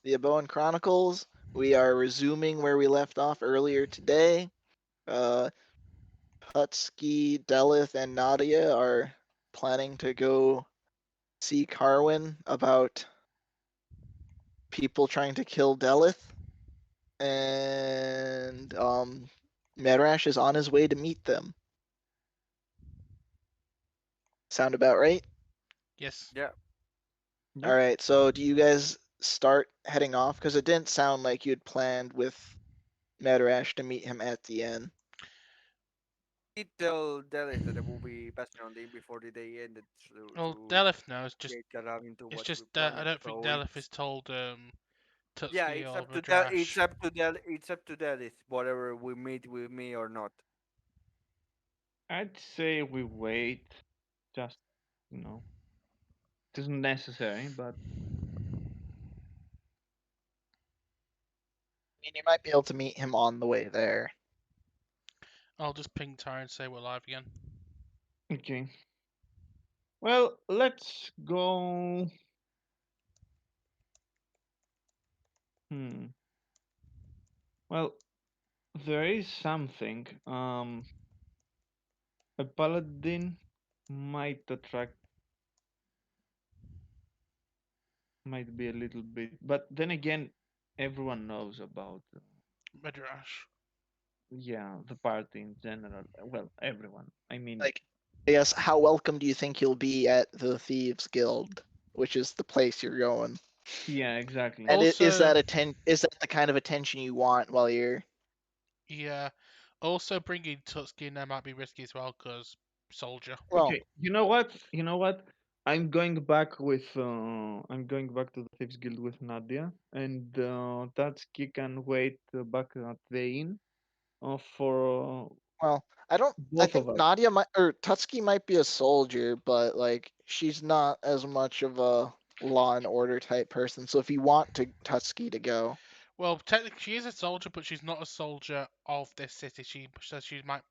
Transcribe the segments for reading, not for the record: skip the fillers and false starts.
the Eboa Chronicles. We are resuming where we left off earlier today. Putski, Delith, and Nadia are planning to go see Carwin about people trying to kill Delith. And Medrash is on his way to meet them. Sound about right? Yes. Yeah. All Yep. right, so do you guys start heading off? Because it didn't sound like you'd planned with Medrash to meet him at the end. He tell Dallas that I will be passing on the before the day ended Well, to Deleth knows. Just get that out into it's what just we're I planning. don't think So Deleth is it's told yeah, Tutski it's or up to Del. It's Madrash. up to Del. It's up to Dallas whatever we meet with me or not. I'd say we wait. Just, you know, it isn't necessary, but I mean, you might be able to meet him on the way there. I'll just ping Ty and say we're live again. okay. Well, let's go. Hmm. Well, there is something. A paladin might attract, might be a little bit, but then again, everyone knows about, Madrash. yeah, the party in general. Well, everyone. I mean, Like, I guess, how welcome do you think you'll be at the Thieves Guild, which is the place you're going? yeah, exactly. And is Also, that is that the kind of attention you want while you're? yeah. Also, bringing Tutski in there might be risky as well, because soldier. Well, Okay, you know what? You know what? I'm going back with I'm going back to the Thieves Guild with Nadia, and Tatsuki can wait back at the inn for well, I don't. I both of think us. Nadia might or Tutski might be a soldier, but like she's not as much of a law and order type person. So if you want to Tutski to go, Well, technically, she is a soldier, but she's not a soldier of this city. She says she might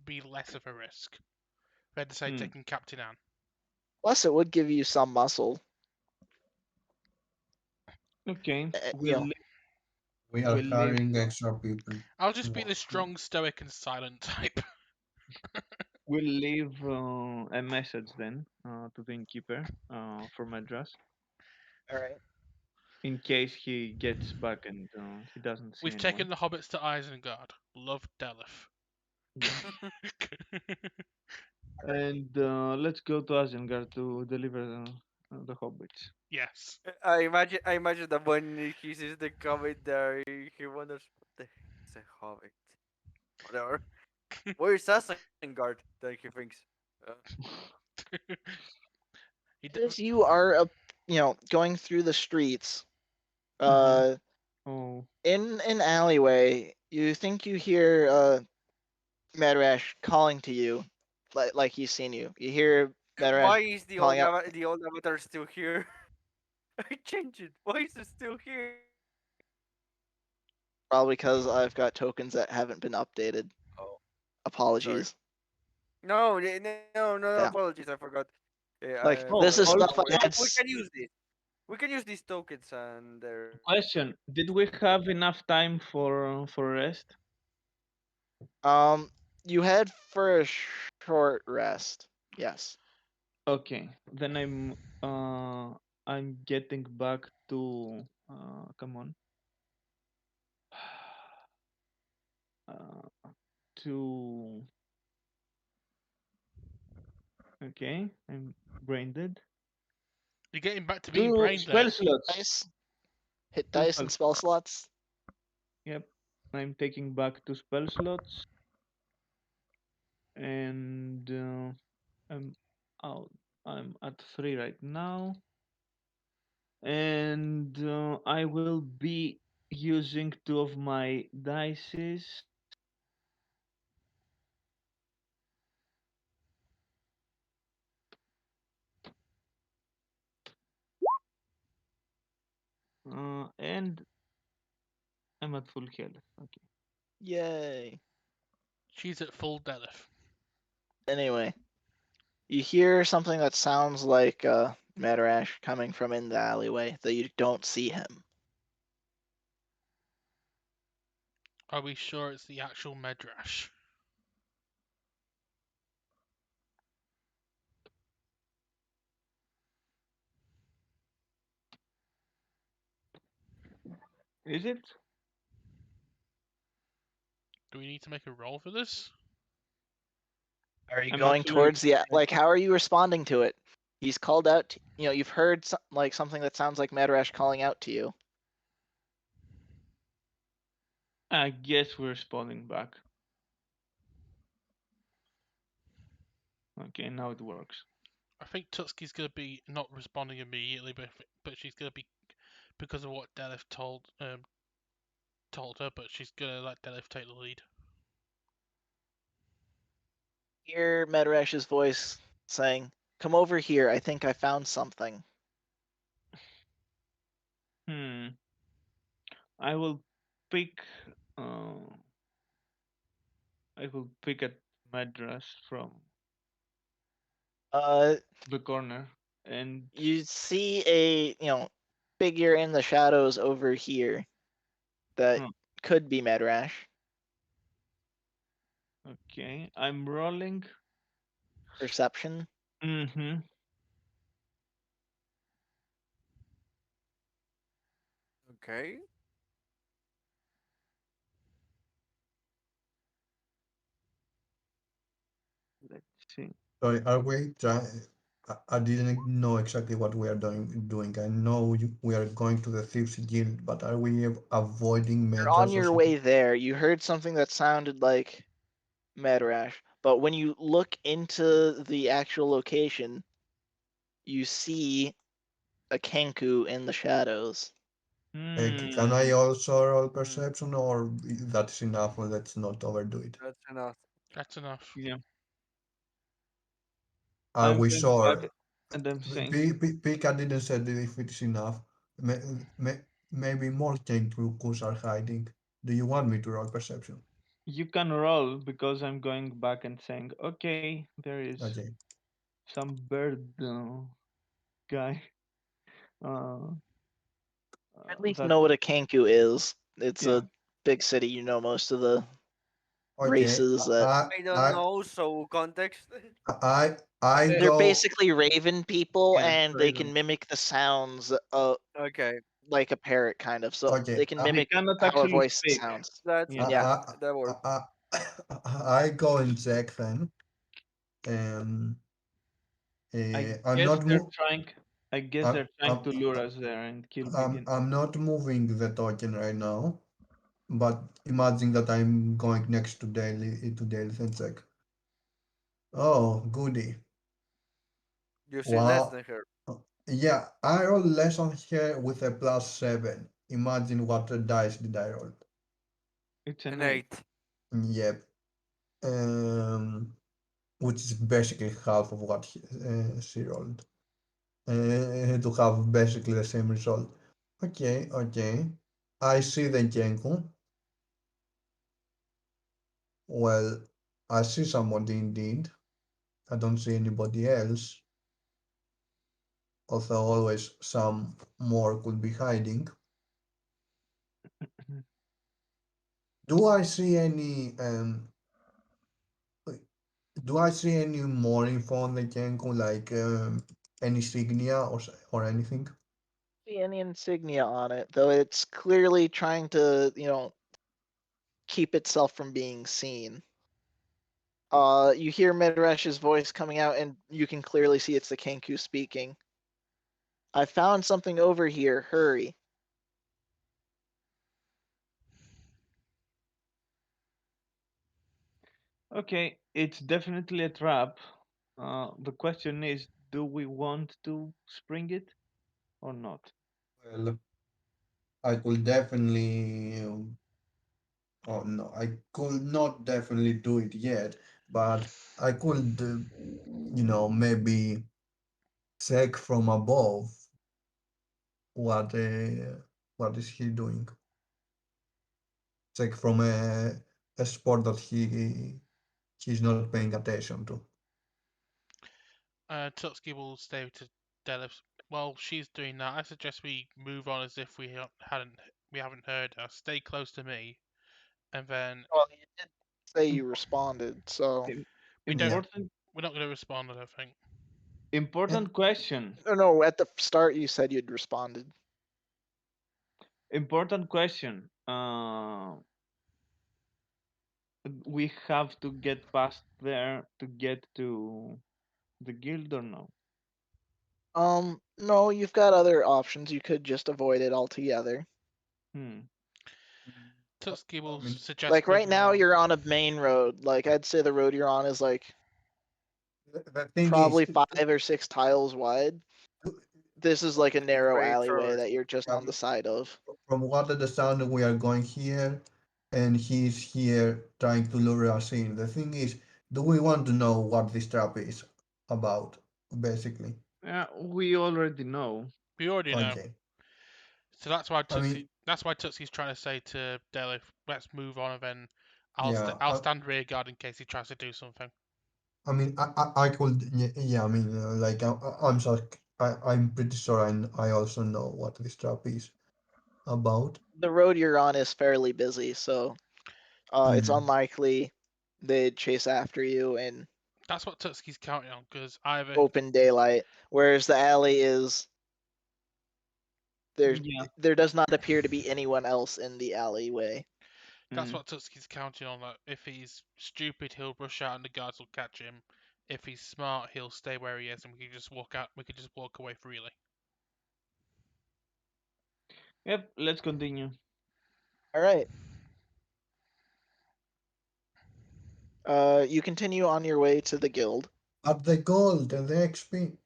be less of a risk. We had to say Hmm. taking Captain Anne. plus it would give you some muscle. Okay, You know, We are we'll leave. carrying extra people. I'll just be So, the strong, stoic, and silent type. We'll leave a message then to the innkeeper for Madras all right. in case he gets back and he doesn't see We've anyone. taken the hobbits to Isengard. Love Deleth. Yeah. And let's go to Asgard to deliver the hobbits. Yes. I imagine that when he sees the comment there, he wonders what the heck is a hobbit. Whatever. Where's Isengard? Then he thinks. He d- As you are, going through the streets, Mm-hmm. uh, Oh, in an alleyway, you think you hear Madrash calling to you, like he's seen you. You hear Madrash Why is the calling old out, the old avatar still here? I changed it. Why is it still here? probably because I've got tokens that haven't been updated. Oh, sorry. Apologies. No, no, Yeah, apologies. I forgot. like oh, this is But stuff also, I we had. can use this. We can use these tokens and question: did we have enough time for rest? Um, you had for a short rest. Yes. Okay, then I'm getting back to come on to okay, I'm brain dead. You're getting back to being Two brain spell dead. slots. Dice, hit Two dice spell and spell slots. slots. Yep, I'm taking back two spell slots, and I'm out. I'm at three right now, and I will be using two of my dices. And I'm at full health. Okay. Yay. She's at full Deleth. Anyway, you hear something that sounds like Madarash coming from in the alleyway, though you don't see him. Are we sure it's the actual Medrash? Is it? Do we need to make a roll for this? Are you I'm not going sure. towards the like? How are you responding to it? He's called out. You've heard like something that sounds like Madrash calling out to you. I guess we're responding back. Okay, now it works. I think Tutski's gonna be not responding immediately, but she's gonna be because of what Delith told her, but she's gonna let Delith take the lead. Hear Madrash's voice saying, "Come over here. I think I found something." Hmm. I will pick. Uh, I will pick a Madras from Uh, the corner, and you see a figure in the shadows over here that huh, could be Madrash. okay, I'm rolling. Perception. Mm-hmm. Okay. Let's see. Sorry, are we trying? I didn't know exactly what we are doing. I know we are going to the Thieves Guild, but are we avoiding You're on Medras or your something? way there. You heard something that sounded like Madrash, but when you look into the actual location, you see a Kenku in the shadows. Can I Hmm. also roll Hmm. perception, or that's enough, or let's not overdo it? That's enough. That's enough. Yeah. Are I'm we going back, sure? and I'm saying Pika didn't say if it's enough. May, maybe more Kenkukus are hiding. Do you want me to roll perception? you can roll because I'm going back and saying, okay, there is Okay. some bird guy uh, At least that know what a Kenku is. It's yeah. a big city. You know most of the Okay. races that I don't know, so context. I Eh, they're go. basically raven people, yeah, and they Raven. can mimic the sounds Okay, like a parrot, kind of. So Okay. they can They mimic cannot how a actually voice speak. sounds. that's Yeah. Yeah. that works. I go and check then. Um. I I'm guess not they're mo- trying. I guess I'm, they're trying I'm, to lure us there and kill Begin. I'm not moving the token right now. But imagine that I'm going next to Daily and check. Oh, goody. You see less Wow. than her. Yeah, I rolled less on here with a +7. Imagine what the dice did I roll. It's An an 8. 8. Yep. Which is basically half of what she rolled. To have basically the same result. Okay, okay. I see the Genku. Well, I see somebody indeed. I don't see anybody else. Although always some more could be hiding. Do I see any do I see any more info on the Genku, like any insignia or anything? See any insignia on it, though it's clearly trying to, keep itself from being seen. You hear Midrash's voice coming out, and you can clearly see it's the Kenku speaking. I found something over here. Hurry. Okay, it's definitely a trap. The question is, do we want to spring it or not? Well, I could definitely. Oh no, I could not definitely do it yet, but I could, maybe check from above what what is he doing. Check from a sport that he's not paying attention to. Tutski will stay to Delith. While she's doing that, I suggest we move on as if we haven't heard her. Stay close to me, and then Well, you did say you responded, so Im- we don't. Yeah. Important, We're not going to respond. I don't think. And important question. no. At the start, you said you'd responded. Important question. We have to get past there to get to the guild or no? No, you've got other options. You could just avoid it altogether. Hmm. Mm. Tutski I will mean, suggest Like right moving now, along. you're on a main road. Like I'd say the road you're on is like the thing is, probably 5 or 6 tiles wide. This is like a It's narrow very alleyway that traversable. you're just on the side of. from what I understand, we are going here, and he's here trying to lure us in. The thing is, do we want to know what this trap is about, basically? Yeah, we already know. We already know. Okay. So that's why I Tutsi. mean, That's why Tutsi's trying to say to Delif, "Let's move on, and then yeah. I'll stand rear guard in case he tries to do something." I could, yeah. I mean, like, I'm sorry. I'm pretty sure I also know what this trap is about. The road you're on is fairly busy, so it's Mm. unlikely they'd chase after you in That's what Tutski's counting on, because either open daylight. Whereas the alley is there. Yeah. There does not appear to be anyone else in the alleyway. that's Mm. what Tutski's counting on. That if he's stupid, he'll rush out and the guards will catch him. If he's smart, he'll stay where he is, and we can just walk out. We can just walk away freely. Yep. Let's continue. All right. You continue on your way to the guild. But the gold and the XP.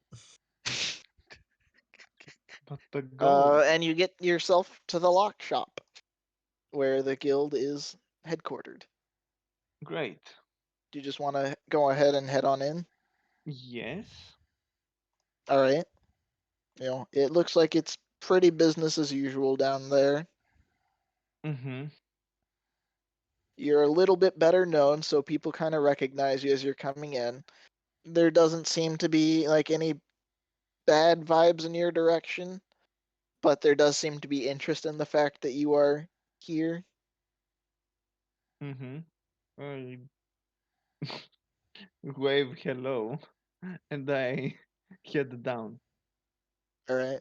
But the goal. And you get yourself to the lock shop where the guild is headquartered. Great. Do you just want to go ahead and head on in? Yes. All right. It looks like it's pretty business as usual down there. Mm-hmm. You're a little bit better known, so people kind of recognize you as you're coming in. There doesn't seem to be like any bad vibes in your direction, but there does seem to be interest in the fact that you are here. Mm-hmm. I wave hello, and I head down. All right.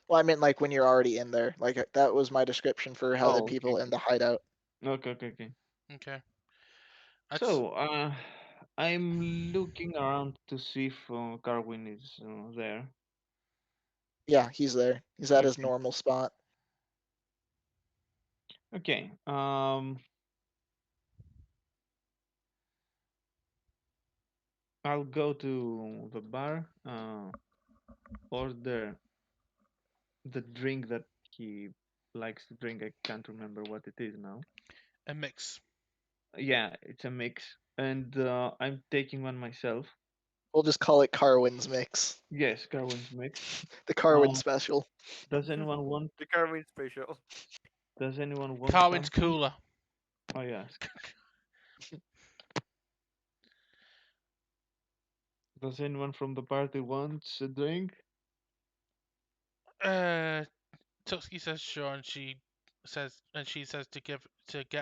Well, I meant like when you're already in there. Like that was my description for how the Oh, okay, people in the hideout. okay, okay, okay. Okay. That's So, I'm looking around to see if Carwin is there. Yeah, he's there. He's at his Okay, normal spot. okay. I'll go to the bar, order the drink that he likes to drink. I can't remember what it is now. a mix. Yeah, it's a mix, and I'm taking one myself. We'll just call it Carwin's mix. Yes, Carwin's mix. The Carwin Uh, special. does anyone want? The Carmine special. Does anyone want Carwin's something? cooler. Oh yes. Does anyone from the party want a drink? Uh, Tutski says sure, and she says to get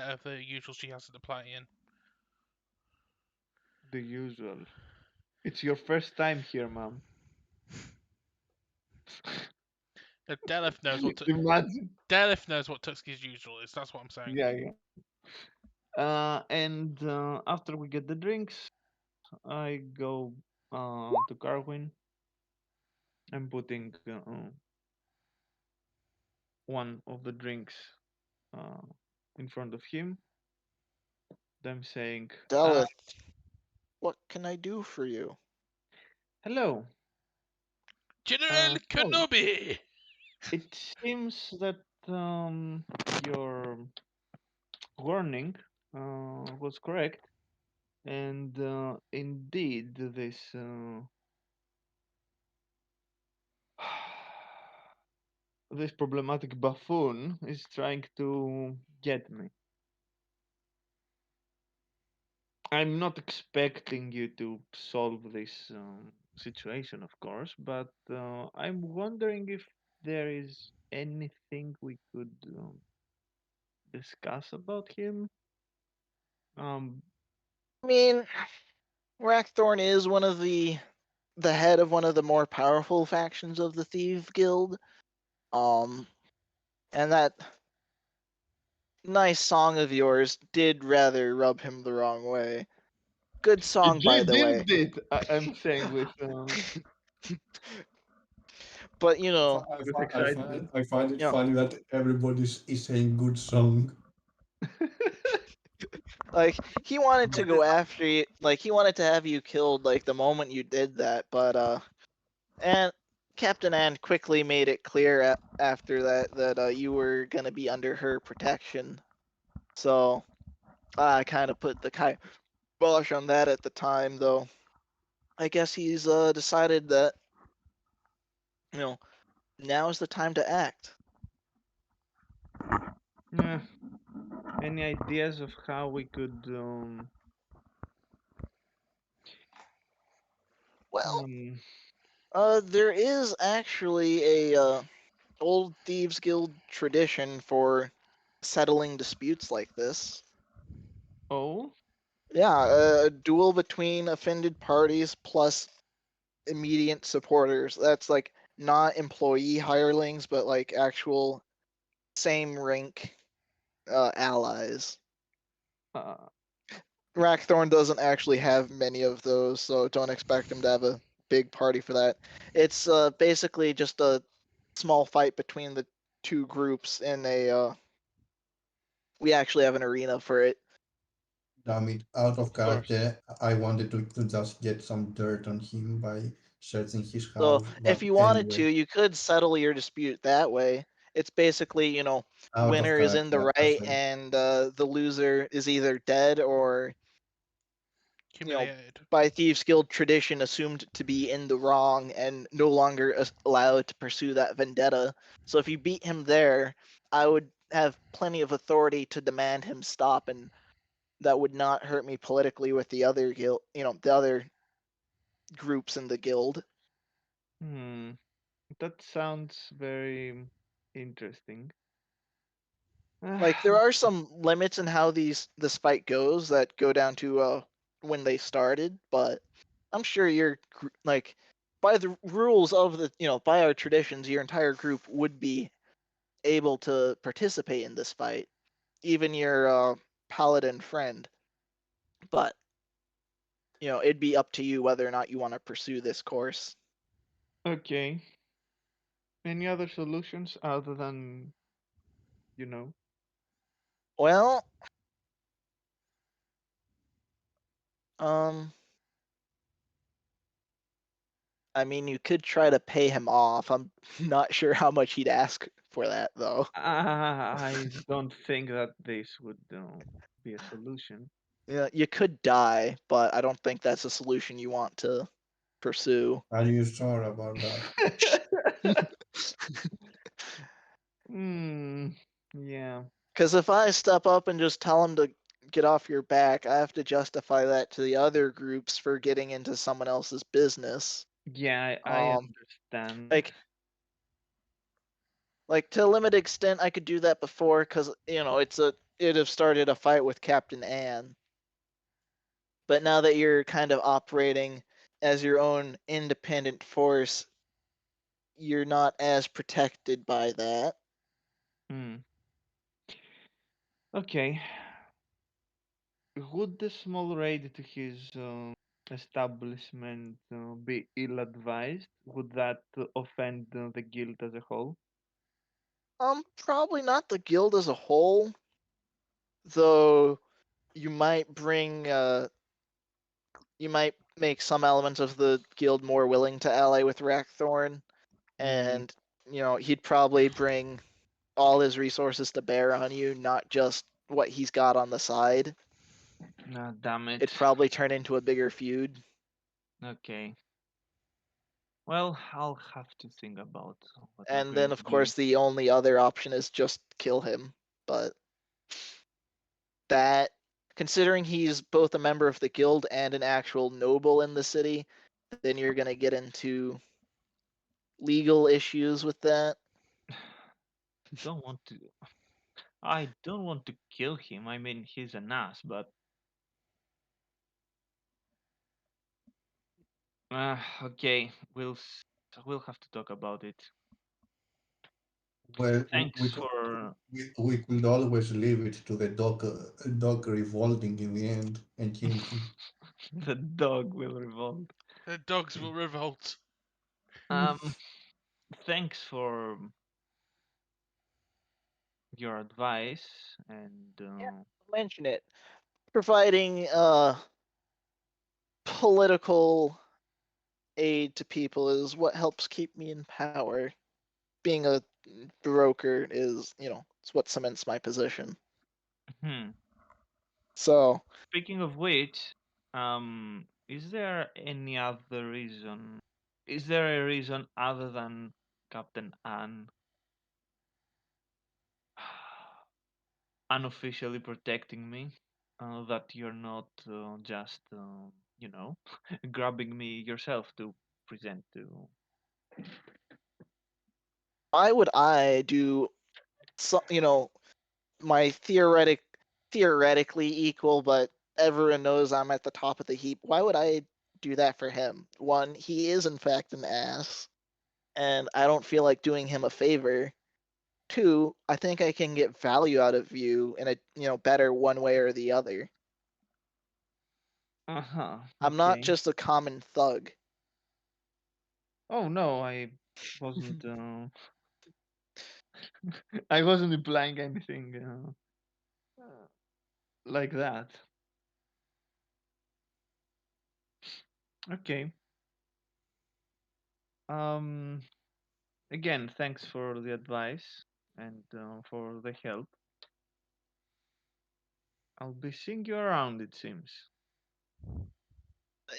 her the usual she has at the party in. The usual. It's your first time here, ma'am. Delif knows what Imagine. Delif knows what Tutski's usual is. That's what I'm saying. Yeah, yeah. And after we get the drinks, I go to Carwin. I'm putting one of the drinks uh, in front of him. I'm saying, Daleth, what can I do for you? hello. General So Kenobi. it seems that your warning was correct, and indeed, this this problematic buffoon is trying to get me. I'm not expecting you to solve this situation, of course, but I'm wondering if there is anything we could discuss about him. Um, I mean, Rackthorn is one of the head of one of the more powerful factions of the Thief Guild. Um, and that nice song of yours did rather rub him the wrong way. Good song, by the way. did I'm saying with But you know, excitement. I find it you know, funny that everybody is saying good song. like he wanted to But go after you, like he wanted to have you killed like the moment you did that, but and Captain Ann quickly made it clear after that you were gonna be under her protection. So I kind of put the kibosh on that at the time, though. I guess he's decided that you know now's the time to act. Yeah. Any ideas of how we could Well, um there is actually a old thieves guild tradition for settling disputes like this. oh Yeah, a duel between offended parties plus immediate supporters. That's like not employee hirelings, but like actual same rank allies. uh, Rackthorn doesn't actually have many of those, so don't expect him to have a big party for that. It's basically just a small fight between the two groups in a. We actually have an arena for it. Damn it, out of of course. character, I wanted to just get some dirt on him by searching his So house, if but you wanted to, anyway, you could settle your dispute that way. It's basically, out of winner is in the character as right well. and the loser is either dead or, you know, Humiliated. by Thieves Guild tradition assumed to be in the wrong and no longer allowed to pursue that vendetta. So if you beat him there, I would have plenty of authority to demand him stop, and that would not hurt me politically with the other guild, the other groups in the guild. Hmm. That sounds very interesting. Like there are some limits in how this fight goes that go down to when they started, but I'm sure like by the rules of by our traditions, your entire group would be able to participate in this fight, even your paladin friend. But it'd be up to you whether or not you want to pursue this course. Okay. Any other solutions other than you know? Well, um, I mean, you could try to pay him off. I'm not sure how much he'd ask for that, though. I don't think that this would be a solution. Yeah, you could die, but I don't think that's a solution you want to pursue. Are you sure about that? Hmm. Yeah. Because if I step up and just tell him to get off your back, I have to justify that to the other groups for getting into someone else's business. Yeah, I Um, understand. like to a limited extent, I could do that before because it'd have started a fight with Captain Ann. But now that you're kind of operating as your own independent force, you're not as protected by that. Hmm. Okay. Would the small raid to his establishment be ill-advised? Would that offend the guild as a whole? Probably not the guild as a whole, though you might you might make some elements of the guild more willing to ally with Rackthorn, Hmm. and he'd probably bring all his resources to bear on you, not just what he's got on the side. Ah, damn It'd it. probably turn into a bigger feud. Okay. Well, I'll have to think about what I'm And then, going of to do. course, the only other option is just kill him. But that, considering he's both a member of the guild and an actual noble in the city, then you're going to get into legal issues with that. Don't want to. I don't want to kill him. I mean, he's an ass, but okay, we'll have to talk about it. Well, Thanks for we could always leave it to the dog revolting in the end and killing him. the dog will revolt. The dogs will revolt. Um, thanks for your advice and Mention it. Providing political aid to people is what helps keep me in power. Being a broker is, it's what cements my position. hmm. So Speaking of which, is there any other reason? Is there a reason other than Captain Anne unofficially protecting me? That you're not just, you know, grabbing me yourself to present to. why would I do so, my theoretically equal, but everyone knows I'm at the top of the heap. Why would I do that for him? One, he is in fact an ass, and I don't feel like doing him a favor. Two, I think I can get value out of you in a better one way or the other. Uh huh. I'm not Okay. just a common thug. Oh no, I wasn't. I wasn't implying anything like that. Okay. Um. Again, thanks for the advice and for the help. I'll be seeing you around, it seems.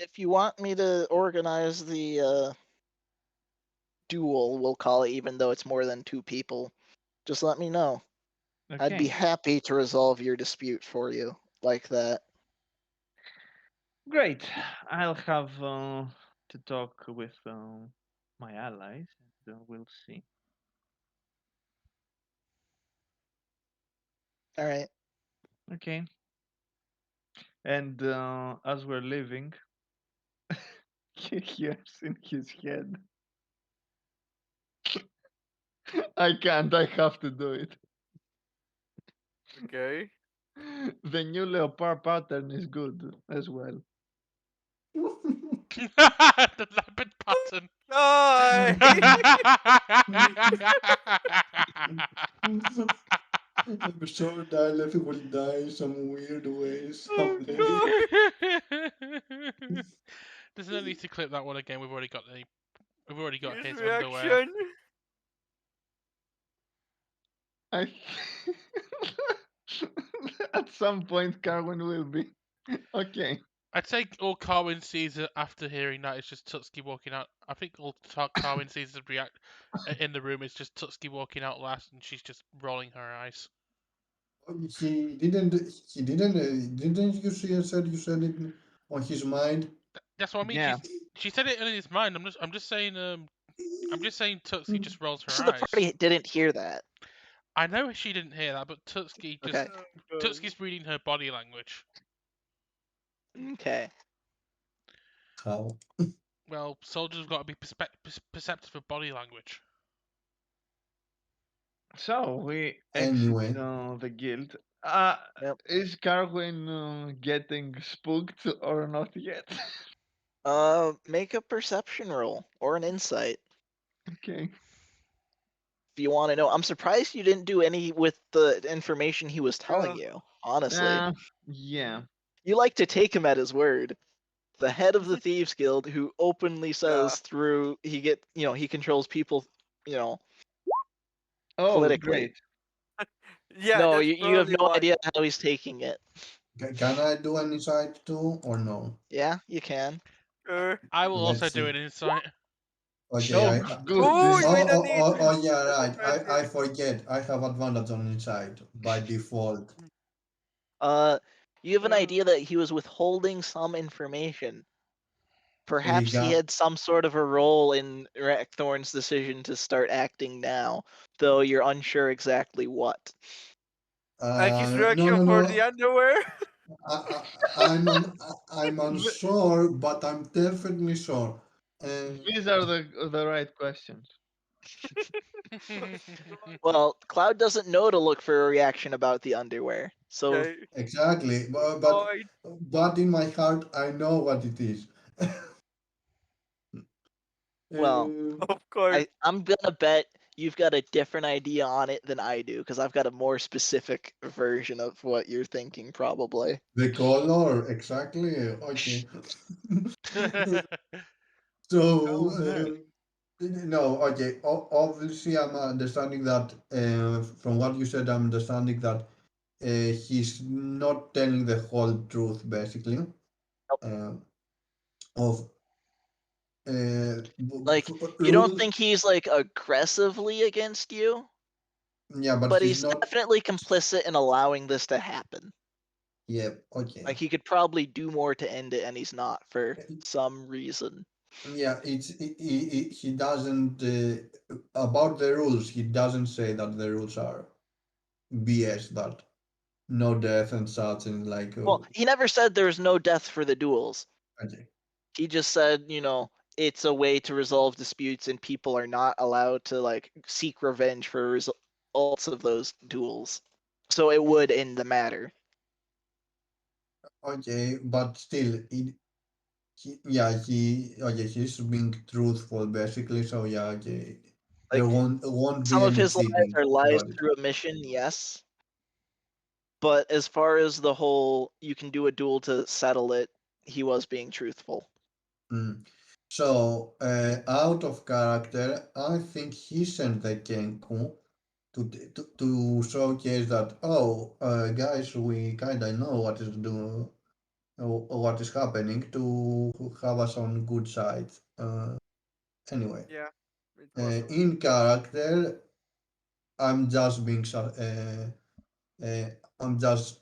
If you want me to organize the duel, we'll call it, even though it's more than two people, just let me know. I'd be Okay. happy to resolve your dispute for you like that. Great. I'll have to talk with my allies and we'll see. All right. Okay. And as we're leaving, he hears in his head. I can't, I have to do it. Okay. The new leopard pattern is good as well. The leopard pattern. Die! I'm sure Dialefy will die some weird ways. Oh Someday. god! There's no need to clip that one again. We've already got His his underwear. reaction. I At some point Carwin will be okay. I'd say all Carwin sees after hearing that is just Tutski walking out. I think all Carwin sees as react in the room is just Tutski walking out last, and she's just rolling her eyes. He didn't. He didn't. Didn't you see? Said you said it on his mind. That's what I mean. Yeah. She said it in his mind. I'm just saying. Tutski just rolls her So the eyes. party didn't hear that. I know she didn't hear that, but Tutski just Okay. Tutski's reading her body language. Okay. How? Well, soldiers have got to be perceptive of body language. So we exit Anyway. the guild. Yep. Is Carwin getting spooked or not yet? Make a perception roll or an insight Okay. if you want to know. I'm surprised you didn't do any with the information he was telling you. Honestly, Yeah. you like to take him at his word. The head of the Thieves Guild, who openly says he controls people, Oh, politically. great. Yeah, No, that's you have probably no why. idea how he's taking it. Can I do an insight too or no? Yeah, you can. I will Let's also do see. an insight. Okay. Oh, good. Oh, you made a Oh, need. yeah, That's right. I impressive. forget. I have advantage on insight by default. You have an idea that he was withholding some information. Perhaps he Rega- had some sort of a role in Rackthorn's decision to start acting now, though you're unsure exactly what. And his No, reaction no, for no. the underwear? I'm unsure, but I'm definitely sure. These are the right questions. Well, Cloud doesn't know to look for a reaction about the underwear. So, Okay. Exactly, Point. but in my heart, I know what it is. well, Of course. I'm gonna bet you've got a different idea on it than I do, because I've got a more specific version of what you're thinking, probably. The color, exactly. Okay. So, Oh, nice. no, okay. Obviously, I'm understanding that from what you said, I'm understanding that he's not telling the whole truth, basically, uh, of Like, you don't rules. think he's like aggressively against you, Yeah, but but he's he's not. definitely complicit in allowing this to happen. Yeah, okay. Like, he could probably do more to end it, and he's not for some reason. Yeah, he doesn't about the rules. He doesn't say that the rules are BS. That no death and such, and like Well, he never said there was no death for the duels. okay. He just said, it's a way to resolve disputes, and people are not allowed to like seek revenge for results of those duels. So it would end the matter. Okay, but still, he's being truthful basically. So yeah, okay, there Like, won't some be of any his lies cheating. are lies Got it. through omission, yes. But as far as the whole, you can do a duel to settle it, he was being truthful. Mm. So out of character, I think he sent the Kenku to showcase that guys, we kind of know what is happening to have us on good side. Anyway, Yeah, it's possible. in character, I'm just I'm just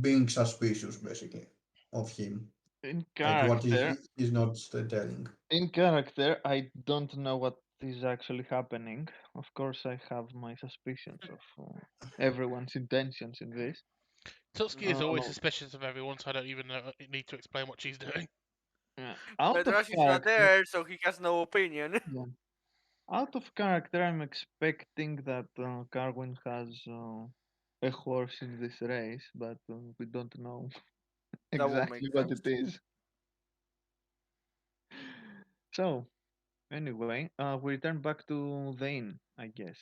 being suspicious basically of him, In like what character, he's not telling. I don't know what is actually happening. Of course, I have my suspicions of everyone's intentions in this. Tutski is always Uh, suspicious of everyone, so I don't even need to explain what she's doing. out of Medrash is not character, there, so he has no opinion. yeah. Out of character, I'm expecting that Carwin has a horse in this race, but we don't know That would make exactly what sense. it is. So, anyway, we return back to the inn, I guess.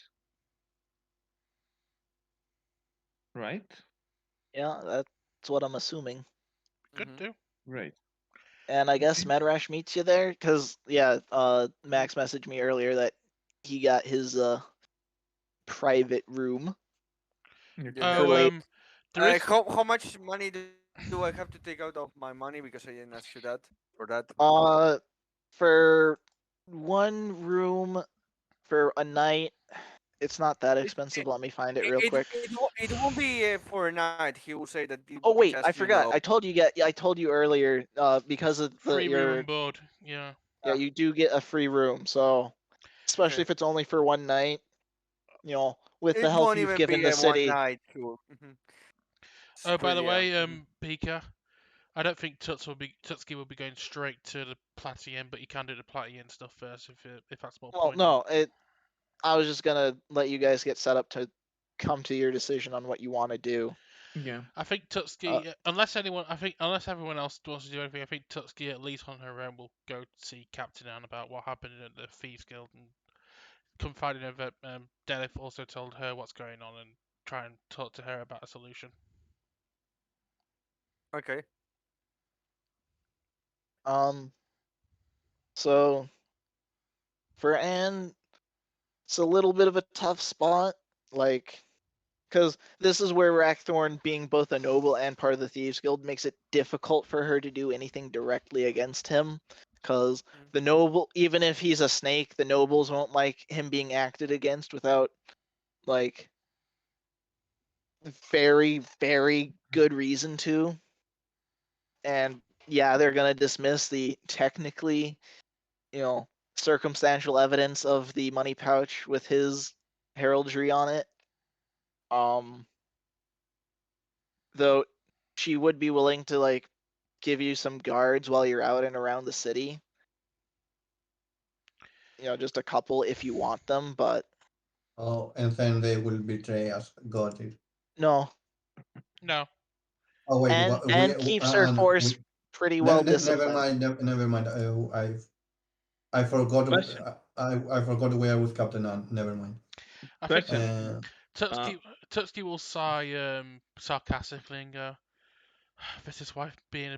Right? Yeah, that's what I'm assuming. Good Hmm. do. Right. And I guess Okay. Medrash meets you there, because yeah, Max messaged me earlier that he got his private room Okay. for Oh, late. there is How much money do I have to take out of my money, because I didn't ask you that for that? For one room for a night, it's not that It expensive. it, Let me find it real quick. it won't be for a night. He will say that Oh wait, because I forgot. I told you I told you earlier. Because of free room your and board. Yeah. you do get a free room. So especially Okay, if it's only for one night, with the it help won't you've even given be the a one city. night tour. Oh, by the Yeah. way, Pika, I don't think Tutski will be going straight to the Platinum, but you can do the Platinum stuff first if that's more Well, poignant. no, I was just gonna let you guys get set up to come to your decision on what you want to do. Yeah. I think Tutski, unless everyone else wants to do anything, I think Tutski at least on her own will go see Captain Anne about what happened at the Thieves Guild and confiding her that Delith also told her what's going on and try and talk to her about a solution. Okay. So for Anne, it's a little bit of a tough spot, like, because this is where Rackthorn, being both a noble and part of the Thieves Guild, makes it difficult for her to do anything directly against him. Because the noble, even if he's a snake, the nobles won't like him being acted against without like very, very good reason to. And yeah, they're gonna dismiss the technically, circumstantial evidence of the money pouch with his heraldry on it. Um, though she would be willing to like give you some guards while you're out and around the city. Just a couple if you want them, but Oh, and then they will betray us. Got it. no. No. Oh wait, And keeps her and force we pretty well never disciplined. mind, never mind. I forgot. Question. I forgot we are with Captain Ann. Never mind. I think Question. Tutski Tutski will sigh sarcastically and go, this is why being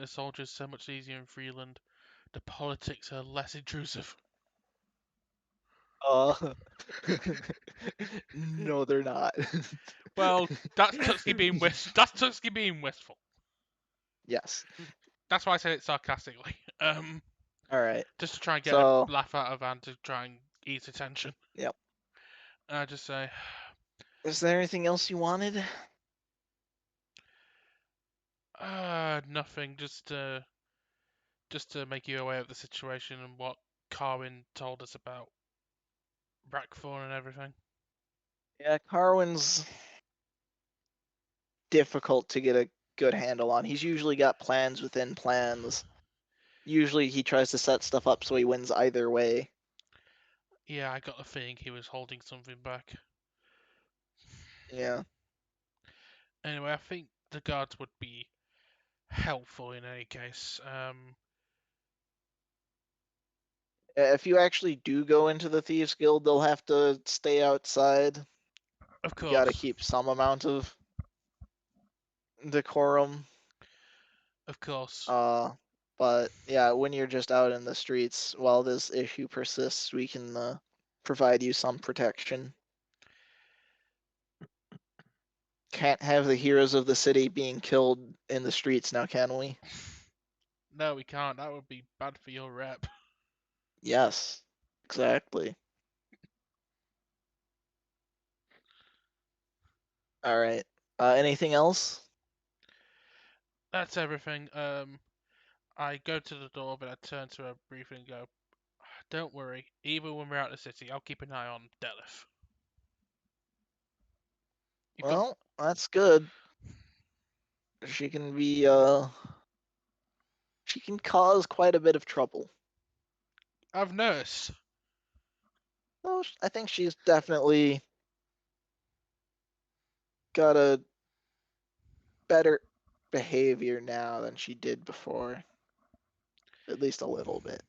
a soldier is so much easier in Freeland. The politics are less intrusive. Uh, no, they're not. Well, that's Tutski being wistful. Yes. That's why I said it sarcastically. All right. Just to try and get a So, laugh out of Anne to try and ease the tension. yep. And I just say, Is there anything else you wanted? nothing. Just to make you aware of the situation and what Carwin told us about Rackthorn and everything. Yeah, Carwin's difficult to get a good handle on. He's usually got plans within plans. Usually he tries to set stuff up so he wins either way. Yeah, I got the feeling he was holding something back. Yeah. Anyway, I think the guards would be helpful in any case. If you actually do go into the Thieves Guild, they'll have to stay outside. Of You gotta course, keep some amount of decorum. of course. But yeah, when you're just out in the streets while this issue persists, we can provide you some protection. Can't have the heroes of the city being killed in the streets now, can we? No, we can't. That would be bad for your rep. Yes, exactly. All right. Anything else? That's everything. I go to the door, but I turn to her briefly and go, "Don't worry. Even when we're out of the city, I'll keep an eye on Delith. You've got Well, that's good. She can be she can cause quite a bit of trouble. I've noticed. So I think she's definitely got a better behavior now than she did before. At least a little bit.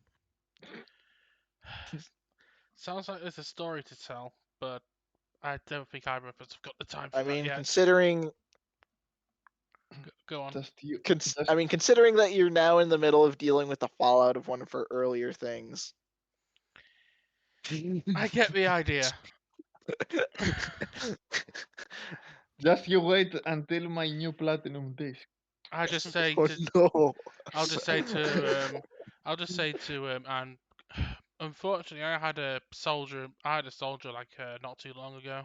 Sounds like there's a story to tell, but I don't think either of us have got the time for I that mean, yet. considering Go on. considering that you're now in the middle of dealing with the fallout of one of her earlier things. I get the idea. Just you wait until my new platinum disc. I just say Oh to no. I'll just say to Anne, unfortunately I had a soldier like her not too long ago.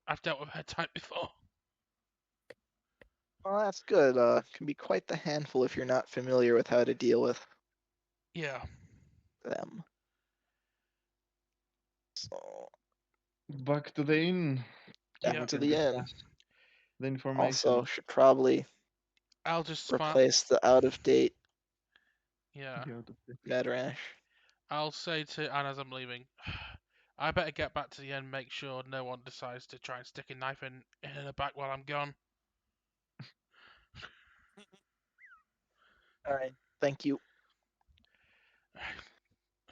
I've dealt with her type before. Well, that's good. Can be quite the handful if you're not familiar with how to deal with Yeah. them. So Back to the inn. back Yeah. We to can the end. discuss the information. Also, should probably I'll just smile. replace the out of date Yeah. The out of the- Medrash. I'll say to Anne as I'm leaving, I better get back to the end, make sure no one decides to try and stick a knife in her back while I'm gone. All right. Thank you.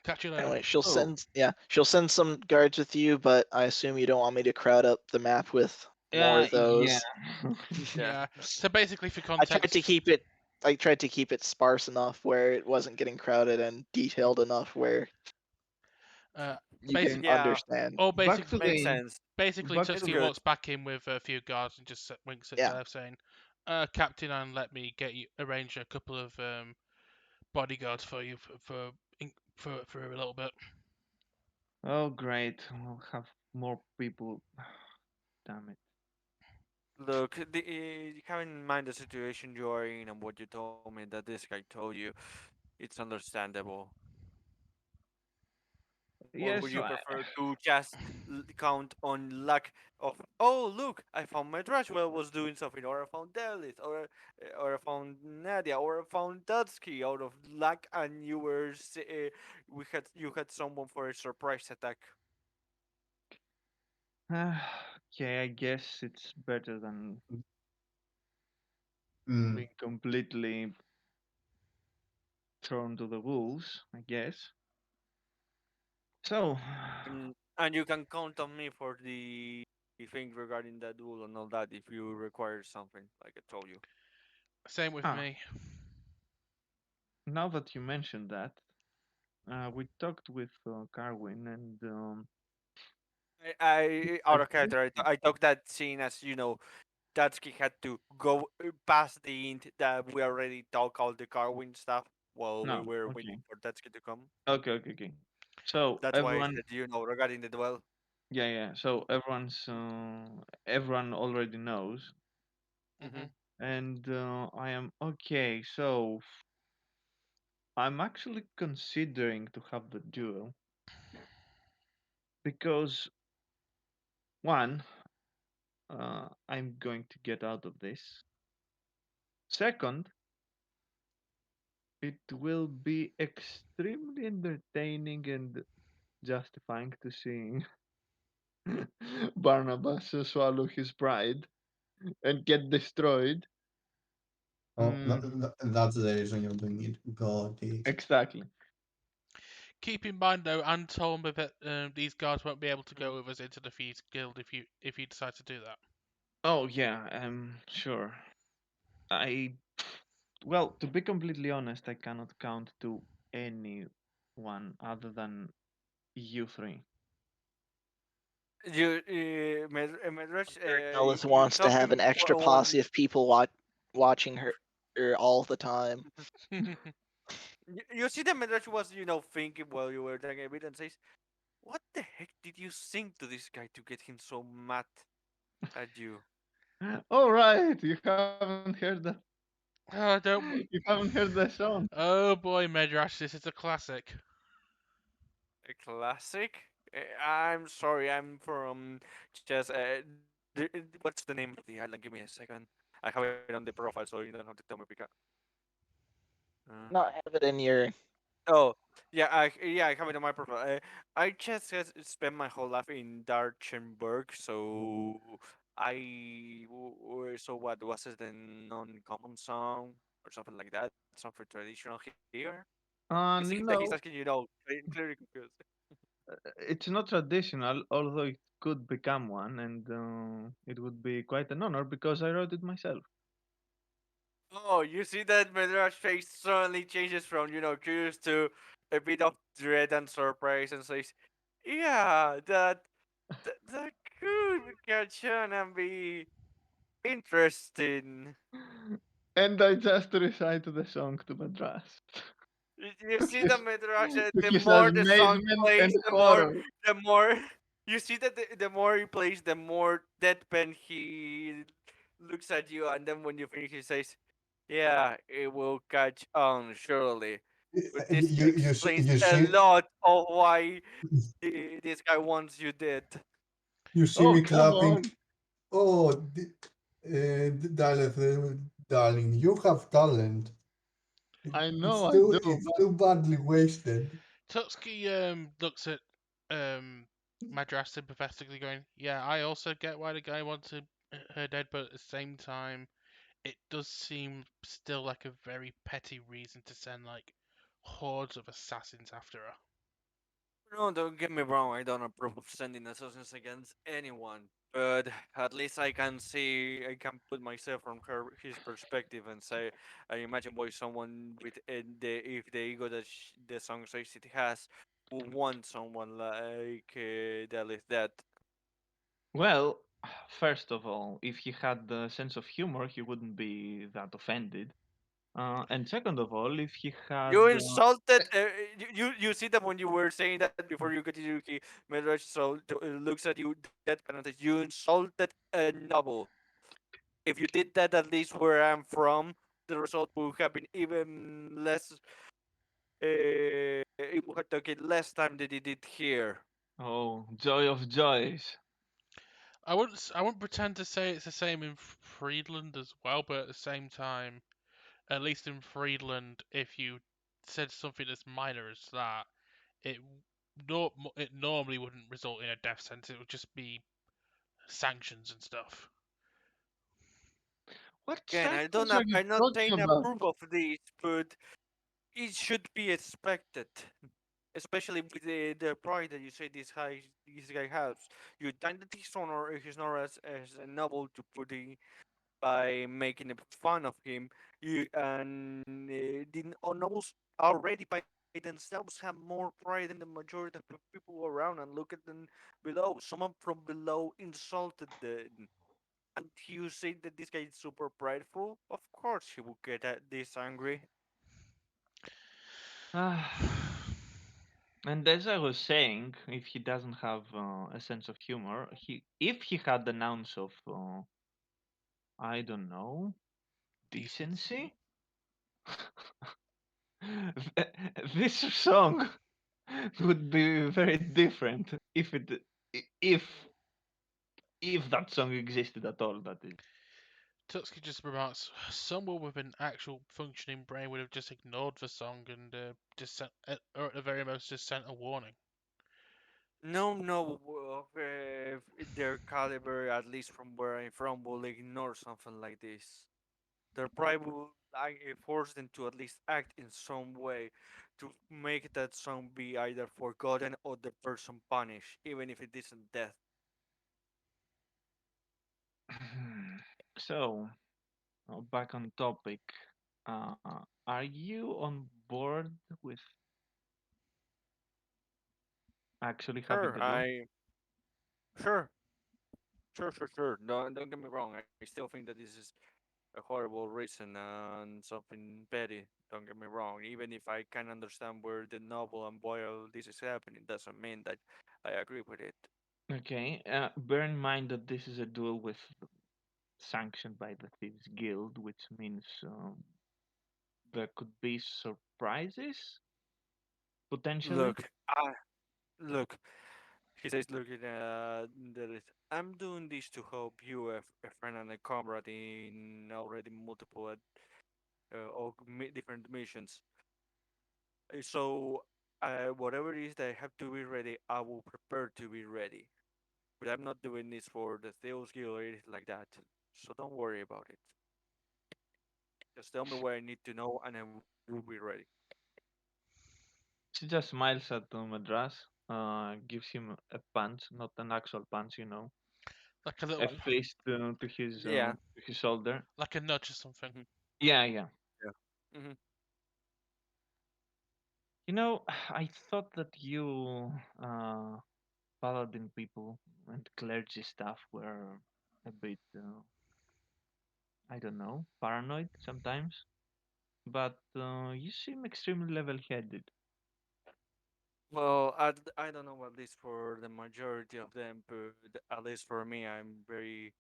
Catch you later. Anyway, she'll Oh. send some guards with you, but I assume you don't want me to crowd up the map with more of those. Yeah. Yeah. So basically, for I tried context, to keep it sparse enough where it wasn't getting crowded and detailed enough where you basic- can Yeah, understand. or Back to basically, makes the inn. sense. basically, Back to It's Tutski the good. walks back in with a few guards and just winks at Yeah. Delef, saying, "Captain, and let me arrange a couple of bodyguards for you for a little bit." Oh, great. We'll have more people. Damn it. Look, have in mind the situation you are in and what you told me that this guy told you. It's understandable. Or would Yes, you prefer to just count on luck of, oh look, I found my trash well was doing something, or I found Delis, or I found Nadia, or I found Dutsky out of luck, and you had someone for a surprise attack. okay, I guess it's better than Mm, being completely thrown to the wolves, I guess. So, And you can count on me for the thing regarding that duel and all that if you require something, like I told you. Same with ah, me. now that you mentioned that, we talked with Carwin, and I out of character, I took that scene as Datsky had to go past the int that we already talked all the Carwin stuff while we no, were okay, waiting for Datsky to come. okay. So That's why I everyone, said, regarding the duel. yeah. So everyone already knows, Hmm. Hmm. and I am okay. So I'm actually considering to have the duel because one, I'm going to get out of this. Second, it will be extremely entertaining and justifying to see Barnabas swallow his pride and get destroyed. oh, Mm, that's the reason you're doing it. Got it. exactly. Keep in mind though, and told me that these guards won't be able to go with us into the Thieves Guild if you decide to do that. Oh yeah, sure. I well, to be completely honest, I cannot count to anyone other than you three. Medrash, Ellis you wants to have talking an extra one. posse of people watching her all the time. You see that Medrash was, thinking while you were talking a bit and says, "What the heck did you sing to this guy to get him so mad at you?" All right, you haven't heard the Oh, you don't. haven't heard the song. Oh boy, Medrash, this is a classic. A classic. I'm sorry, I'm from just what's the name of the island? Give me a second. I have it on the profile, so you don't have to tell me because. Uh, Not have it in your. oh, yeah, I have it on my profile. I just has spent my whole life in Darchenberg, so so what was it, the non-common song or something like that? Something traditional here. You see that he's asking, No, clearly confused. it's not traditional, although it could become one, and it would be quite an honor because I wrote it myself. Oh, you see that Medrash face suddenly changes from, curious to a bit of dread and surprise and says, yeah, that could catch on and be interesting. And I just recite the song to Madras. You to see the his, Midrash, to the his more the song amazement and plays, horror. the more you see that the more he plays, the more deadpan he looks at you, and then when you finish, he says, "Yeah, it will catch on surely." But this explains You a see lot of why this guy wants you dead. you see Oh, me come clapping. on. Oh, darling, you have talent. I It's know I too do, it's but too badly wasted. Tutski looks at Madras sympathetically, going, "Yeah, I also get why the guy wanted her dead, but at the same time, it does seem still like a very petty reason to send like hordes of assassins after her." No, don't get me wrong. I don't approve of sending assassins against anyone. But at least I can put myself from his perspective and say, I imagine why someone with if the ego that the song says it has would want someone like that is that. well, first of all, if he had the sense of humor, he wouldn't be that offended. And second of all, if he had, You insulted. You see that when you were saying that before you continue, Medrash looks at you dead penalty. You insulted a noble. If you did that, at least where I'm from, the result would have been even less. it would take it less time than it did here. Oh, joy of joys. I wouldn't pretend to say it's the same in Friedland as well, but at the same time, at least in Friedland, if you said something as minor as that, it it normally wouldn't result in a death sentence. It would just be sanctions and stuff. What Again, sanctions are you I'm not talking saying about? approve of this, but it should be expected, especially with the pride that you say this guy has. You tainted his honor as a noble to put in by making fun of him. You and the nobles already by themselves have more pride than the majority of the people around, and look at them below. Someone from below insulted them. And you say that this guy is super prideful? Of course he will get this angry. Ah, and as I was saying, if he doesn't have a sense of humor, if he had an ounce of, I don't know, decency, Decency. this song would be very different if that song existed at all. That is. Tutski just remarks, someone with an actual functioning brain would have just ignored the song and just sent, or at the very most, just sent a warning. No, no, their caliber, at least from where I'm from, will ignore something like this. Their pride will force them to at least act in some way to make that song be either forgotten or the person punished, even if it isn't death. So, back on topic. Are you on board with actually having Sure, a duel? sure, sure. Don't get me wrong. I still think that this is a horrible reason and something petty. Don't get me wrong. Even if I can understand where the noble and why all this is happening, doesn't mean that I agree with it. Okay. Bear in mind that this is a duel with sanctioned by the Thieves Guild, which means there could be surprises potentially. Look, I look. He says, looking at the list, I'm doing this to help you, a friend and a comrade in already multiple different missions. So, whatever it is that I have to be ready, I will prepare to be ready. But I'm not doing this for the sales guild or anything like that. So don't worry about it. Just tell me what I need to know, and I will be ready. She just smiles at Madras, gives him a punch, not an actual punch, Like a a little, fist Yeah. to his shoulder. like a nudge or something. Hmm. Yeah, yeah. Yeah. Hmm. I thought that you paladin people and clergy stuff were a bit, I don't know, paranoid sometimes. But you seem extremely level-headed. Well, I don't know at least for the majority of them, but at least for me, I'm very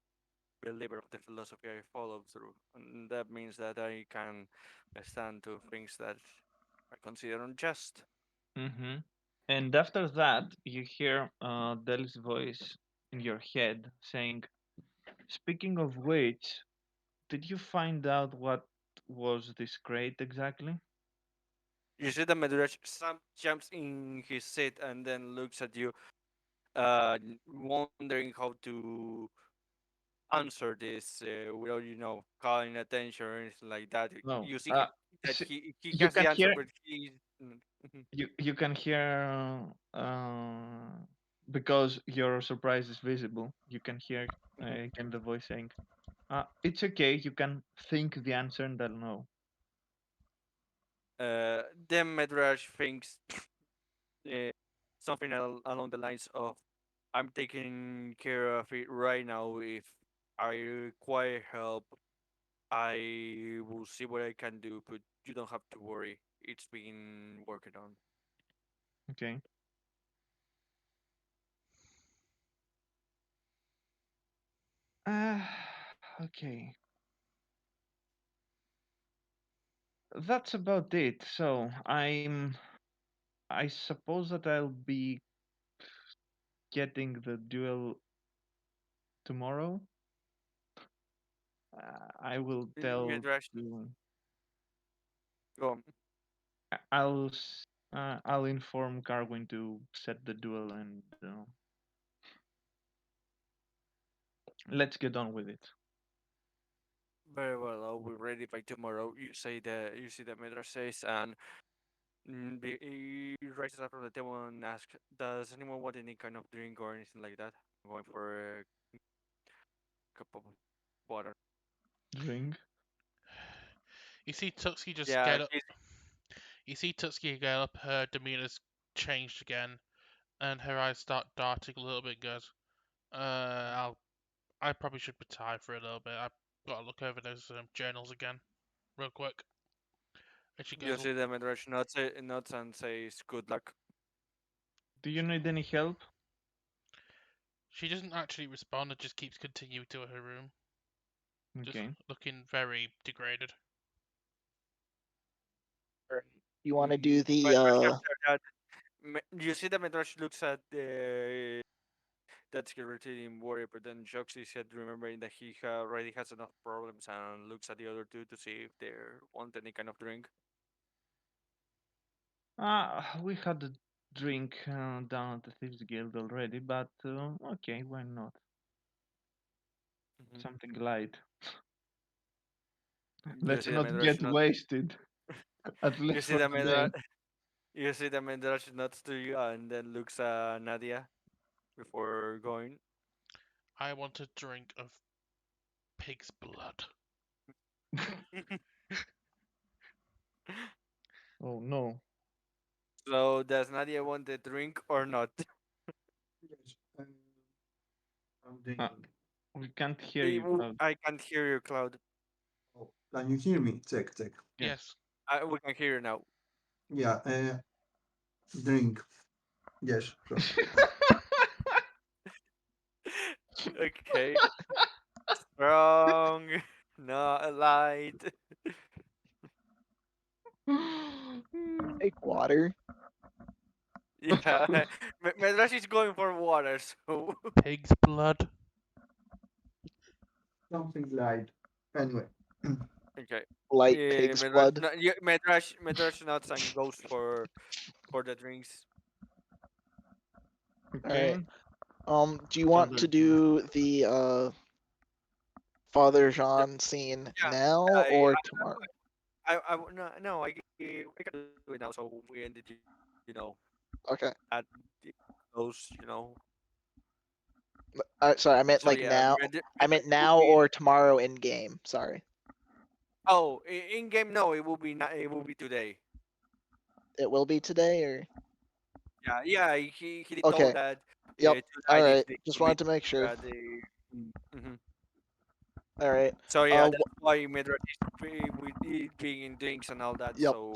believer of the philosophy I follow through, and that means that I can stand to things that I consider unjust. Mm-hmm. And after that, you hear Del's voice in your head saying, "Speaking of which, did you find out what was this crate exactly?" You see that Madrash jumps in his seat and then looks at you, wondering how to answer this without, calling attention or anything like that. No. You see him that S- he you has the can answer, hear but he. Mhm. you can hear because your surprise is visible. You can hear Mhm. again the voice saying, "It's okay. You can think the answer and they'll know." Then Madrash thinks uh, something along the lines of, I'm taking care of it right now. If I require help, I will see what I can do, but you don't have to worry. It's been working on. Okay. Uh, okay. that's about it. So I suppose that I'll be getting the duel tomorrow. I will tell Midrash, you. go on. I'll inform Carwin to set the duel and let's get on with it. Very well, I'll be ready by tomorrow. You see the Midrash says, and he rises up from the table and asks, "Does anyone want any kind of drink or anything like that?" I'm going for a cup of water. Drink. You see Tutski just Yeah, get up. he's You see Tutski get up. Her demeanor's changed again, and her eyes start darting a little bit. Goes, I probably should retire for a little bit. I've got to look over those journals again, real quick. And she you goes, see the Midrash nods and says, "Good luck." Do you need any help? she doesn't actually respond and just keeps continuing to her room, just Okay. looking very degraded. You want to do the But after that, you see the Midrash looks at the that security in worry, but then shakes his head, remembering that he already has enough problems, and looks at the other two to see if they want any kind of drink. We had a drink down at the Thieves Guild already, but okay, why not? Mhm. Something light. You Let's see the not Midrash get not. wasted, at You least see for the today. Midrash. You see the Midrash nods to you, and then looks at Nadia before going. I want a drink of pig's blood. Oh no. So does Nadia want the drink or not? Yes, I'm Uh, drinking. we can't hear you, Cloud. I can't hear you, Cloud. Oh, can you hear me? Check, check. Yes. Yes. We can hear you now. Yeah, drink. Yes, sorry. Okay. Strong, not light. take water? Yeah, Medrash is going for water, so Pig's blood. Something light. Anyway. okay. Light Yeah, pig's blood. Medrash nuts and goes for the drinks. All right. Okay. Do you want to Father John. do the Father Yeah, Jean scene yeah. now I, or tomorrow? no, no, I can do it now. So we ended, Okay. at those, Sorry, I meant So like yeah, now. I meant will now be. or tomorrow in game. Sorry. Oh, in game, no, it will be not. It will be today. It will be today or Yeah, yeah. He told okay. that Yep. All tonight if right. they Just meet wanted to make sure. at the. Mhm. All right. So yeah, Wh- that's why Medrat is with it being in drinks and all that. yep. So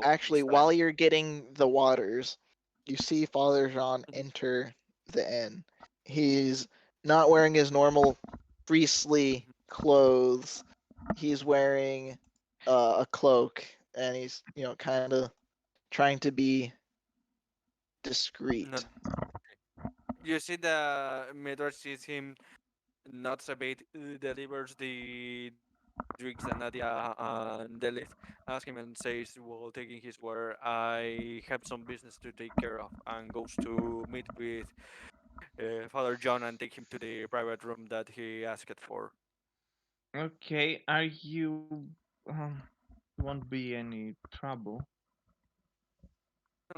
Actually, next time. while you're getting the waters, you see Father Jean enter the inn. He's not wearing his normal priestly clothes. He's wearing a cloak, and he's kind of trying to be Not discreet. you see the Medrat sees him not a bit delivers the drinks that Nadia and Delith ask him and says, while taking his water, I have some business to take care of, and goes to meet with Father John and take him to the private room that he asked for. Okay. Are you? Won't be any trouble.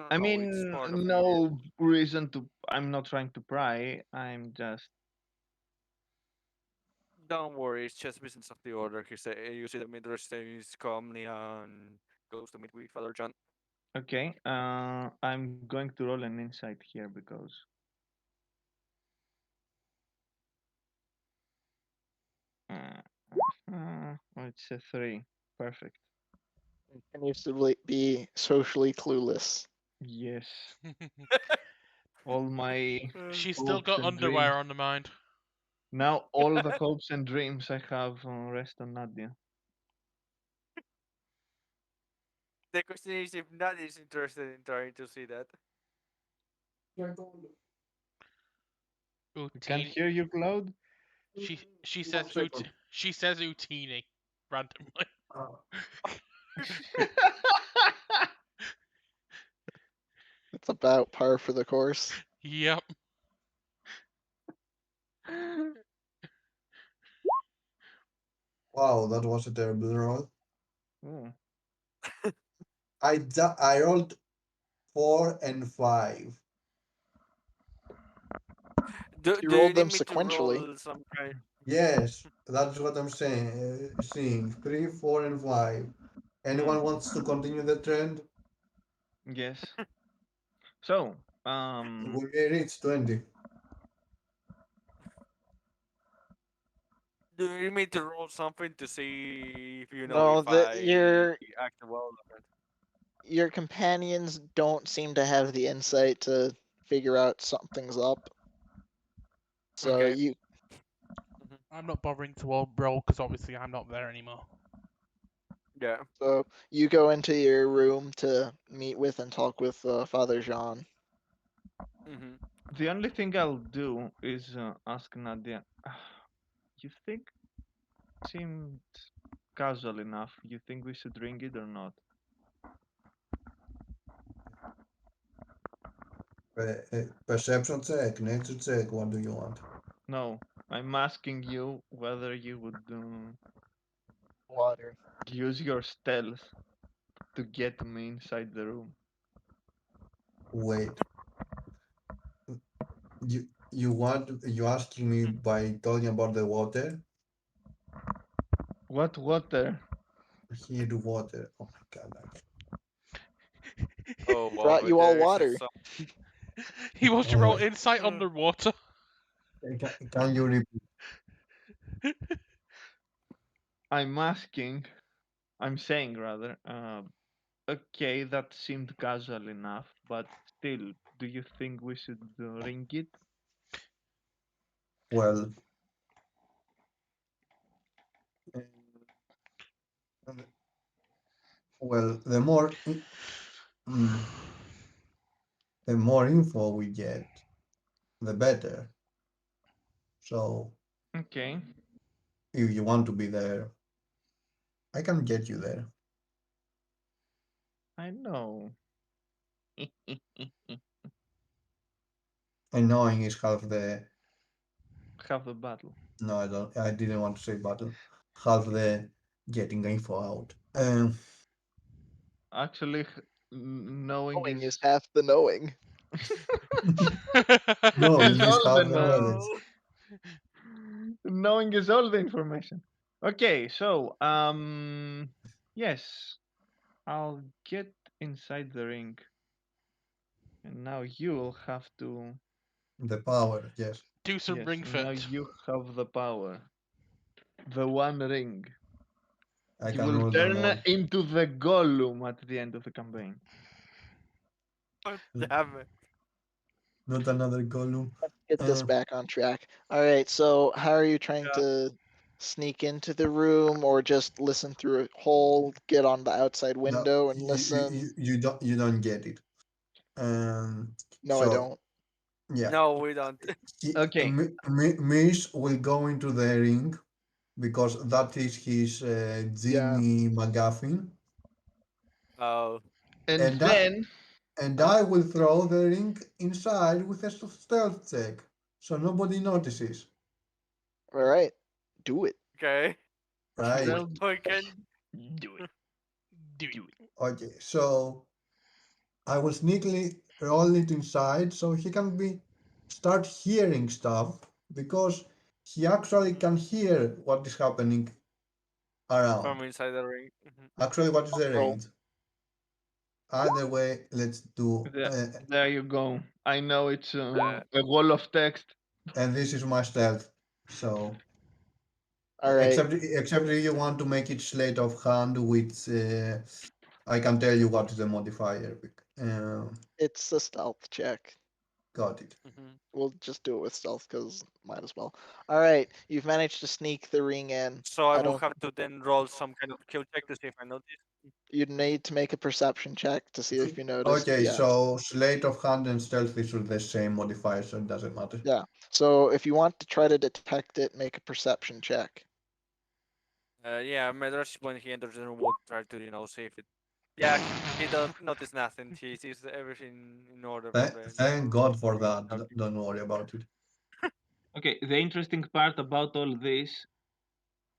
I No, it's mean, part of the. no reason to. I'm not trying to pry. I'm just Don't worry, it's just business of the order. He say you see the Midrash stays calmly and goes to meet with Father John. okay. I'm going to roll an insight here because uh, it's a 3. Perfect. Continues to be socially clueless. Yes. All my She's still hopes got and dreams. underwear on the mind. Now all the hopes and dreams I have rest on Nadia. The question is if Nadia is interested in trying to see that. I can't Utini. hear you, Cloud. She says she says Utini randomly. It's about par for the course. Yep. Wow, that was a terrible roll. Oh. I rolled 4 and 5. You Do you rolled need them me to sequentially. roll some kind? Yes, that's what I'm saying. Seeing 3, 4, and 5. Anyone wants to continue the trend? Yes. So, We reached 20. Do you need me to roll something to see if you know No, if I act well? your companions don't seem to have the insight to figure out something's up. So Okay. you I'm not bothering to roll because obviously I'm not there anymore. Yeah. so you go into your room to meet with and talk with Father Jean. Mm-hmm. the only thing I'll do is ask Nadia. You think seemed casual enough? You think we should ring it or not? Perception check, nature check. What do you want? No, I'm asking you whether you would Water. use your stealth to get me inside the room. Wait. You asking me by talking about the water? What water? Here water. Oh my god. Oh He wow, brought but you all there is water. some. He wants to Oh roll my. insight underwater. Can you repeat? I'm asking. I'm saying rather. Okay, that seemed casual enough, but still, do you think we should ring it? Well, uh, well, mm, the more info we get, the better. So Okay, if you want to be there, I can get you there. I know. And knowing is half the. Have the battle. No, I don't. I didn't want to say battle. Half the getting info out. Actually, knowing Knowing is is half the knowing. Knowing is is all half the the knowledge. knowing is all the information. Okay, so yes, I'll get inside the ring, and now you'll have to. The power, yes. Do some Yes, ring and now fit. you have the power. The One Ring. I You can will rule them turn all. into the Gollum at the end of the campaign. Damn it. Not another Gollum. Let's get this Uh, back on track. All right, so how are you trying Yeah. to sneak into the room or just listen through a hole, get on the outside no, window and listen? you don't get it. No, I So don't. yeah, No, we don't. Okay, Mish will go into the ring because that is his Yeah. Jimmy McGuffin, Oh. and and then I will throw the ring inside with a stealth check, so nobody notices. All right. Do it. Okay. Right? they'll We can. do it. Do it. Do it. Okay. So I will sneakily roll it inside so he can be start hearing stuff because he actually can hear what is happening From around. inside the ring. Mhm. Actually, what is the Roll. range? Either way, let's do. There you go. I know it's Uh, a wall of text. And this is my stealth. So All right. except if you want to make it sleight of hand, which I can tell you what is the modifier. It's a stealth check. Got it. We'll just do it with stealth because might as well. All right, you've managed to sneak the ring in. So I I will don't. have to then roll some kind of kill check to see if I notice. You'd need to make a perception check to see if you noticed. Okay, Yeah. so sleight of hand and stealth is with the same modifier, so it doesn't matter. Yeah. So if you want to try to detect it, make a perception check. Yeah, Medrash when he enters the room will try to see if it. Yeah, he don't notice nothing. He sees everything in order from the Thank God for from that. talking. Don't worry about it. Okay, the interesting part about all this,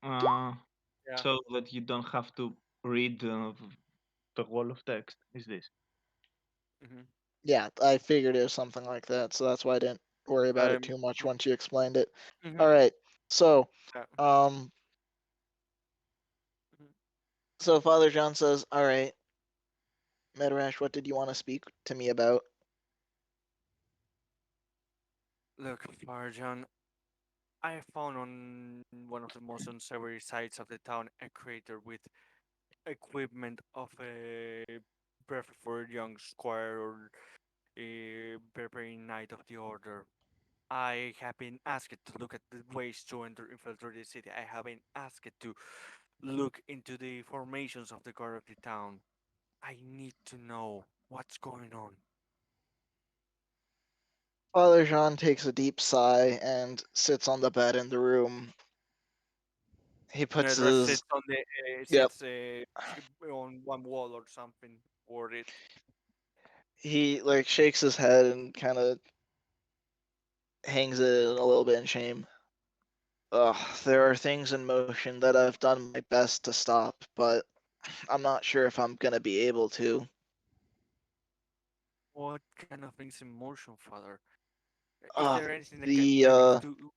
Yeah. so that you don't have to read the wall of text, is this. hmm Yeah, I figured it was something like that, so that's why I didn't worry about it too much once you explained it. All right. So, Yeah. um, Mhm. so Father John says, "All right, Medrash, what did you want to speak to me about?" Look, Farjan, I found on one of the most unsavory sites of the town a crater with equipment of a perfect for a young squire or a barbarian knight of the order. I have been asked to look at the ways to infiltrate the city. I have been asked to look into the formations of the guard of the town. I need to know what's going on. Father Jean takes a deep sigh and sits on the bed in the room. He puts Medra his sits on the yep. on one wall or something for it. He like shakes his head and kind of hangs it a little bit in shame. Ugh, there are things in motion that I've done my best to stop, but I'm not sure if I'm gonna be able to. What kind of things in motion, Father? Is Uh, there anything that the I need uh, to do?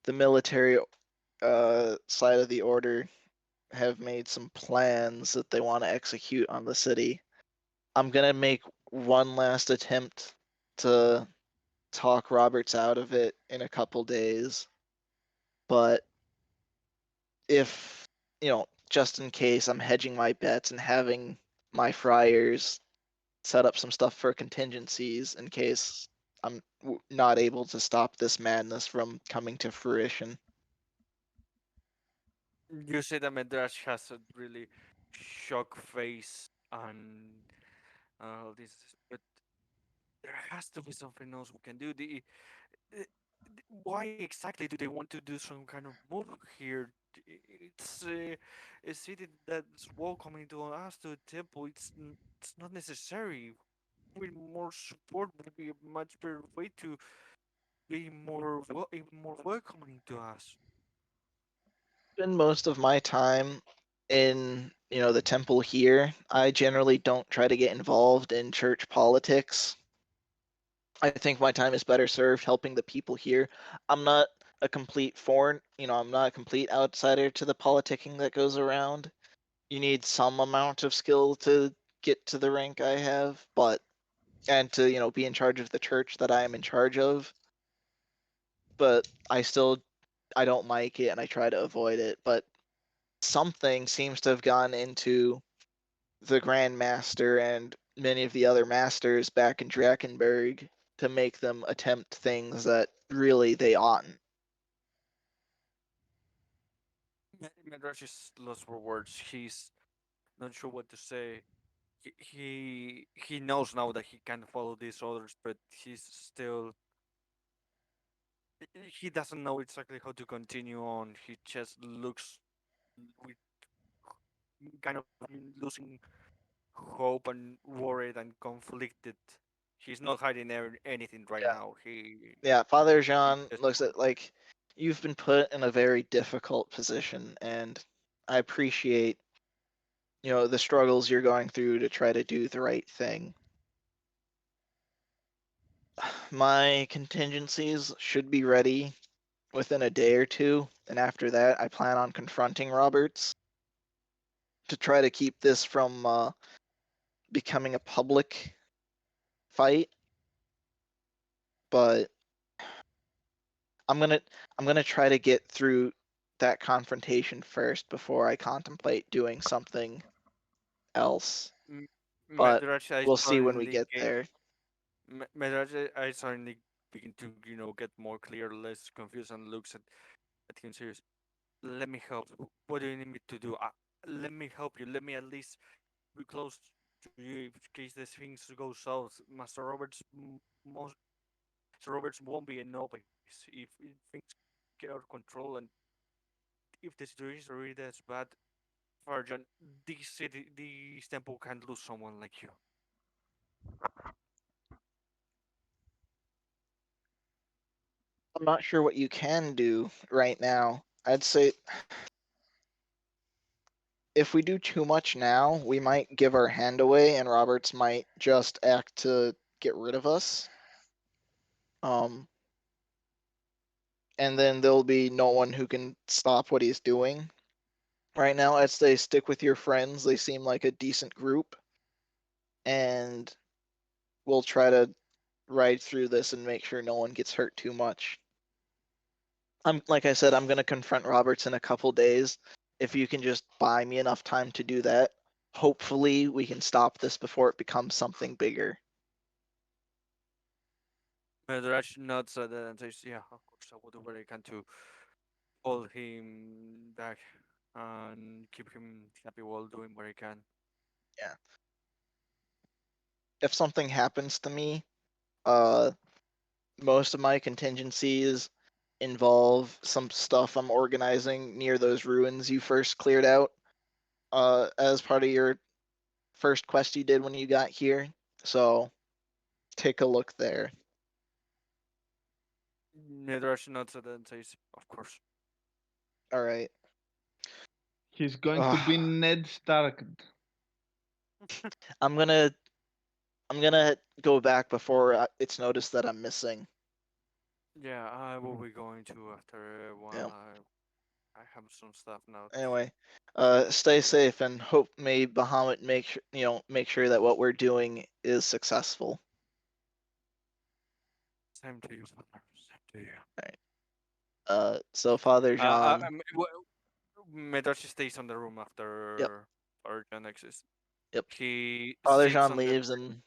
the military side of the order have made some plans that they want to execute on the city. I'm gonna make one last attempt to talk Roberts out of it in a couple days, but if just in case, I'm hedging my bets and having my friars set up some stuff for contingencies in case I'm not able to stop this madness from coming to fruition. You say that Medrash has a really shock face and this, but there has to be something else we can do. Uh, why exactly do they want to do some kind of move here? It's a city that's welcoming to us to a temple. It's not necessary. With more support would be a much better way to be more welcoming to us. Spend most of my time in the temple here. I generally don't try to get involved in church politics. I think my time is better served helping the people here. I'm not a complete I'm not a complete outsider to the politicking that goes around. You need some amount of skill to get to the rank I have, but and to, be in charge of the church that I am in charge of. But I don't like it and I try to avoid it. But something seems to have gone into the Grand Master and many of the other masters back in Drakenberg to make them attempt things that really they oughtn't. Medrash is lost for words. He's not sure what to say. He knows now that he can't follow these orders, but he's still he doesn't know exactly how to continue on. He just looks with kind of losing hope and worried and conflicted. He's not hiding anything right Yeah. now. He Yeah, Father he Jean just looks at like you've been put in a very difficult position and I appreciate the struggles you're going through to try to do the right thing. My contingencies should be ready within a day or two, and after that, I plan on confronting Roberts to try to keep this from becoming a public fight. But I'm gonna I'm gonna try to get through that confrontation first before I contemplate doing something else. M- But Medrash is we'll see when calling we the get game. there. Medrash, I suddenly begin to, get more clear, less confused, and looks at him serious. Let me help. What do you need me to do? Let me help you. Let me at least be close to you in case these things go south. Most, Master Roberts won't be a novice if things get out of control and if the situation is really that bad. Farjan, this temple can't lose someone like you. I'm not sure what you can do right now. I'd say if we do too much now, we might give our hand away, and Roberts might just act to get rid of us. Um, and then there'll be no one who can stop what he's doing. Right now, I'd say stick with your friends. They seem like a decent group, and we'll try to ride through this and make sure no one gets hurt too much. I'm like I said, I'm gonna confront Roberts in a couple days. If you can just buy me enough time to do that, hopefully we can stop this before it becomes something bigger. Medrash nods at that and says, "Yeah, of course, I will do what I can to hold him back and keep him happy while doing what I can." Yeah. If something happens to me, uh, most of my contingencies involve some stuff I'm organizing near those ruins you first cleared out, as part of your first quest you did when you got here. So take a look there. Medrash nods at that and says, "Of course." All right. He's going to be Ugh. Ned Stark. I'm gonna I'm gonna go back before it's noticed that I'm missing. Yeah, I will be going to after a Yeah. while. I have some stuff now. Anyway, stay safe and hope may Bahamut make sure that what we're doing is successful. Same to you, father. Same to you. All right. So Father John. Medrash stays on the room Yep. after Arjan exists. Yep. He Father sits John on the leaves and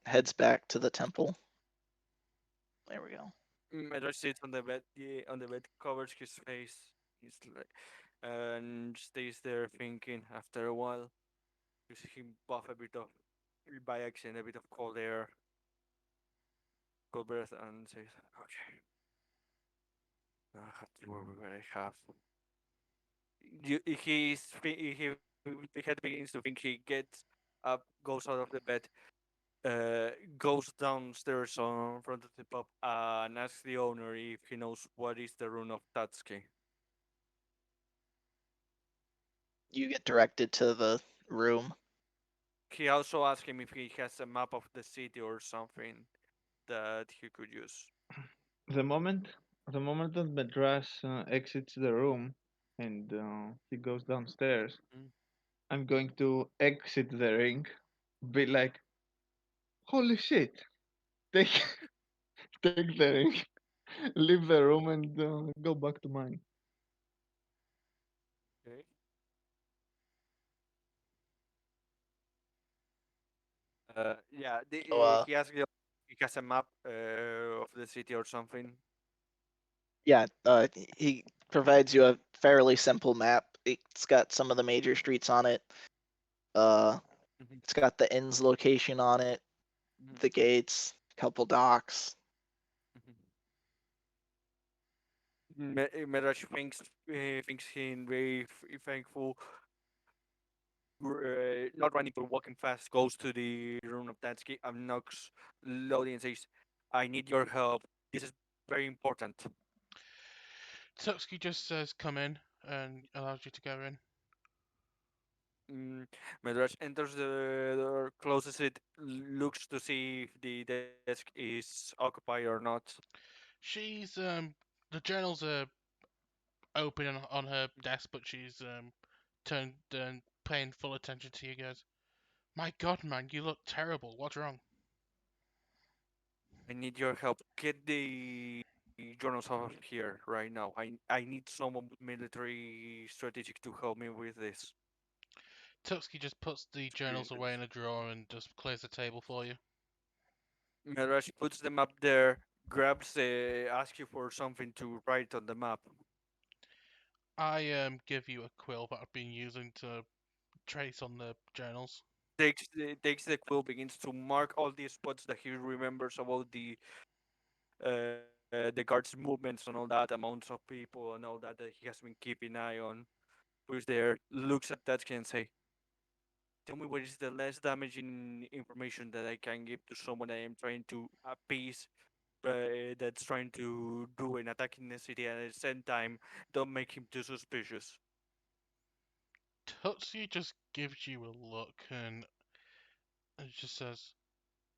heads back to the temple. There we go. Medrash sits on the bed. Yeah, on the bed, covers his face. He's like, and stays there thinking. After a while, you see him buff a bit of by accident, a bit of cold air, cold breath, and says, "Okay, I have to work with what I have." He head begins to think. He gets up, goes out of the bed, uh, goes downstairs on front of the pub and asks the owner if he knows what is the rune of Tatsuki. You get directed to the room. He also asks him if he has a map of the city or something that he could use. The moment, the moment that Madras exits the room and he goes downstairs, Mm. I'm going to exit the ring, be like, "Holy shit! Take take the ring, leave the room, and go back to mine." Okay. Yeah, So, he asks if he has a map of the city or something. yeah, he provides you a fairly simple map. It's got some of the major streets on it. Uh, Mhm, it's got the inn's location on it, mhm, the gates, couple docks. Merash thinks him very thankful. Not running but walking fast, goes to the room of Dansky and knocks loudly and says, "I need your help. This is very important." Tutsuki just says come in and allows you to go in. Mm, Medrash enters the door, closes it, looks to see if the desk is occupied or not. She's the journals are open on her desk, but she's turned and paying full attention to you guys. My God, man, you look terrible. What's wrong? I need your help. Get the journals out of here right now. I need someone with military strategic to help me with this. Tutsuki just puts the journals away in a drawer and just clears the table for you. Midrash puts the map there, grabs asks you for something to write on the map. I give you a quill that I've been using to trace on the journals. Takes the quill, begins to mark all the spots that he remembers about the guards' movements and all that, amounts of people and all that that he has been keeping eye on. Who's there? Looks at Tatsuki and say, "Tell me what is the less damaging information that I can give to someone I am trying to appease, that's trying to do an attack in the city and at the same time don't make him too suspicious." Tutsi just gives you a look and just says,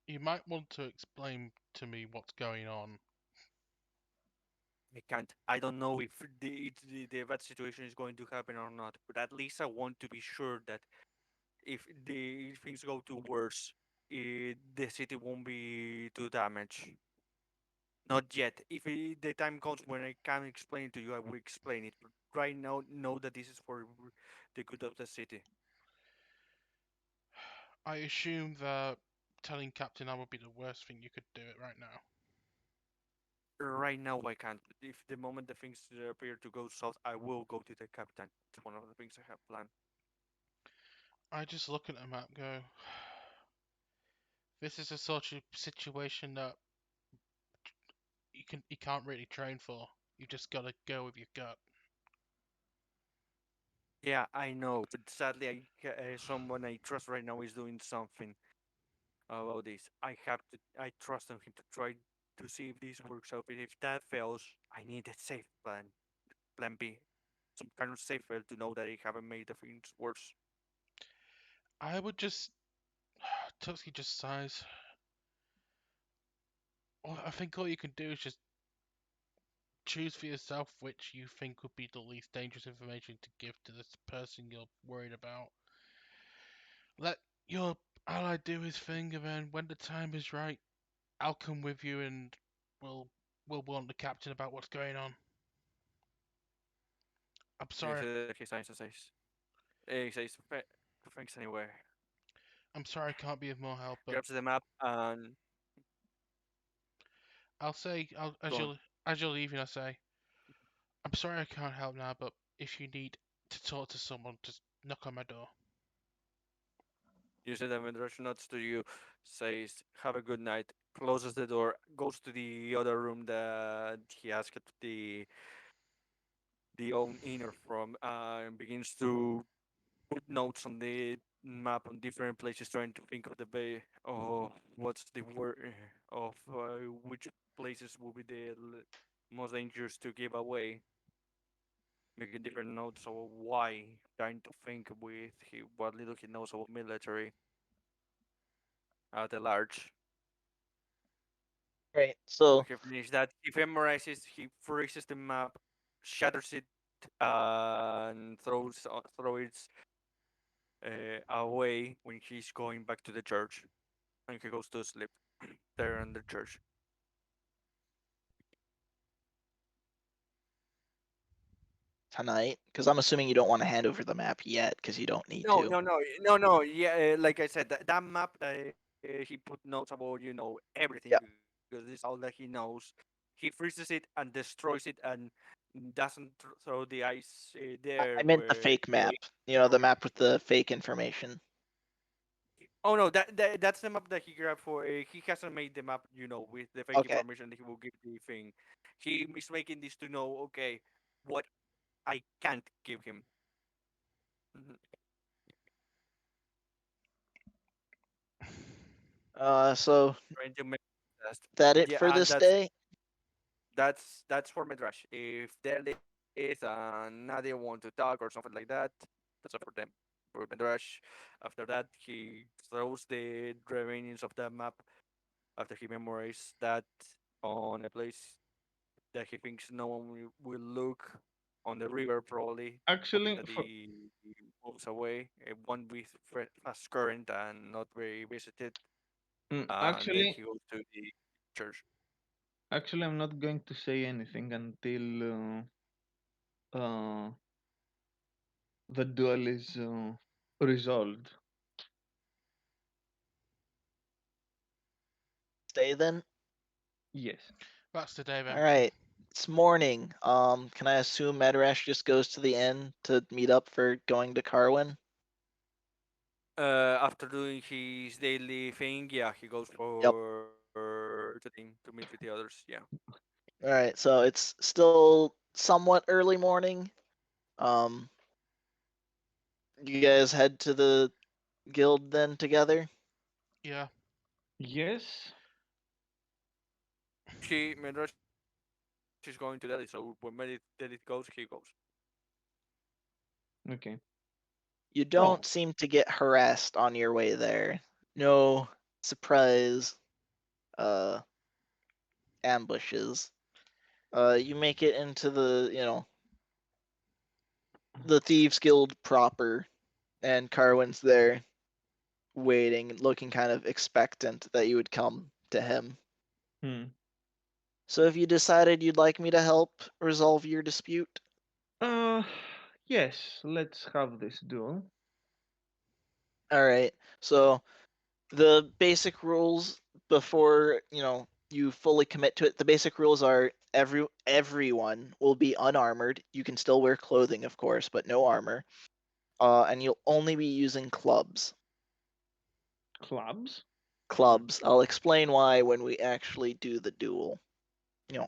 "You might want to explain to me what's going on." I can't. I don't know if the bad situation is going to happen or not, but at least I want to be sure that if things go to worse, the city won't be too damaged. Not yet. If the time comes when I can explain it to you, I will explain it. But right now, know that this is for the good of the city. I assume that telling Captain I would be the worst thing you could do it right now. Right now, I can't. If the moment the things appear to go south, I will go to the captain. It's one of the things I have planned. I just look at the map, go, this is a sort of situation that you can't really train for. You just gotta go with your gut. Yeah, I know, but sadly, someone I trust right now is doing something about this. I have to. I trust on him to try to see if this works out. But if that fails, I need a safe plan B, some kind of safe plan to know that I haven't made the things worse. I would just Tutski just sighs. Well, I think all you can do is just choose for yourself which you think would be the least dangerous information to give to this person you're worried about. Let your ally do his thing, and then when the time is right, I'll come with you and we'll we'll warn the captain about what's going on. I'm You sorry. see that he signs and says, Thanks anyway." I'm sorry I can't be of more help, but Grabs the map and I'll say go on. as you're leaving, I say I'm sorry I can't help now, but if you need to talk to someone, just knock on my door. You see that Vendrash nods to you, says, "Have a good night," closes the door, goes to the other room that he asked the own inner from, and begins to put notes on the map on different places, trying to think of the bay. Oh, what's the word of which places will be the most dangerous to give away. Making different notes of why, trying to think with what little he knows about military at the large. Right. When So he finishes that, he memorizes, he freezes the map, shatters it, and throw it away when he's going back to the church, and he goes to sleep there in the church. tonight, because I'm assuming you don't want to hand over the map yet, because you don't need No, to. no, no, no, no. Yeah, like I said, that map, he put notes about, everything Yeah. because this is all that he knows. He freezes it and destroys it and doesn't throw the ice there I meant the where fake map. You know, the map with the fake information. Oh no, that's the map that he grabbed for. He hasn't made the map, with the fake Okay. information that he will give the thing. He is making this to know, okay, what I can't give him. Mhm. So Trying to make the test. that it Yeah, for and this that's day? that's for Midrash. If there is Nadia want to talk or something like that, that's up for them. For Midrash, after that he throws the remains of the map after he memorized that on a place that he thinks no one will look on the river, probably, Actually, that for he moves away, one with fast current and not very visited, and then actually, he goes to the church. I'm not going to say anything until the duel is resolved. Stay then. Yes. That's the day then. All right. It's morning. Can I assume Medrash just goes to the inn to meet up for going to Carwin? After doing his daily thing, yeah, he goes Yep. for to the team to meet with the others. Yeah. All right. So it's still somewhat early morning. Um, you guys head to the guild then together. Yeah. Yes. Midrash is going to Delhi, so when Delhi goes, he goes. Okay. You Well, don't seem to get harassed on your way there. No surprise uh ambushes. You make it into the Thieves Guild proper, and Carwin's there waiting, looking kind of expectant that you would come to him. hmm. So have you decided you'd like me to help resolve your dispute? Uh, yes. Let's have this duel. All right. So the basic rules before, you fully commit to it, the basic rules are everyone will be unarmored. You can still wear clothing, of course, but no armor. And you'll only be using clubs. Clubs. Clubs. I'll explain why when we actually do the duel.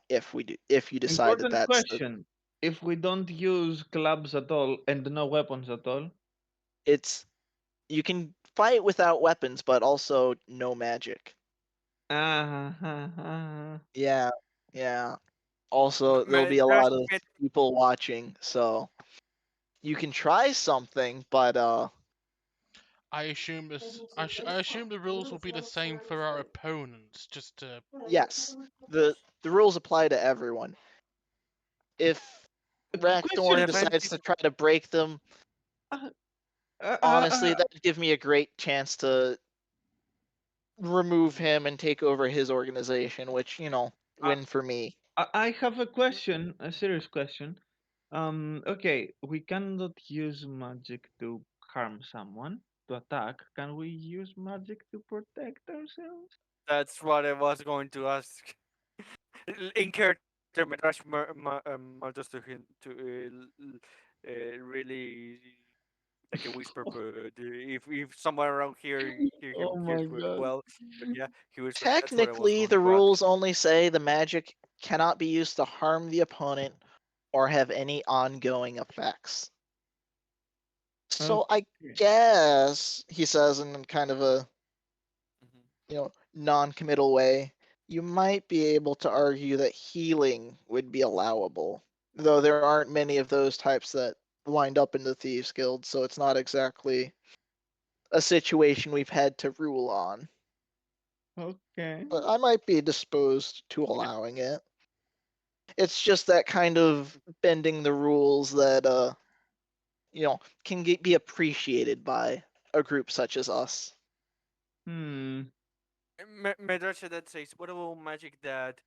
If you decide that Important that's the question. If we don't use clubs at all and no weapons at all, it's you can fight without weapons, but also no magic. ah, Yeah, yeah. Also, there'll be a Midrash, lot of people watching, so you can try something, but I assume the rules will be the same for our opponents. Just to yes, the rules apply to everyone. If Rackthorn question. decides defensive. to try to break them, Uh, uh, uh, honestly, that would give me a great chance to remove him and take over his organization, which, uh, win for me. I have a question, a serious question. Okay, we cannot use magic to harm someone, to attack. Can we use magic to protect ourselves? That's what I was going to ask. In character, Midrash just to him to really like a whisper, but if someone around here hear him Oh hears my god. well, but yeah, he whispers. That's what I was Technically, going the to ask. rules only say the magic cannot be used to harm the opponent or have any ongoing effects. So I Okay. guess, he says in kind of a, Mhm. non-committal way, you might be able to argue that healing would be allowable. Though there aren't many of those types that wind up in the Thieves Guild, so it's not exactly a situation we've had to rule on. Okay. But I might be disposed to allowing it. It's just that kind of bending the rules that can be appreciated by a group such as us. Hmm. Midrash that says, what about magic that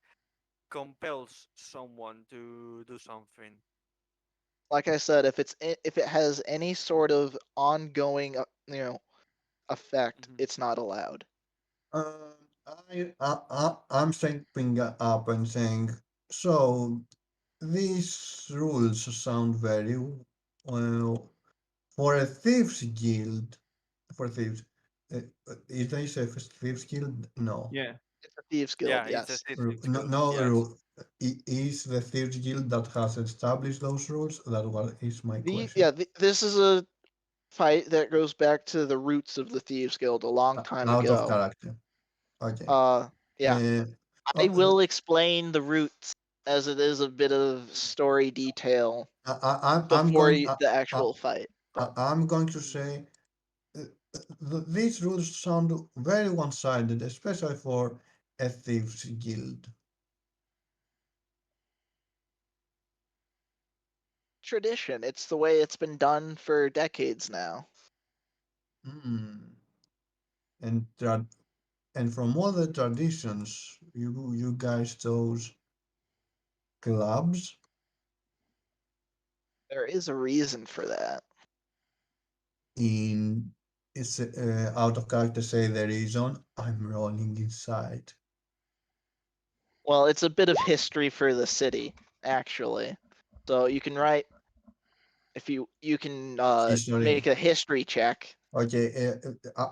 compels someone to do something? Like I said, if it has any sort of ongoing effect, Mhm. it's not allowed. Um, I'm stepping up and saying, so these rules sound very well for a thieves guild. For thieves, is this a thieves guild? No. Yeah. It's a thieves Yeah, guild, it's a yes. Sith No, school. no Yes. is the thieves guild that has established those rules? That what is my question. This is a fight that goes back to the roots of the thieves guild a long time Out of ago. character. Okay. Uh, yeah, Uh, I oh, will explain the roots as it is a bit of story detail I'm before going. the actual fight. But I'm going to say uh, these rules sound very one-sided, especially for a thieves guild. tradition, it's the way it's been done for decades now. Hmm. And and from other traditions, you guys chose clubs. There is a reason for that. In it's out of character say the reason I'm rolling inside. Well, it's a bit of history for the city, actually. So you can write if you can History. make a history check. Okay,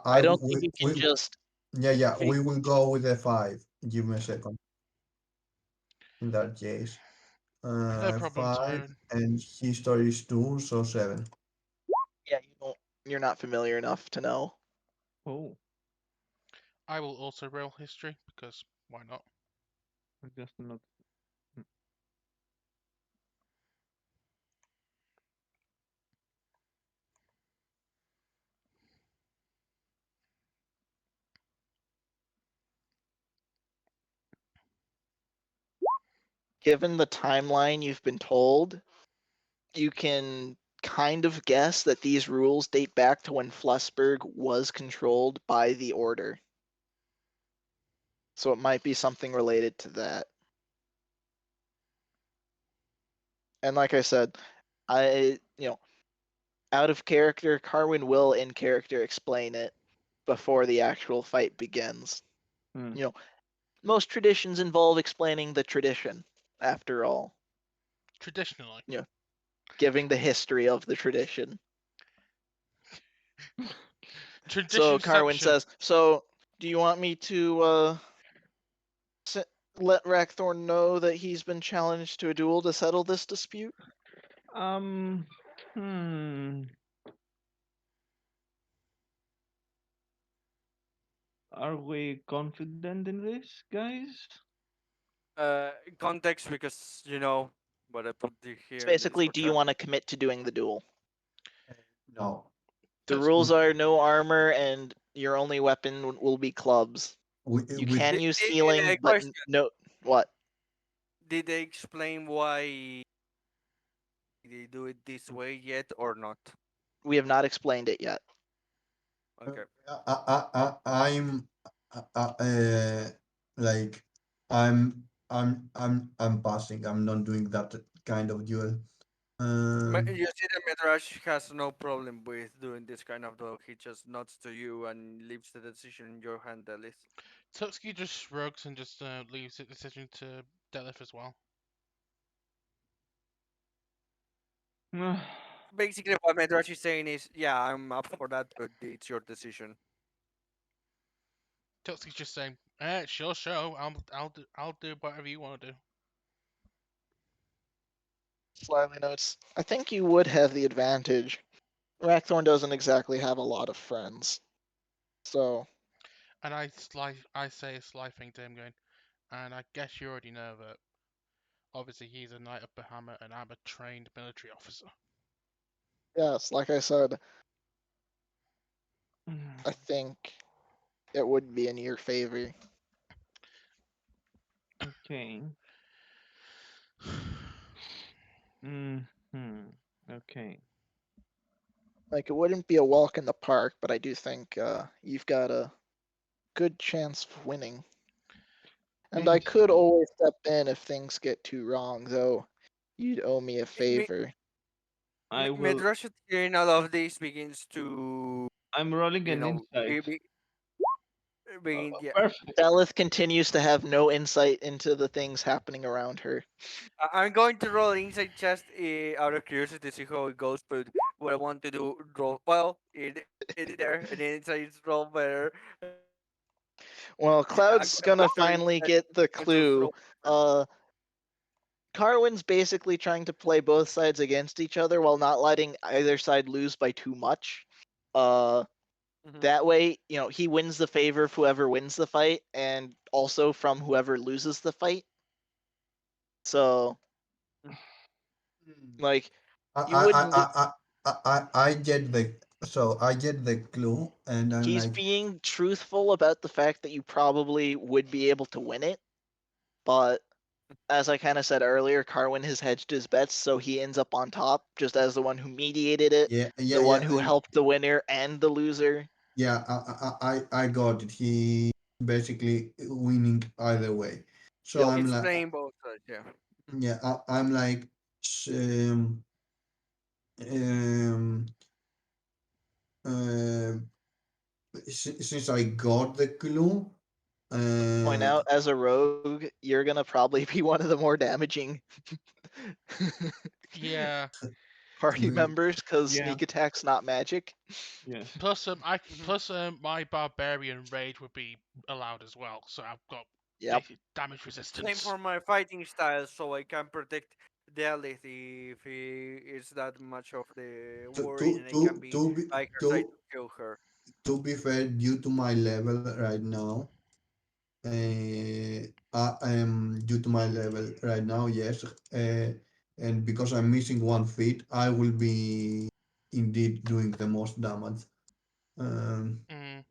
I don't think you can just yeah, pick. we will go with the 5. Give me a second. In that case, No problem, 5 Tyrone. and history is 2, so 7. Yeah, you're not familiar enough to know. Oh, I will also roll history because why not? I guess not. Given the timeline you've been told, you can kind of guess that these rules date back to when Flussburg was controlled by the Order. So it might be something related to that. And like I said, out of character, Carwin will in character explain it before the actual fight begins. Hmm. You know, most traditions involve explaining the tradition, after all. Traditionally. Giving the history of the tradition. So Carwin Traditionception. says, so do you want me to let Rackthorn know that he's been challenged to a duel to settle this dispute? Um, hmm. Are we confident in this, guys? Context, because what I put It's here is basically, for do you tra- want to commit to doing the duel? No. The That's rules are no armor and your only weapon will be clubs. You We can Did, use did, healing, but question: no. What? Did they explain why they do it this way yet or not? We have not explained it yet. Okay. I'm like I'm passing. I'm not doing that kind of duel. You see that Medrash has no problem with doing this kind of dog. He just nods to you and leaves the decision in your hand, Delis. Tutsuki just shrugs and just leaves the decision to Delith as well. Basically, what Medrash is saying is, yeah, I'm up for that, but it's your decision. Tutsuki's just saying, it's your show. I'll do whatever you want to do. Slyly notes, I think you would have the advantage. Rackthorn doesn't exactly have a lot of friends. So, And I say a sly thing to him, going, and I guess you already know that. Obviously, he's a knight of Bahamut, and I'm a trained military officer. yes, like I said, I think it would be in your favor. Okay. Hmm. Okay. Like, it wouldn't be a walk in the park, but I do think you've got a good chance of winning. And I could Basically, always step in if things get too wrong, though you'd owe me a favor. I will. Medrash hearing all of this begins to, I'm rolling you an know, insight. yeah. Perfect. Daleth continues to have no insight into the things happening around her. I'm going to roll insight just out of curiosity to see how it goes, but what I want to do, roll well, it there, and insights roll better. Well, I'm Cloud's gonna wondering if finally I'm get the going to clue. roll. Carwin's basically trying to play both sides against each other while not letting either side lose by too much. Mhm. That way, he wins the favor of whoever wins the fight, and also from whoever loses the fight. So, like, I you I wouldn't. I get the clue, and I'm He's like, being truthful about the fact that you probably would be able to win it, but as I kind of said earlier, Carwin has hedged his bets, so he ends up on top, just as the one who mediated it, the one who and helped the winner and the loser. yeah, I got it. He basically winning either way. So Yep. I'm It's like, playing both sides, yeah. yeah, I'm like, um, uh, since I got the clue, Point Uh, out, as a rogue, you're gonna probably be one of the more damaging Yeah. party mm, members because Yeah. sneak attack's not magic. Yes. Plus, Mhm. my barbarian rage would be allowed as well, so I've got Yep. basic damage Same resistance. for my fighting style, so I can protect Delith if he is that much of the to, worrying, to, and I can to, be to, be, by her side to, to kill her. to be fair, due to my level right now, due to my level right now, yes, and because I'm missing 1 feet, I will be indeed doing the most damage. Um, Mm,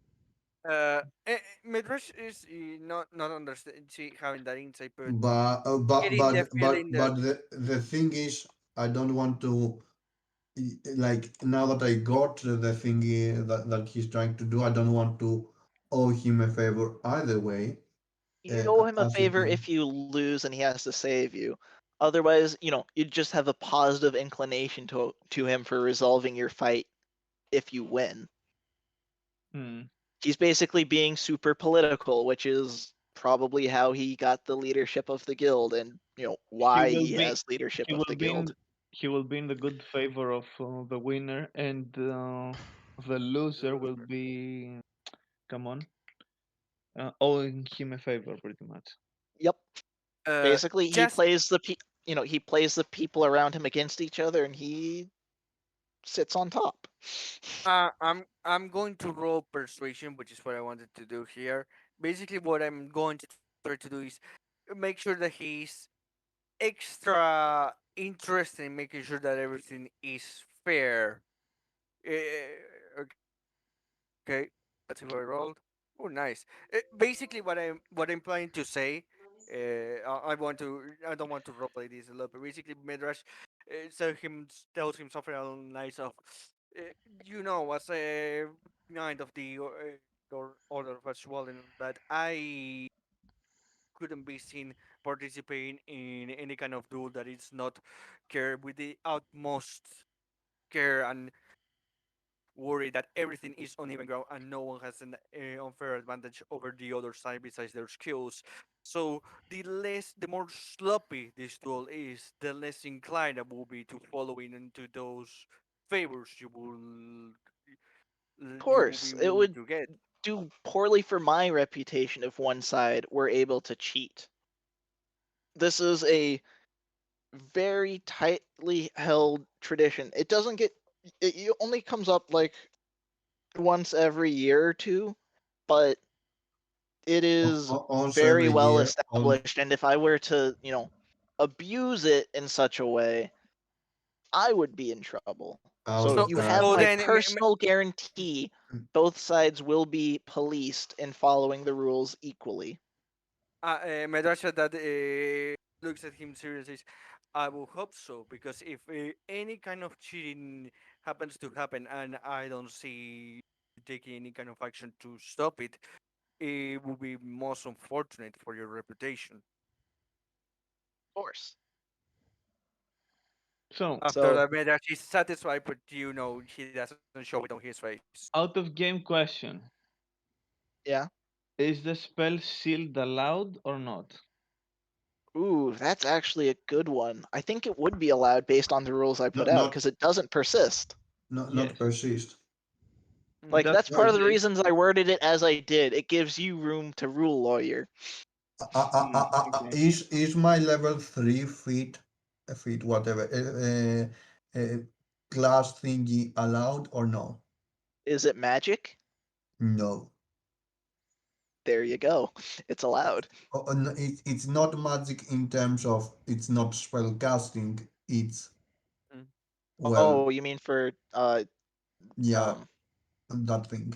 Midrash is not understand see having that insight, but but uh, but getting the but but feeling that but the thing is, I don't want to like now that I got the thingy that he's trying to do. I don't want to owe him a favor either way. You owe him a As it favor is. if you lose and he has to save you. Otherwise, you'd just have a positive inclination to him for resolving your fight if you win. Hmm. He's basically being super political, which is probably how he got the leadership of the guild and He why will he be. has leadership He of will the be in. guild. He will be in the good favor of the winner, and the loser will loser. be. Come on, owing him a favor, pretty much. Yep. Basically, Just he plays the people around him against each other and he sits on top. I'm going to roll persuasion, which is what I wanted to do here. Basically, what I'm going to try to do is make sure that he's extra interested in making sure that everything is fair. Okay, let's see what I rolled. Oh, nice. Basically, what I'm planning to say, I don't want to roleplay this a lot, but basically, Midrash, tells him something along the lines of, uh, as a kind of the order of Ashwell, that I couldn't be seen participating in any kind of duel that is not care with the utmost care and worry that everything is on even ground and no one has an unfair advantage over the other side besides their skills. So the more sloppy this duel is, the less inclined I will be to following into those favors Of you will be course, it willing would to get. do poorly for my reputation if one side were able to cheat. This is a very tightly held tradition. It only comes up like once every year or two, but it is Also very every well year, established. And if I were to, abuse it in such a way, I would be in trouble. So out So of you have so my character. then personal guarantee both sides will be policed in following the rules equally. Madrasha that looks at him seriously. I will hope so because if any kind of cheating happens to happen and I don't see taking any kind of action to stop it, it will be most unfortunate for your reputation. Of course. So, After So that, Madrash is satisfied, but he doesn't show it on his face. out of game question: yeah. is the spell sealed allowed or not? Ooh, that's actually a good one. I think it would be allowed based on the rules I put Not out not because it doesn't persist. not Yes, persist. Like Mhm. that's that's why part of the they. reasons I worded it as I did. It gives you room to rule, lawyer. Okay. Is my level 3 feet, feet whatever, class thingy allowed or no? Is it magic? No. There you go. It's allowed. No, it's not magic in terms of it's not spell casting. It's Mm. well, Oh, you mean for yeah, um that thing.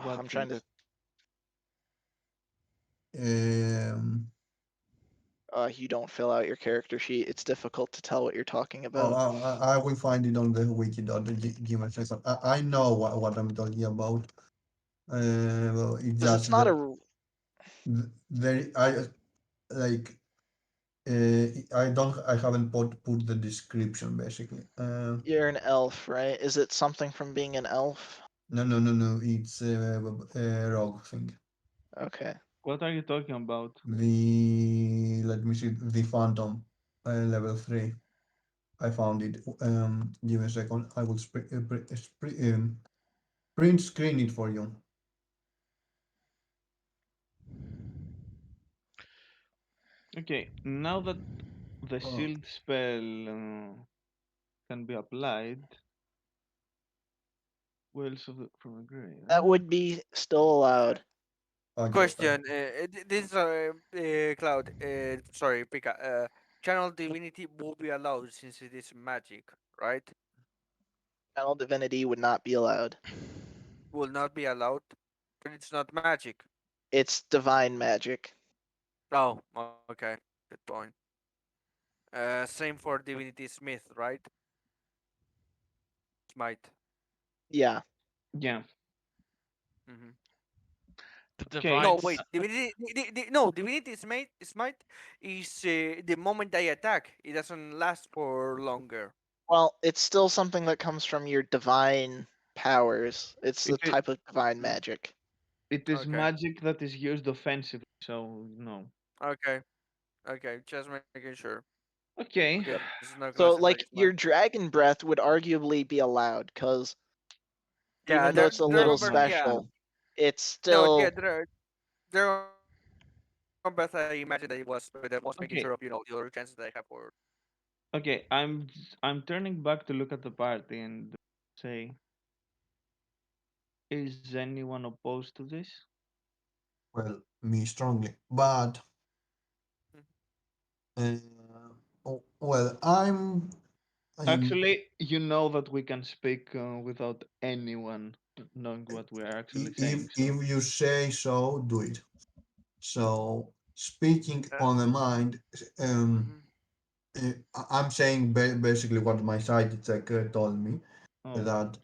What I'm trying to things? Um, you don't fill out your character sheet. It's difficult to tell what you're talking oh, about. I will find it on the wiki. Give me a second. I know what I'm talking about. Well, it's Because it's just not that a very I like I haven't put the description basically. you're an elf, right? Is it something from being an elf? No, no, no, no. It's a rogue thing. Okay. What are you talking about? Let me see, the Phantom, level 3. I found it. Give me a second. I will print screen it for you. Okay, now that the Oh, shield spell can be applied, Wells from the grave. That would be still allowed. okay. Question: This is Cloud. Sorry, Pika. Channel divinity will be allowed since it is magic, right? Channel divinity would not be allowed. Will not be allowed, but it's not magic. It's divine magic. Oh, okay. Good point. Same for divinity smith, right? Smite. Yeah. Yeah. Hmm. The Okay. No, divine. wait. Divinity. No, divinity smite is the moment I attack. It doesn't last for longer. Well, it's still something that comes from your divine powers. It's the It is, type of divine magic. it is Okay. magic that is used offensively, so no. Okay. Okay. Just making sure. Okay. Okay. This is not So, classified as like, magic. your dragon breath would arguably be allowed, because Yeah. even though it's a There little are Not much. yeah. special, it's No. Yeah. still There are breath. I imagine that it was, but I was making sure of the other Okay. chances that I have for. Okay. I'm turning back to look at the party and say, is anyone opposed to this? Well, me strongly, but Mhm. uh, well, I'm Actually, you know that we can speak without anyone knowing what we are actually if saying. So you say so, do it. So speaking on the mind, um, Mhm. I'm saying basically what my side check told me, oh, that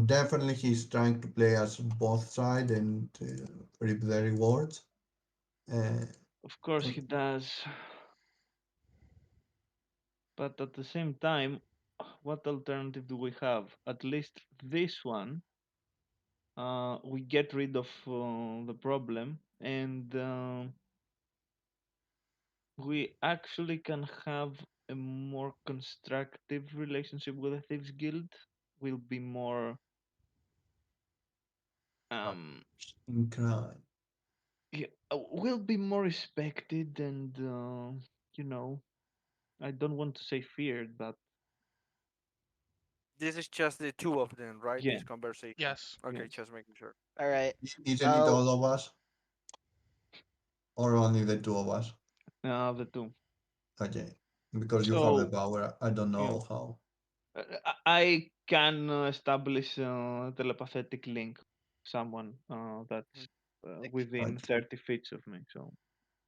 definitely he's trying to play as both side and reap the rewards. Uh, of course he does. But at the same time, what alternative do we have? At least this one, we get rid of the problem, and we actually can have a more constructive relationship with the Thieves Guild. We'll be more, um, in crime. yeah, we'll be more respected, and you know, I don't want to say feared, but This is just the two of them, right? yeah, This conversation. Yes. Okay, yes, just making sure. all right. Isn't it Uh, all of us, or only the two of us? the two. Okay, because you have the So power. I don't yeah. know how. I can establish a telepathic link with someone Mhm. that's Uh, within 30 feet of me. So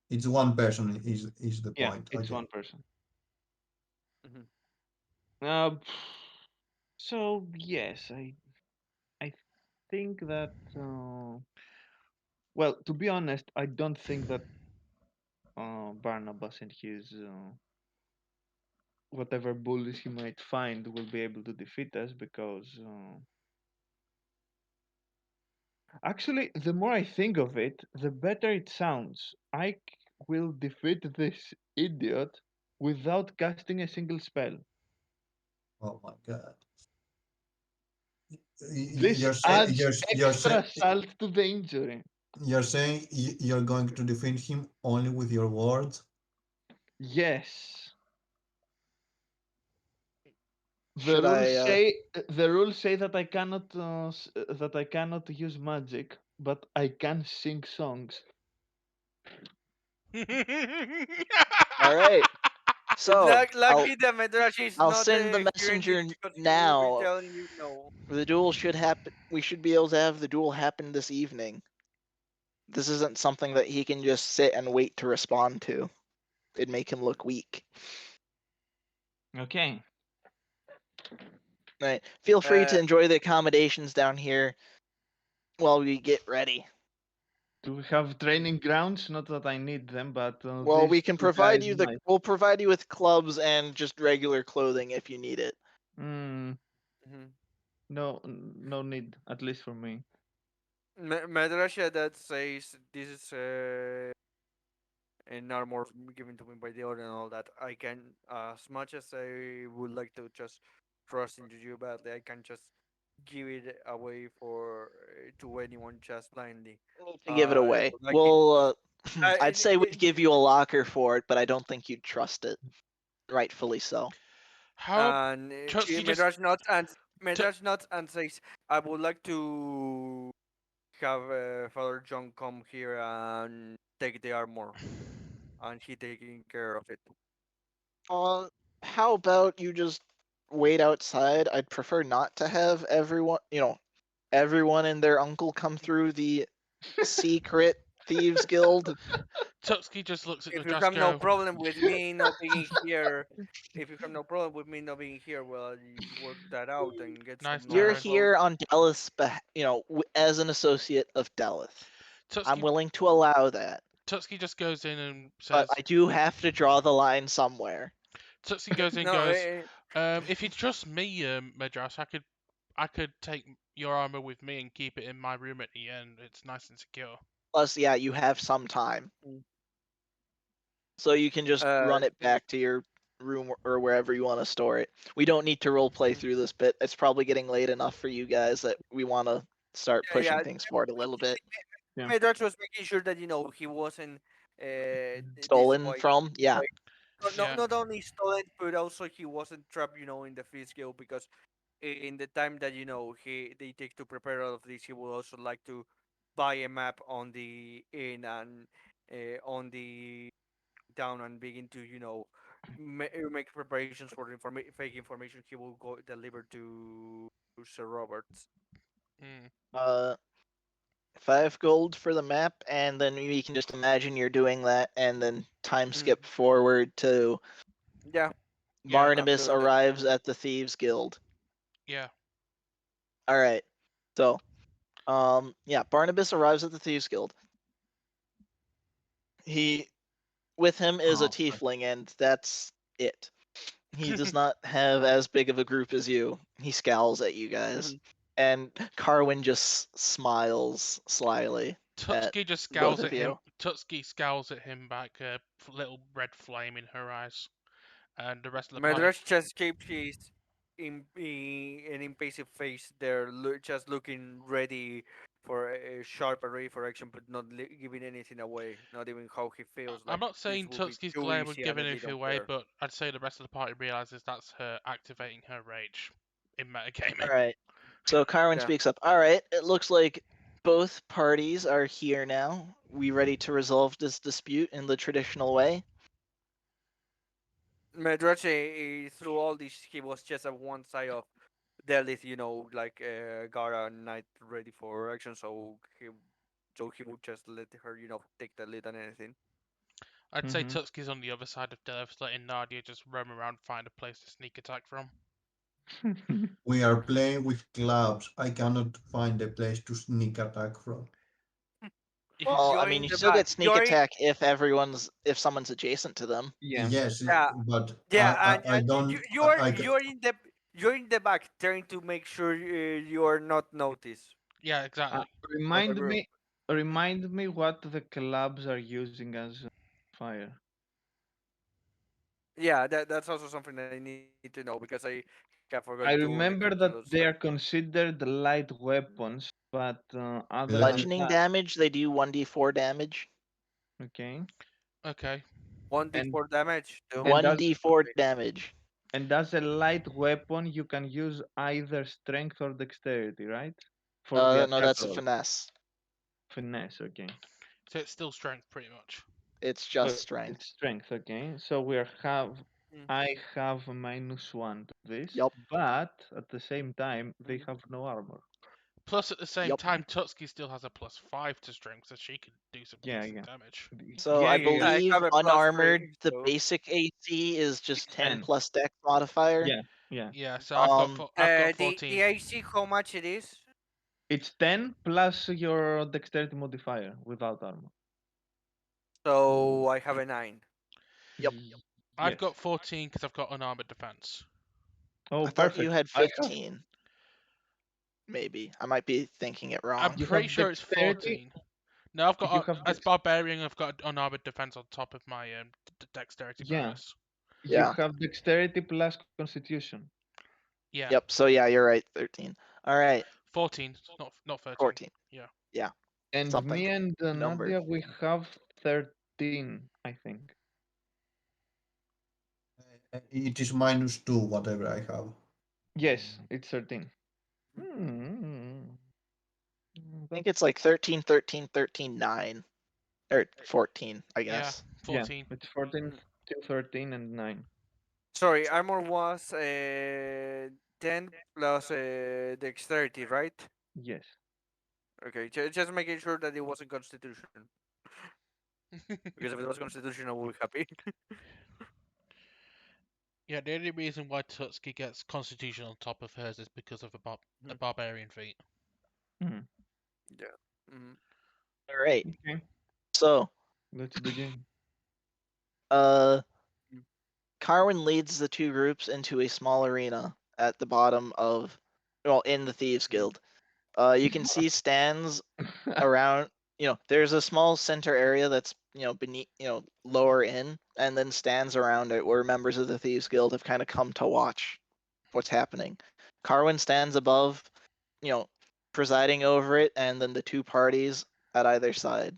it's one person is the yeah, point. it's Okay. one person. Mhm. Uh, so yes, I think that well, to be honest, I don't think that Barnabas and his whatever bullies he might find will be able to defeat us because actually, the more I think of it, the better it sounds. Will defeat this idiot without casting a single spell. Oh my God. This You're saying adds extra salt to the injury. you're going to defeat him only with your words. Yes. should I? The rules say that that I cannot use magic, but I can sing songs. All right. So Lucky the Medrash is I'll not send the hearing this messenger because he will be now. telling you no. The duel should happen. We should be able to have the duel happen this evening. This isn't something that he can just sit and wait to respond to. It'd make him look weak. Okay. Right. Feel free Uh, to enjoy the accommodations down here while we get ready. Do we have training grounds? Not that I need them, but Well, we these can two provide guys you might. we'll provide you with clubs and just regular clothing if you need it. Mm, mhm. no, no need, at least for me. Madrasha that says this is an armor given to me by the order and all that. I can, as much as I would like to just trust into you badly, I can just give it away for to anyone just blindly. Need to give it I away. would like it. Well, I'd N- say we'd n- give you a locker for it, but I don't think you'd trust it. Rightfully so. How and she Tutski just Tut- Medrash nods and says, "I would like to have Father John come here and take the armor, and he taking care of it." Uh, how about you just wait outside? I'd prefer not to have everyone and their uncle come through the secret thieves guild. Tutski just looks at If you have no Madrasko. problem with me not being here, if you have no problem with me not being here, well, you work that out and get Nice some You're normal tone. clothes. here on Delith, as an associate of Delith. I'm Tutski willing to allow that, Tutski just goes in and but says I do have to draw the line somewhere. Tutski goes in and No, goes, if you trust me, Madras, I could take your armor with me and keep it in my room at the end. It's nice and secure. Plus, yeah, you have some time, Mm. so you can just run it see, back to your room or wherever you want to store it. We don't need to role play mm, through this bit. It's probably getting late enough for you guys that we want to start yeah, yeah. pushing things forward a little bit. Yeah. Medrash was making sure that he wasn't Stolen destroyed. from, yeah. Like, Yeah. not only stolen, but also he wasn't trapped, in the free skill because in the time that they take to prepare all of this, he would also like to buy a map on the inn and on the town and begin to make preparations for fake information he will go deliver to Sir Roberts. Mm. Uh, 5 gold for the map, and then you can just imagine you're doing that, and then time Mm. skip forward to Yeah, Yeah. I'm Barnabas doing that. arrives at the Thieves Guild. Yeah. All right, so yeah, Barnabas arrives at the Thieves Guild. He with him is a Oh, fuck. tiefling, and that's it. He does not have as big of a group as you. He scowls at you guys, and Carwin just smiles slyly at Tutski just both scowls of at him. you. Tutski scowls at him back, a little red flame in her eyes, and the rest of the party. Madrash just keeps his an impassive face there, just looking ready for a sharp and ready for action, but not giving anything away. Not even how he feels I'm like not this saying will be Tutski's too glare would easy give and he anything don't away, care. but I'd say the rest of the party realizes that's her activating her rage in All metagaming. right. So Carwin Yeah. speaks up. All right, it looks like both parties are here now. We ready to resolve this dispute in the traditional way? Madrache, through all this, he was just at one side of Delith, like Gara and Knight ready for action, so he would just let her, take the lead on anything. I'd say Mhm. Tutski's on the other side of Delphs, letting Nadia just roam around and find a place to sneak attack from. We are playing with clubs. I cannot find a place to sneak attack from. If you, Well, I You're mean, in you the still back. get sneak attack if someone's adjacent to them. Yeah. Yes, Yeah, but yeah, and, I and don't. you're in the back, trying to make sure you are not noticed yeah, Uh, exactly. of the remind group. me, remind me what the clubs are using as fire. Yeah, that's also something that I need to know because I have forgot to I recruit to remember those. that they are considered light weapons, but other than Light, Bludgeoning that, damage, they do 1d4 damage. okay. Okay. 1d4 damage. Doom. And as 1d4 damage. and as a light weapon, you can use either strength or dexterity, right? For the No, attack that's a roll. finesse. Finesse, okay. So it's still strength, pretty much. It's just It's strength. strength, okay. So Mm, I have a -1 to this, Yup. but at the same time they mhm. have no armor. Plus, at the same Yup. time, Tutski still has a +5 to strength, so she can do some Yeah, decent yeah. damage. So Yeah, I yeah, yeah. I believe have a +3, unarmored, the so basic AC is just It's 10 10. plus dex modifier. Yeah, yeah. Yeah, so Um, I've got the 14. AC how much it is? It's 10 plus your dexterity modifier without armor. So I have a 9. Yep. I've Yes. got 14 because I've got unarmored defense. Oh, I thought you perfect. had I have 15. maybe. I might be thinking it I'm wrong. You pretty have sure it's dexterity. 14. No, I've You got have as barbarian. I've got unarmored defense on top of my dexterity yeah. bonus. You Yeah. have dexterity plus constitution. Yeah, Yep. So yeah, you're right. 13. All right. 14, not 13. 14. Yeah. Yeah. And Something me and number. Nadia, we have 13, I think. It is -2, whatever I have. Yes, it's 13. I That, think it's like 13, 13, 13, 9. Or 14, I Yeah, guess. yeah, 14. it's 14, 13, and 9. Sorry, armor was 10 plus dexterity, right? Yes. Okay, just making sure that it wasn't Constitution. Because if it was Constitution, I would be happy. Yeah, the only reason why Tutski gets Constitution on top of hers is because of a barbarian feat. Mhm. Yeah. Mm. All right. Okay, So, let's begin. uh, Mm. Carwin leads the two groups into a small arena at the bottom of, well, in the Thieves Guild. You can see stands around. There's a small center area that's beneath, lower in, and then stands around it where members of the Thieves Guild have kind of come to watch what's happening. Carwin stands above, you know, presiding over it, and then the two parties at either side.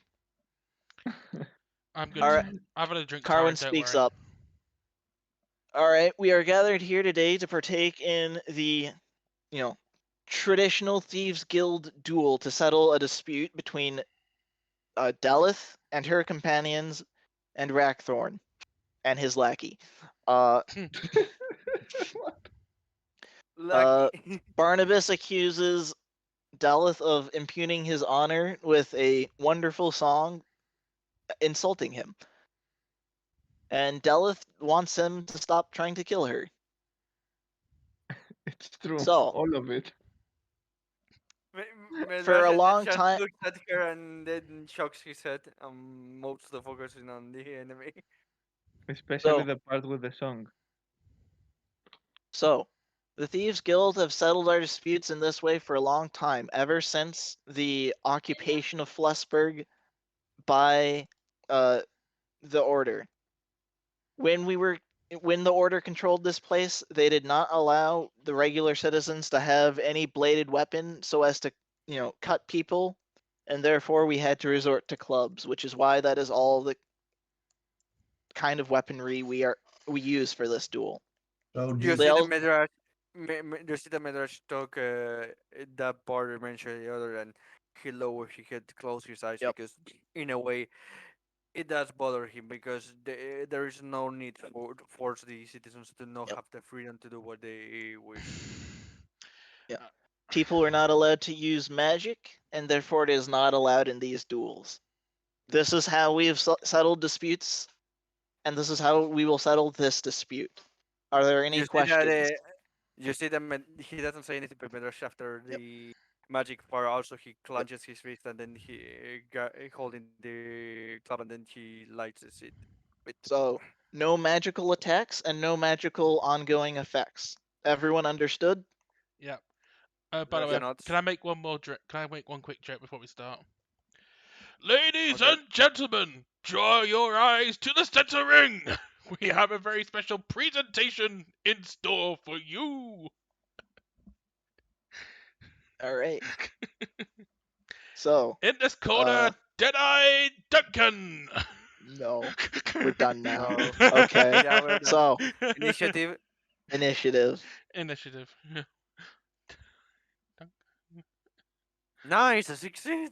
I'm good. All right, I've had a drink Carwin time, don't speaks worry. up. All right, we are gathered here today to partake in the, you know, traditional Thieves Guild duel to settle a dispute between Delith and her companions and Rackthorn and his lackey. Uh, Lucky. Barnabas accuses Delith of impugning his honor with a wonderful song insulting him. And Delith wants him to stop trying to kill her. It's true, So, all of it. for a Medrash long just time, looks at her and then shakes his head. Mostly focusing on the enemy. Especially so, the part with the song. so, the Thieves Guild have settled our disputes in this way for a long time, ever since the occupation of Flesburg by the Order. When we were when the Order controlled this place, they did not allow the regular citizens to have any bladed weapon so as to, cut people, and therefore we had to resort to clubs, which is why that is all the kind of weaponry we use for this duel. So You They see the all, Medrash. You see the Medrash talk that part mentioned the other, and he lowered his head to close his eyes yep, because, in a way, it does bother him because there is no need for to force the citizens to not yep, have the freedom to do what they wish. yep. Uh, People are not allowed to use magic, and therefore it is not allowed in these duels. This is how we have settled disputes, and this is how we will settle this dispute. Are there any You see that questions? you see that he doesn't say anything, but Medrash after Yep. the magic part also he clenches his fist and then he holding the club and then he lights it with So, no magical attacks and no magical ongoing effects. Everyone understood? yeah. By the Medrash way, Yep. nods. can I make one more? Can I make one quick joke before we start? Ladies Okay. and gentlemen, draw your eyes to the center ring. We have a very special presentation in store for you. All right. So, In this corner, uh, Deadeye Duncan. no, we're done now. No. Okay. Yeah, we're done. So, Initiative. initiative. Initiative. Nice, a 16.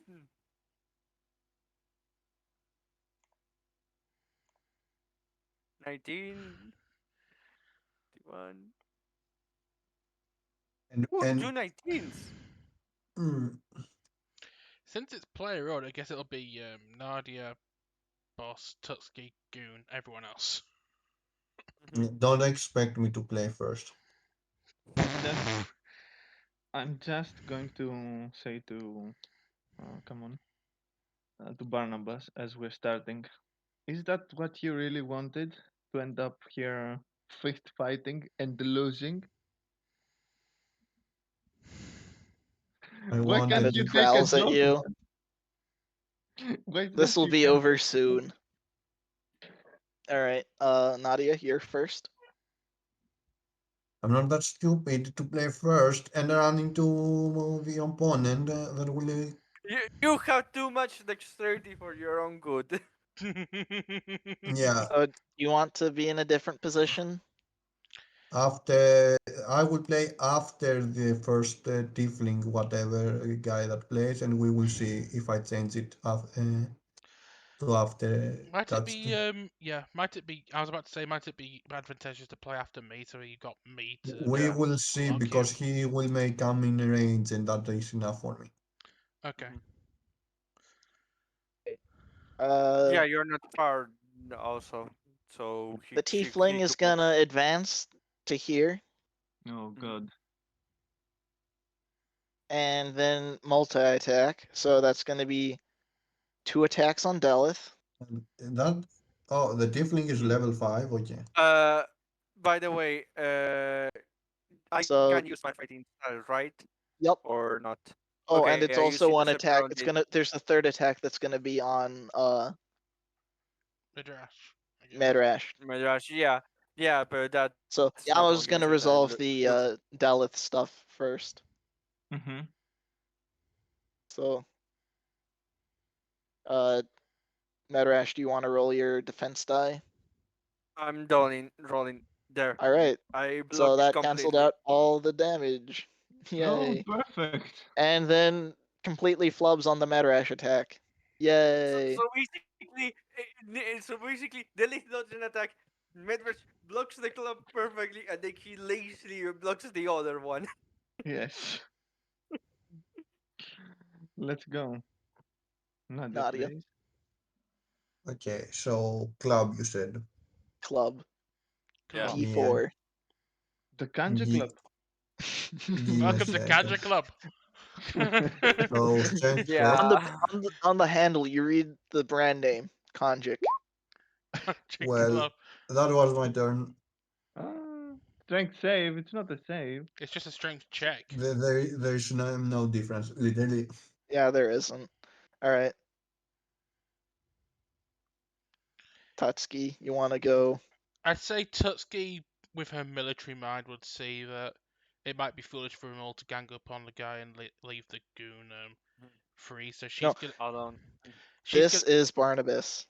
19. 21. Ooh, and two 19s. mm, Since it's player order, I guess it'll be Nadia, Boss, Tutski, Goon, everyone else. don't expect me to play first. Just, I'm just going to say to, come on, to Barnabas as we're starting. Is that what you really wanted? To end up here fist fighting and losing? I Why wanted And can't it you to. take a growls at joke? you. Why This don't will you be can- over soon. All right, Nadia, you're first. I'm not that stupid to play first and run into the opponent that will. You have too much dexterity for your own good. Yeah, So you want to be in a different position? after I will play after the first tiefling, whatever guy that plays, and we will see if I change it to after Might it be Tatsuki. might it be I was about to say might it be advantageous to play after me so you got me to We Yeah. will see block you? because he will may come in range, and that is enough for me. Okay. Mhm. Uh, Yeah, you're not far also. So the he tiefling is took my. gonna advance to here, Oh Mhm. god. and then multi-attack. So that's gonna be 2 attacks on Delith. And that the tiefling is level 5. Okay, By the way, I So can use my fighting style, right? yep. Or not? Oh, and Okay, it's I use also it one as a attack. It's grounded. gonna. There's a third attack that's gonna be on Midrash, I guess. Medrash. Mirage, yeah, yeah, but that's So yeah, I not was gonna 100% resolve the good. Daleth stuff first. Mm-hmm. So uh, Medrash, do you want to roll your defense die? I'm rolling there. All right. I So blocked it that canceled completely. out all the damage. Oh, Yay! perfect. And then completely flubs on the Medrash attack. Yay! So basically, Delhi dodges an attack. Medvedev blocks the club perfectly, and then he lazily blocks the other one. Yes. Let's go. Nadia, Nadia. please. okay. So club, you said. Club. Yeah. Club. Give me a D4. The Kanji gi- Club. give me a Welcome to Kanja second. Club. So strength first. on the Yeah. on the handle, you read the brand name, Konjik. Kanja Well, Club. that was my turn. Ah, strength save. It's not a save. It's just a strength check. There is no difference. Literally, Yeah, there isn't. All right. Tutski, you want to go? I'd say Tutski, with her military mind, would see that it might be foolish for them all to gang up on the guy and leave the goon free. So No, Alone. she's this gonna is Barnabas.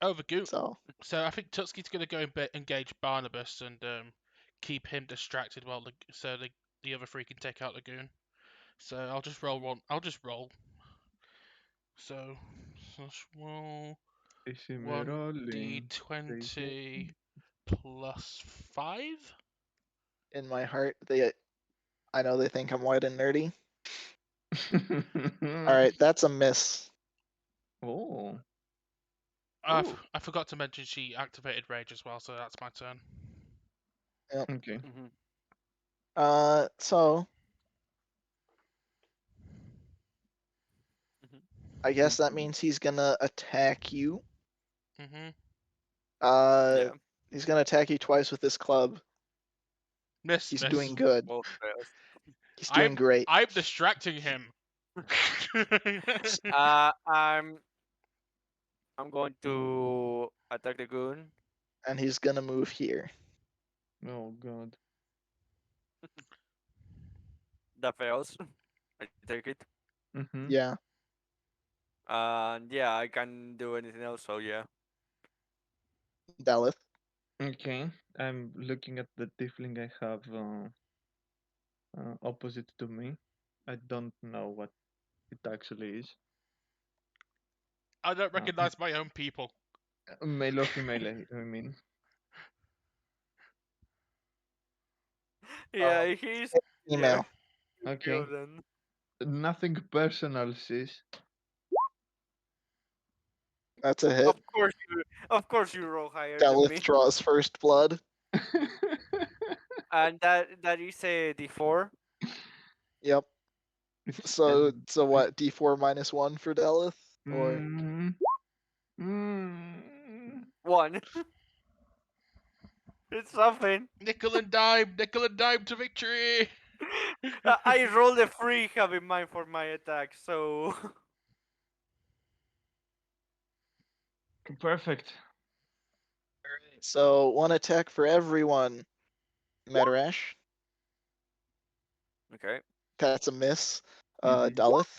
the goon. So So I think Tutski's gonna go and engage Barnabas and keep him distracted while the other three can take out the goon. So I'll just roll one. I'll just roll. So let's roll Is he me one rolling? d20 plus 5. in my heart, I know they think I'm white and nerdy. All right, that's a miss. Oh. I forgot to mention she activated rage as well, so that's my turn. Okay. Mm-hmm. So I guess that means he's gonna attack you. Mhm. Uh, Yeah. he's gonna attack you twice with this club. Miss. He's Miss. doing good. Both fails. He's doing great. I'm distracting him. I'm going to attack the goon. And he's gonna move here. Oh god. That fails. I take it. Mm-hmm. Yeah. And yeah, I can do anything else. So yeah. Daleth. Okay. I'm looking at the tiefling I have opposite to me. I don't know what it actually is. I don't recognize my own people. Male or female, I mean. Yeah, he's yeah. Email. Okay. Then. Nothing personal, sis. That's a hit. Of course you roll higher than Daleth me. draws first blood. And that is a D4. Yep. It's So what? D4 minus 1 for Daleth, or Mm, mm. 1. It's something. Nickel and dime to victory. I rolled a 3, have in mind for my attack, so Perfect. So one attack for everyone. Madarash, okay. that's a miss. Mhm. Dalith,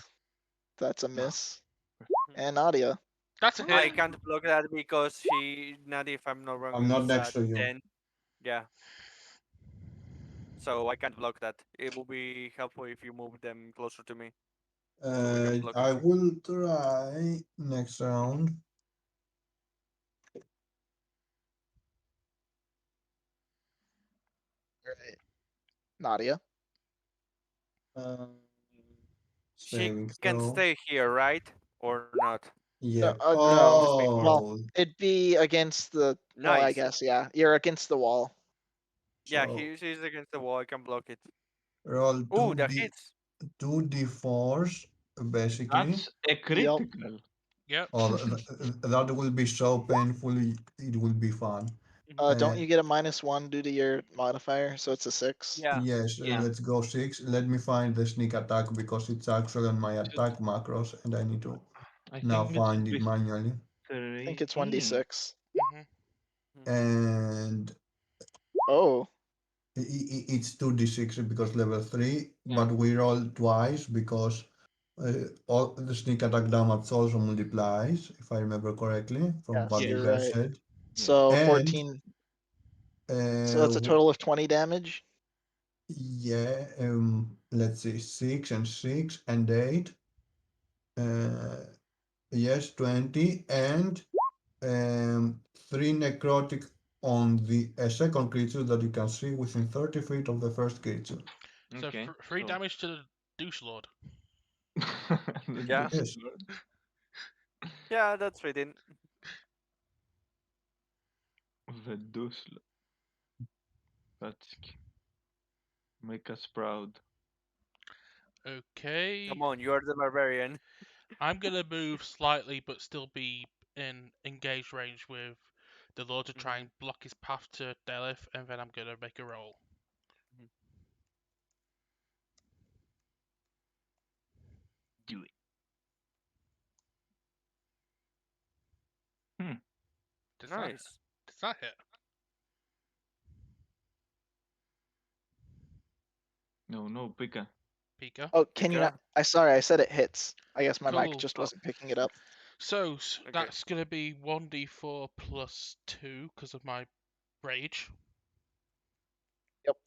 that's a miss. And Nadia. That's a I hit. can't block that because Nadia, if I'm not wrong, I'm not is next at to you. 10. Yeah, so I can't block that. It will be helpful if you move them closer to me, so we can block I them. will try next round. Right. Nadia. Um, She saving can throw. stay here, right? Or not? Yeah. No. Well, Oh, it'd be against the. Well, I Nice. guess yeah. You're against the wall. Yeah, so she's against the wall. I can block it. roll Ooh, that hits. 2d4s basically. That's a critical. Yep. Oh, that will be so painful. It will be fun. Don't you get a -1 due to your modifier? So it's a 6. Yeah. Yes, Yeah. let's go 6. Let me find the sneak attack because it's actually on my Should- attack macros and I need to I now think it should find it be manually. I think it's 3. 1d6. Mhm. And Oh, it's 2d6 because level 3, Yeah. but we roll twice because all the sneak attack damage also multiplies, if I remember correctly, from yes, what you you're guys right. said. Yeah. So And 14. So it's a uh, total of 20 damage. yeah, let's see, 6 and 6 and 8. Yes, 20 and 3 necrotic on the second creature that you can see within 30 feet of the first creature. So Okay. 3 so- damage to the douche lord. The Yeah. douche Yes. lord. Yeah, that's fitting. The douche lord. That's make us proud. Okay. Come on, you are the barbarian. I'm gonna move slightly, but still be in engaged range with the lord to try and block his path to Delith, and then I'm gonna make a roll. Do it. Does Nice. that hit? No, Pika. Pika. Oh, can you Pika. not? Sorry, I said it hits. I guess my mic Cool. just Oh. wasn't picking it up. So Okay. that's gonna be 1d4 plus 2 because of my rage.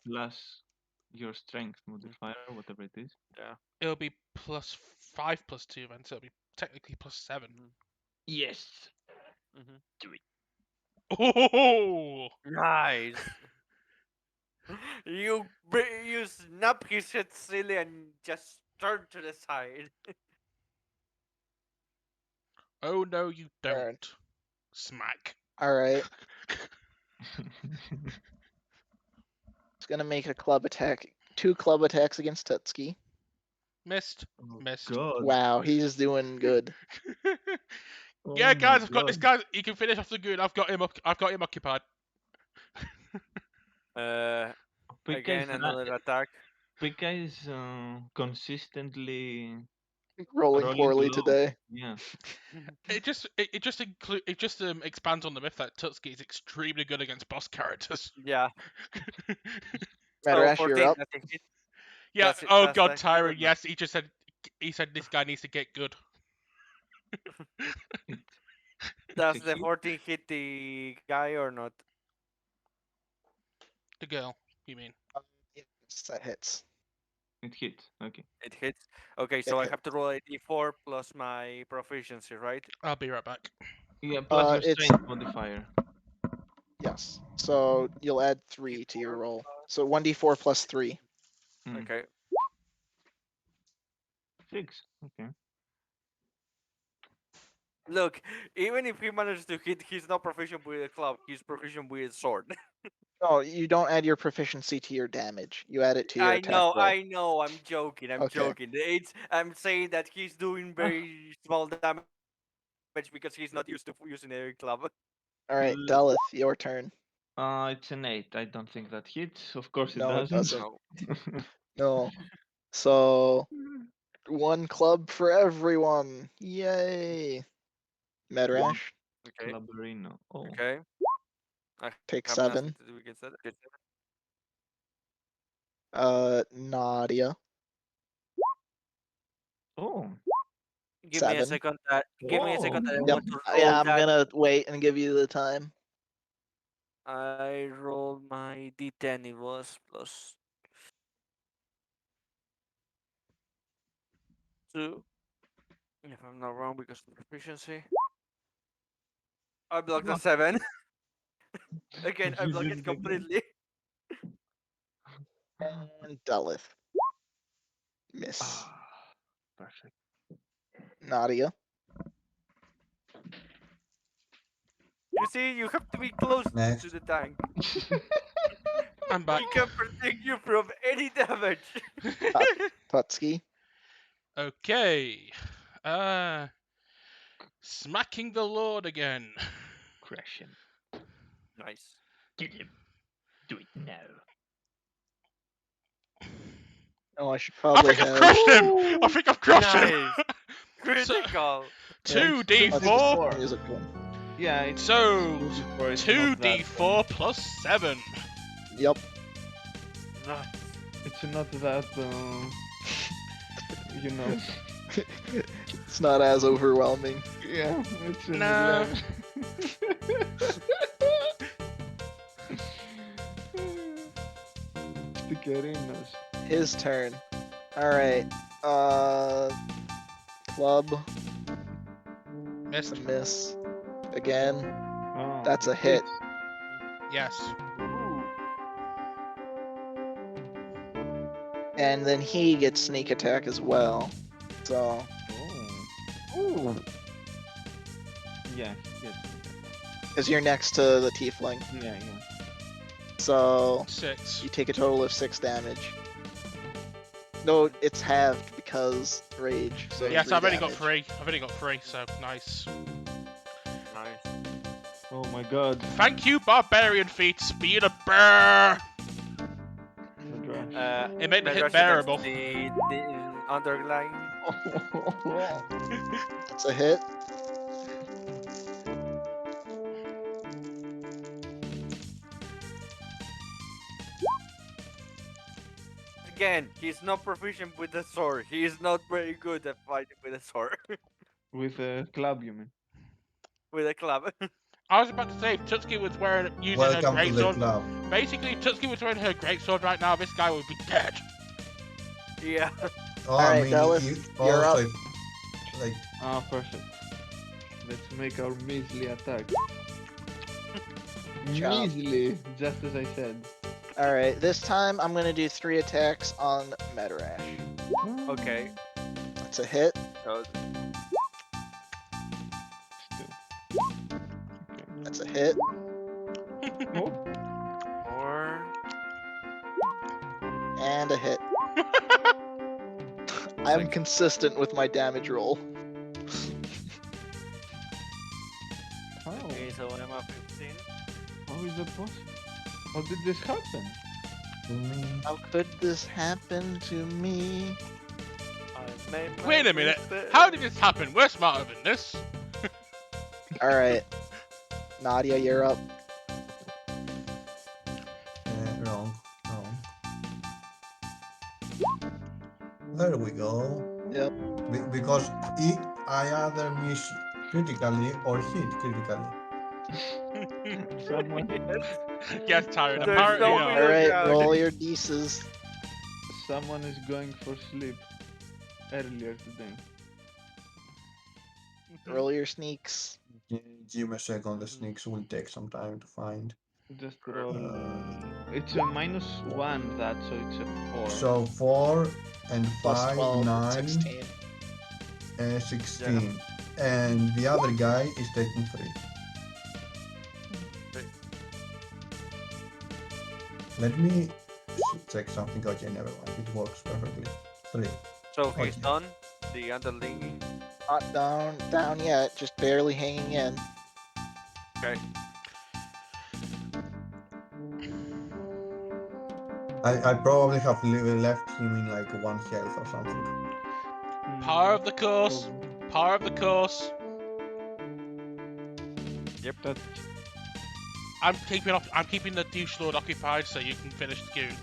Plus your strength modifier, whatever it is. Yeah. It'll be plus 5 plus 2 then, so it'll be technically plus 7. Yes. Mhm. Do it. Oh! Nice. You snap his head silly and just turn to the side. Oh no, you don't. Burn. Smack. All right. It's gonna make a club attack. 2 club attacks against Tutski. Missed. Oh, Missed. God. Wow, he's doing good. Oh Yeah, my guys, I've got this God. guy. He can finish off the good. I've got him. I've got him occupied. Uh, Pika again, is another attack. Pika is consistently Rolling rolling poorly low. today. Yeah. It just expands on the myth that Tutski is extremely good against boss characters. Yeah. So Madarash, you're 14. up. That's a hit. Yeah. That's it. Oh That's God, the hit or Tyron. not? Yes, he said this guy needs to get good. It, Does it's a the hit. 14 hit the guy or not? The girl, you mean? Yes, that hits. It hit. Okay. It hits. Okay, It so I hit. have to roll a d4 plus my proficiency, right? I'll be right back. Yeah, plus your It's strength modifier. yes. So you'll add 3 to your roll. So 1d4 plus 3. Okay. 6. Okay. Look, even if he manages to hit, he's not proficient with a club. He's proficient with a sword. No, you don't add your proficiency to your damage. You add it to your attack roll. I know. I'm joking. I'm Okay. joking. I'm saying that he's doing very small damage because he's not used to using a club. All right, L- Dalith, your turn. It's an 8. I don't think that hits. Of course it No, it doesn't. doesn't. No. No. So, one club for everyone. Yay. Medrash, Okay. Clubberino. Oh. Okay. I pick haven't asked 7. it. We can set it. Nadia, Oh. Give me a 7. second. Give me a second. That I Whoa. Yep. want to Yeah, roll I'm that. gonna wait and give you the time. I rolled my D10. It was +2. If I'm not wrong, because of proficiency. I blocked a 7. Again, I You blocked did it it again. completely. And Delith. Miss. Ah, perfect. Nadia. You see, you have to be close to Next. the tank. I'm back. He can protect you from any damage. Tutski. Okay. Smacking the Lord again. Crash him. Nice. Kill him. Do it now. Oh, I should I probably think I've have. crushed him! I think I've crushed him! Nice. Critical. Yeah, it's 2d4. Musical. Yeah, it's So, 2d4, it's not that 2d4 plus 7. Yep. Nice. It's not that, you know. It's not as overwhelming. Yeah, it's an Nah. 11. Sticarinos. His turn. Alright. Club. It's Missed. a miss. Again. Oh, That's a hit. Yes. And then he gets sneak attack as well. So, Oh. Yeah, yes. because you're next to the tiefling. Yeah. So, 6. you take a total of 6 damage. No, it's halved because rage. So Yes, 3 I've only got damage. 3. I've only got 3, so nice. Nice. Oh my god. Thank you, Barbarian Feats, being a bear! Midrash. It made the hit Medrash bearable. attacks the underlying. That's a hit. Again, he's not proficient with the sword. He is not very good at fighting with a sword. With a club, you mean? With a club. I was about to say, if Tutski was using Welcome her to the greatsword. club. Basically, if Tutski was wearing her greatsword right now, this guy would be dead. Yeah. Oh, Alright, I mean, Dallas, you're also, like, Ah, perfect. Let's make our measly attack. Job. Measly, just as I said. Alright, this time I'm gonna do 3 attacks on Medrash. Okay. That's a hit. So That's a hit. Oh, 4. And a hit. I'm consistent with my damage roll. how? Okay, so I'm at 15. How is that possible? How did this happen? How could this happen to me? I made my Wait a minute. mistake. How did this happen? We're smarter than this. Alright. Nadia, you're up. wrong. There we go. Yep. Because I either miss critically or hit critically. Someone, Get tired. There's Apparently no not. middle Alright, ground. roll your d*s. someone is going for sleep earlier today. Roll your sneaks. Give me a second, the sneaks will take some time to find. Just roll. Uh, It's a -1 that, so it's a 4. So 4 and Plus 5, 12, 9, 16. 16. And the other guy is taking 3. Let me check something. Okay, never mind. It works perfectly. 3. So he's Okay. done. The underling. Not down yet, just barely hanging in. Okay. I probably have left him in like 1 health or something. Power of the course. Probably. Power of the course. That's I'm keeping the douche lord occupied so you can finish the goon.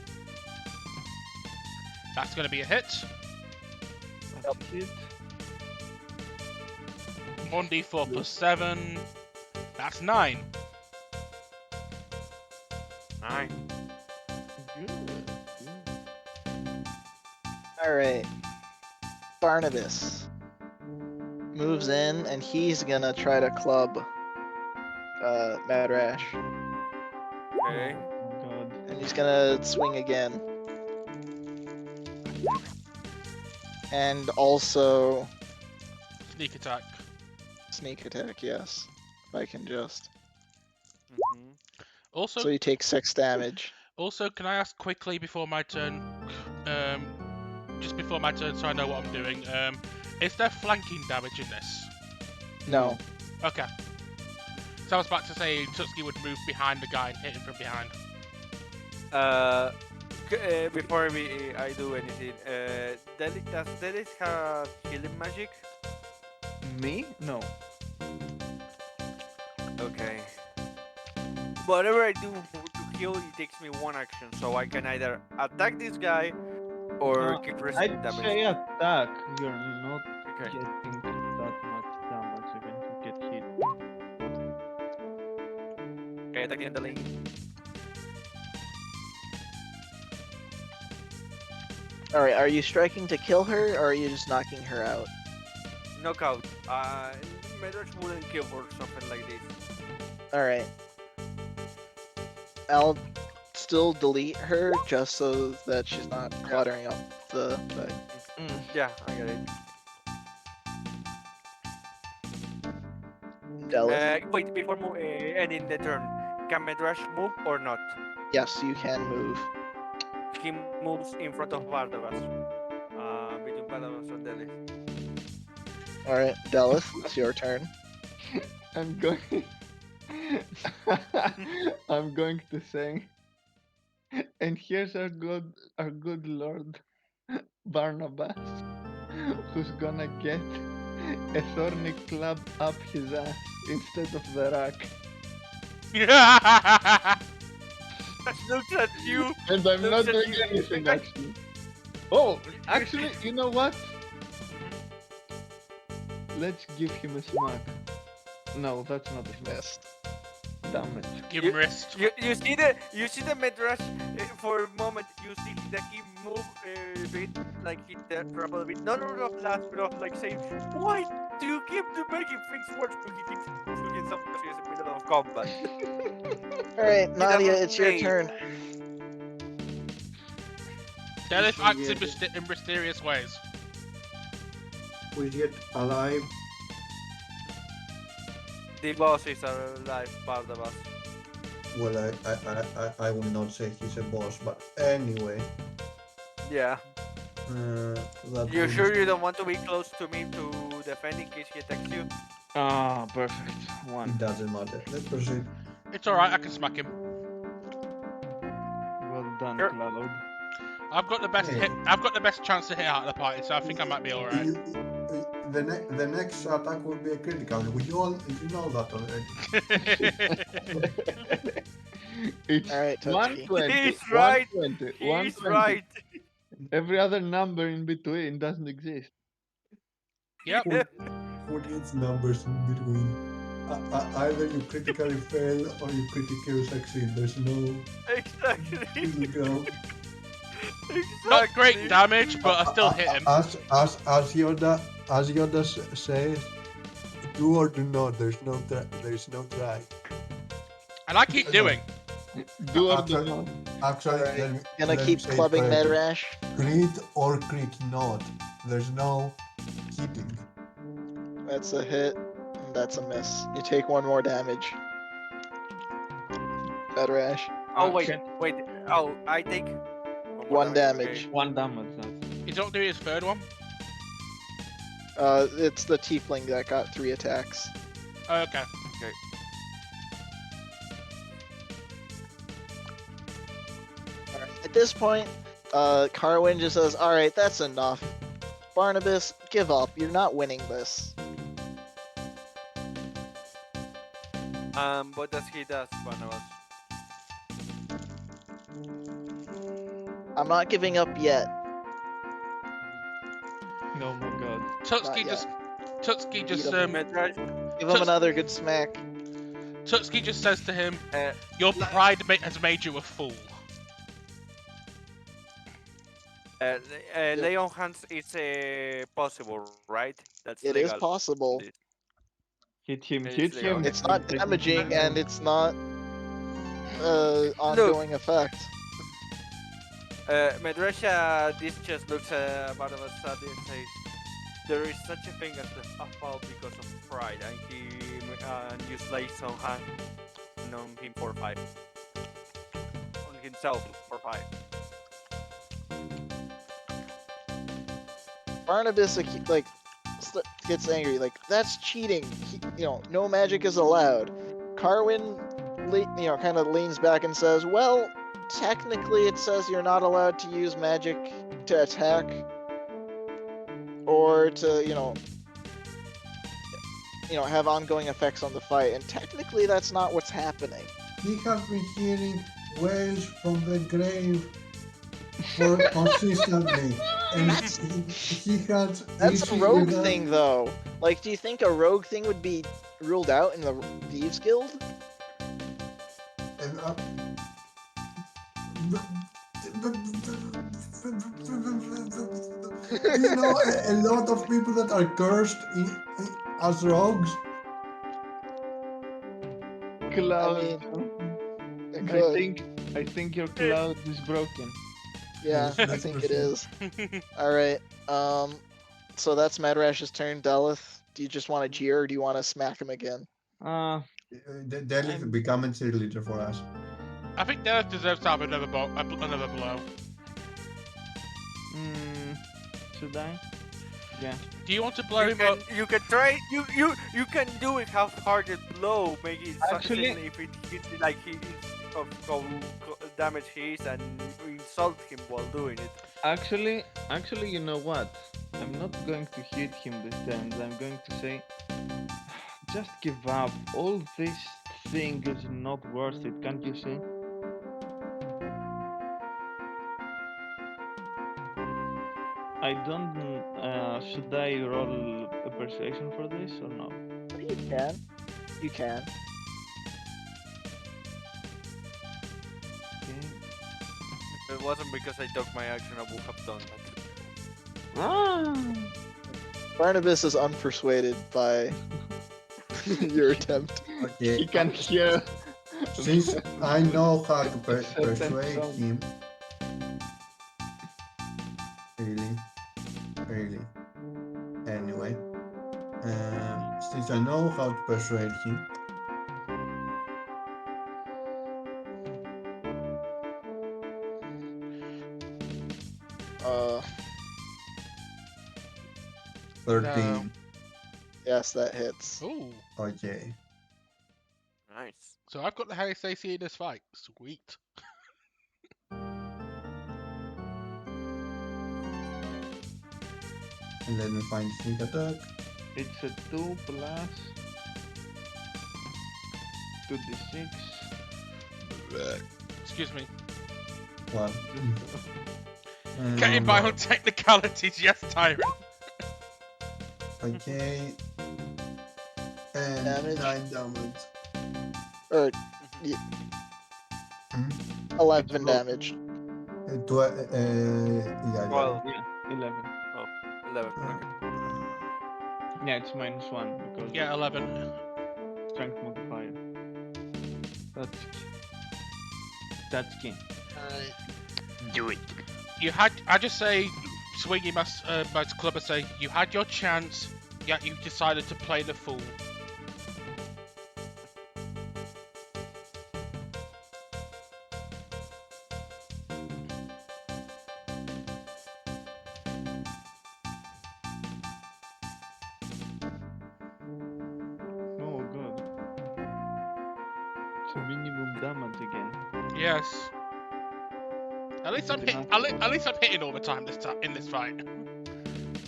That's going to be a hit. it. 1d4 plus 7. That's 9. 9. Good. All right. Barnabas moves in, and he's gonna try to club Mad Rash, Okay. Oh God. and he's gonna swing again, and also Sneak attack. sneak attack. Yes, if I can just. Mm-hmm. Also, So you take 6 damage. can I ask quickly before my turn, just before my turn, so I know what I'm doing? Is there flanking damage in this? No. Okay. So I was about to say Tutsuki would move behind the guy and hit him from behind. Before I do anything, does Delis have healing magic? Me? No. Okay. Whatever I do to heal, it takes me 1 action, so I can either attack this guy or keep resisting I'd damage. say attack. You're not Okay. getting that much damage even if you get hit. Okay, attacking the lane. All right. Are you striking to kill her, or are you just knocking her out? Knockout. Medrash wouldn't kill for something like this. All right. I'll still delete her just so that she's not cluttering up the thing. Yeah, I get it. Delis. Wait, before ending the turn, can Medrash move or not? Yes, you can move. He moves in front of Bardavas. Between Bardavas and Delis. All right, Delis, it's your turn. I'm going. I'm going to say. And here's our good Lord Barnabas, who's gonna get a thorny club up his ass instead of the rack. Looks at you. And I'm Looks not at doing you. anything actually. Oh, actually, you know what? Let's give him a smack. No, that's not a smack. Missed. Damn it. Give him wrist. You see the Medrash for a moment. You see that he moved a bit, like he traveled a bit. No, last but off, like saying, why do you keep making things worse? But he keeps looking something in the middle of combat. All right, He Nadia, doesn't it's your say. turn. Delis We acts in get- mysterious ways. We get alive. The boss is alive, Bardavas. Well, I will not say he's a boss, but anyway. Yeah. That You will- sure you don't want to be close to me to defend in case he attacks you? Ah, perfect. One. It doesn't matter. Let's proceed. It's alright, I can smack him. Well done, Sure. Cloud. I've got the best Hey. hit. I've got the best chance to hit out of the party, so I think I might be alright. The next attack will be a critical. You know that already. It's All right, Totsuki. 120. He's right. 120. He's 120. right. Every other number in between doesn't exist. Yep. Who needs numbers in between? Either you critically fail or you critically succeed. There's no Exactly. middle ground. Not great damage, but I still hit him. As Yoda says, do or do not. There's no try. And I keep doing. Do or do Actually- not. Actually, Alright, let me- Gonna let me keep say it clubbing correctly. Medrash. Crit or crit not. There's no hitting. That's a hit. And that's a miss. You take 1 more damage. Medrash. Oh wait. Can- Oh, I take 1 damage. 1 damage. That's He's not doing his third one. It's the tiefling that got 3 attacks. Oh, okay. Alright, At this point, Carwin just says, "All right, that's enough. Barnabas, give up. You're not winning this." What does he does, Barnabas? I'm not giving up yet. Oh my god. Tutski Not just yet. Tutski just Beat him. Medrash, Give him Tuts- another good smack. Tutski just says to him, uh, "Your pride has made you a fool." Yep. lay on hands is possible, right? That's It is legal. possible. This- Hit him, It's hit legal. him. It's not Take him damaging down. and it's not ongoing effect. Medresha, this just looks Barnabas sad and says, there is such a thing as a fall because of pride, and he you lays on hand on him for 5. On himself for 5. Barnabas like gets angry, like that's cheating. No magic is allowed. Carwin, kind of leans back and says, "Well, technically, it says you're not allowed to use magic to attack or to have ongoing effects on the fight, and technically, that's not what's happening." He has been hearing wails from the grave for consistently, and he has That's a issue rogue with that. thing, though. Like, do you think a rogue thing would be ruled out in the Thieves Guild? And, do you know a lot of people that are cursed as rogues? Cloud. I mean, it I could. think your cloud is broken. Yeah, I think it is. Alright, so that's Madrash's turn. Daleth, do you just want to jeer or do you want to smack him again? Delhi is becoming cheerleader for us. I think Dennis deserves to have another blow. Should I? Yeah. Do you want to blow You him up? can, you can try, you can do it half-hearted blow, make it Actually- something if it hits like he is of damage he is, and insult him while doing it. Actually, you know what? I'm not going to hit him this time. I'm going to say, just give up. All this thing is not worth it. Can't you see? I don't. Should I roll a persuasion for this or no? You can. You can. Okay. If it wasn't because I took my action, I would have done that. Ah! Barnabas is unpersuaded by your attempt. Okay. He can hear. Since I know how to Certain persuade sound. him, really. Anyway, since I know how to persuade him, Uh, 13. yes, that hits. Ooh. Okay. Nice. So I've got the highest AC in this fight. Sweet. And let me find sneak attack. It's a 2 plus 2d6. Excuse me. One. Getting by on technicalities, yes, Tyrant. Okay. And Damage. 9 damage. Or Hmm? 11 Roll. damage. Yeah. Well, Yeah, 11. 11. Uh, Okay. Yeah, it's -1 because Yeah, 11. strength modifier. That's key. Do it. You had. I just say, swinging my club and say, you had your chance, yet you decided to play the fool. Oh god. It's a minimum damage again. Yes. At least I'm Good hit. enough. At least I'm hitting all the time this time in this fight.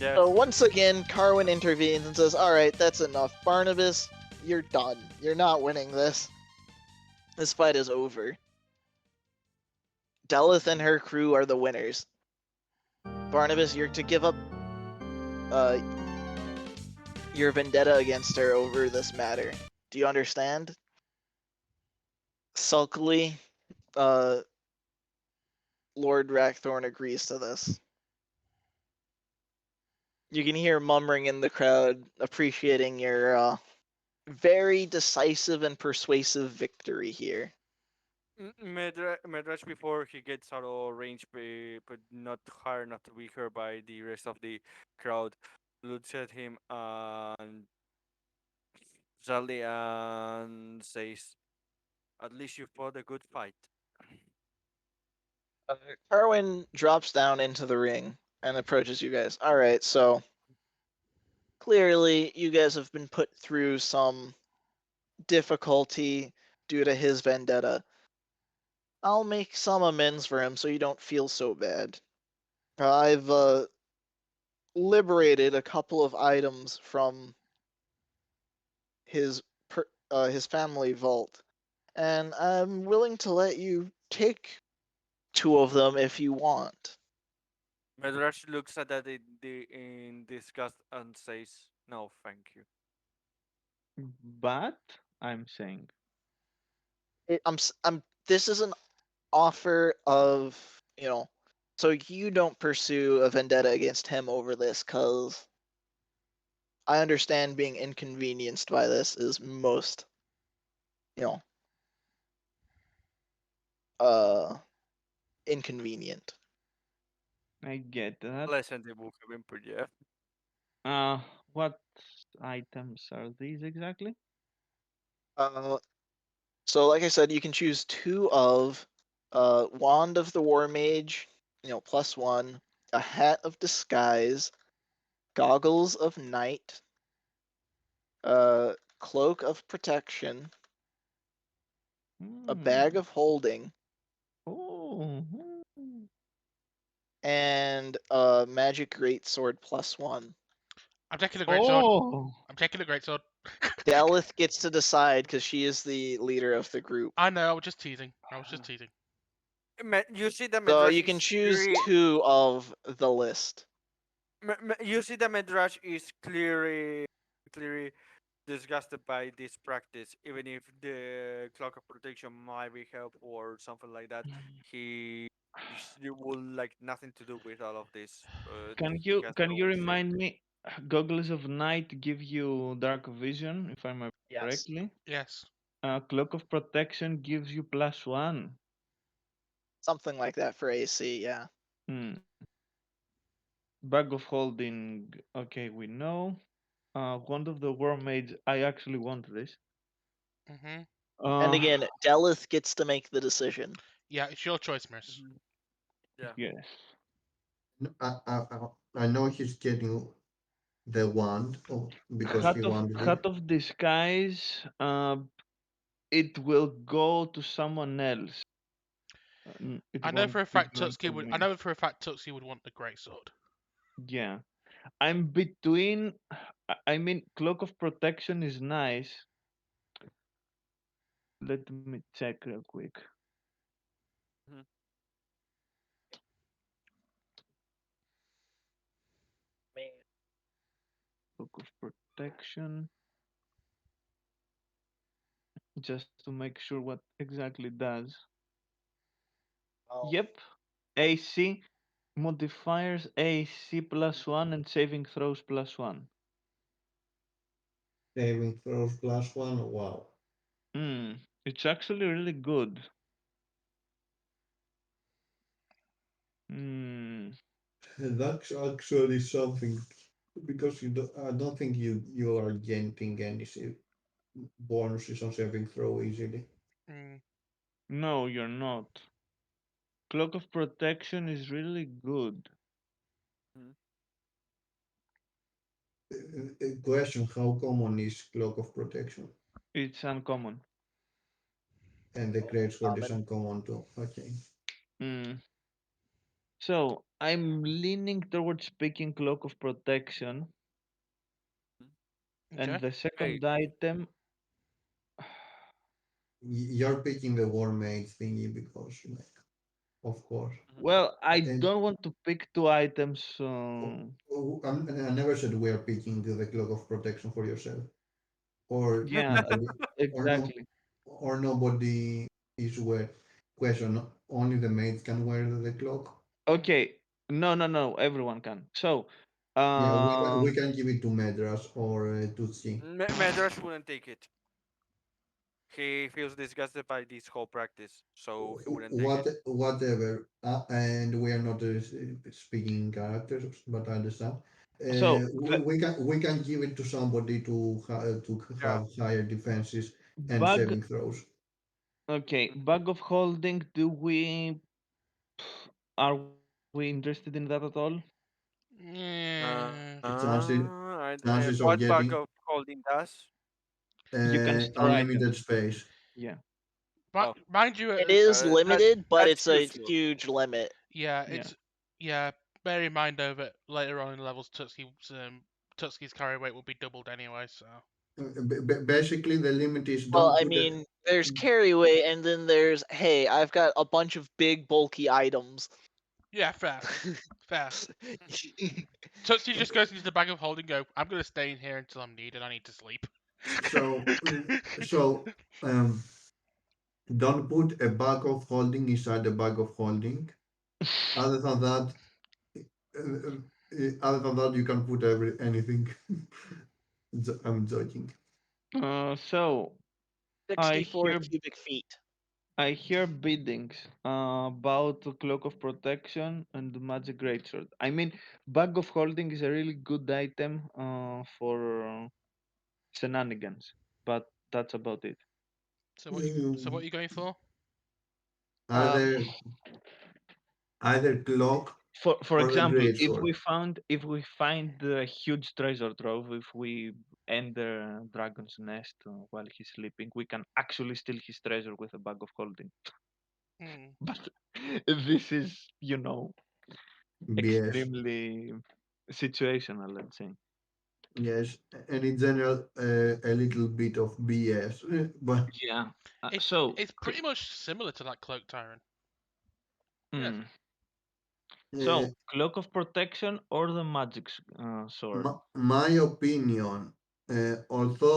Yes. So once again, Carwin intervenes and says, "All right, that's enough. Barnabas, you're done. You're not winning this. This fight is over. Delith and her crew are the winners. Barnabas, you're to give up uh, your vendetta against her over this matter. Do you understand?" Sulkily, uh, Lord Rackthorn agrees to this. You can hear murmuring in the crowd, appreciating your very decisive and persuasive victory here. Medrash before he gets out of range, but not hard enough to be heard by the rest of the crowd, looks at him and sadly and says, "At least you fought a good fight." Uh, Carwin drops down into the ring and approaches you guys. All right, so clearly you guys have been put through some difficulty due to his vendetta. I'll make some amends for him so you don't feel so bad. I've liberated a couple of items from his his family vault, and I'm willing to let you take two of them if you want. Medrash looks at that in disgust and says, "No, thank you." But I'm saying, I'm. This is an offer of so you don't pursue a vendetta against him over this, cause I understand being inconvenienced by this is most you know uh inconvenient. I get that. Pleasant book of input, yeah. Uh, what items are these exactly? Uh, so like I said, you can choose two of Wand of the War Mage, +1, a Hat of Disguise, Goggles of Night, Cloak of Protection, a Bag Hmm. of Holding, Oh. and Magic Greatsword +1. I'm taking the greatsword. Oh. I'm taking the greatsword. Daleth gets to decide because she is the leader of the group. I know. I was just teasing. I was just teasing. You see that So Medrash you can is choose two of the list. you see that Medrash is clearly disgusted by this practice, even if the clock of protection might be helpful or something like that. He will like nothing to do with all of this, but Can he you has can you to say remind me? Goggles of Night give you dark vision, if I remember Yes. correctly. Yes. Cloak of Protection gives you +1. Something like that for AC, yeah. Hmm. Bag of Holding. Okay, we know. Wand of the War Mage. I actually want this. Mhm. And Uh, again, Delith gets to make the decision. Yeah, it's your choice, Miss. yeah. yes. I know he's getting the wand because he wanted it. Hat of Disguise. It will go to someone else. It I know won't for a be fact going Tutski to would. I me. know for a fact Tutski would want the greatsword. Yeah. I'm between. I mean, Cloak of Protection is nice. Let me check real quick. Mhm. Cloak of Protection. Just to make sure what exactly it does. Oh, Yep. AC modifiers AC +1 and saving throws +1. Saving throws +1. Wow. Hmm. It's actually really good. Hmm. That's actually something because I don't think you are getting any bonuses on saving throw easily. Mm. No, you're not. Cloak of Protection is really good. Mhm. Question: how common is cloak of protection? It's uncommon. And the great sword is common. uncommon too. Okay. Hmm. So I'm leaning towards picking Cloak of Protection, and Okay. the Hey, second item. You're picking the War Mage thingy because, like, of course. mhm. Well, I And don't want to pick two items. I never said we are picking the Cloak of Protection for yourself, or Yeah, nobody, or no, exactly. or nobody is wear. Question: only the maids can wear the cloak. Okay. No, no, no. Everyone can. So, Yeah, uh, we can give it to Medras or Tutsi. Medrush wouldn't take it. He feels disgusted by this whole practice, so he wouldn't take it. Whatever. And we are not speaking in characters, but I understand. so We can give it to somebody to Yeah. have higher defenses and bug. saving throws. Okay, Mhm. bug of holding. Are we interested in that at all? Yeah. Chances chances of What bug getting of holding does? You can store unlimited items. space. Yeah. Oh, Mind you, It is that limited, but that's it's a useful. huge limit. yeah, Yeah. yeah. Bear in mind though that later on in levels, Tutski's carry weight will be doubled anyway. So Basically, the limit is Well, don't I put it. mean, there's carry weight, and then there's, hey, I've got a bunch of big, bulky items. yeah, fair, fair. Tutski just goes into the bag of holding. Go. I'm gonna stay in here until I'm needed. I need to sleep. So don't put a bag of holding inside a bag of holding. Other than that, you can put anything. I'm joking. So I 64 hear cubic feet. I hear biddings about the Cloak of Protection and the Magic Greatsword. I mean, Bag of Holding is a really good item for shenanigans, but that's about it. So what are Um, you going for? Um, either either clock for or the example, great sword. if we find the huge treasure trove, if we end the dragon's nest while he's sleeping, we can actually steal his treasure with a Bag of Holding. Hmm. But this is, BS. extremely situational, let's say. Yes, and in general, a little bit of BS. But Yeah. It's So, it's pretty much similar to that cloak tyrant. Yes. mm, uh, so cloak of protection or the magic sword. my opinion,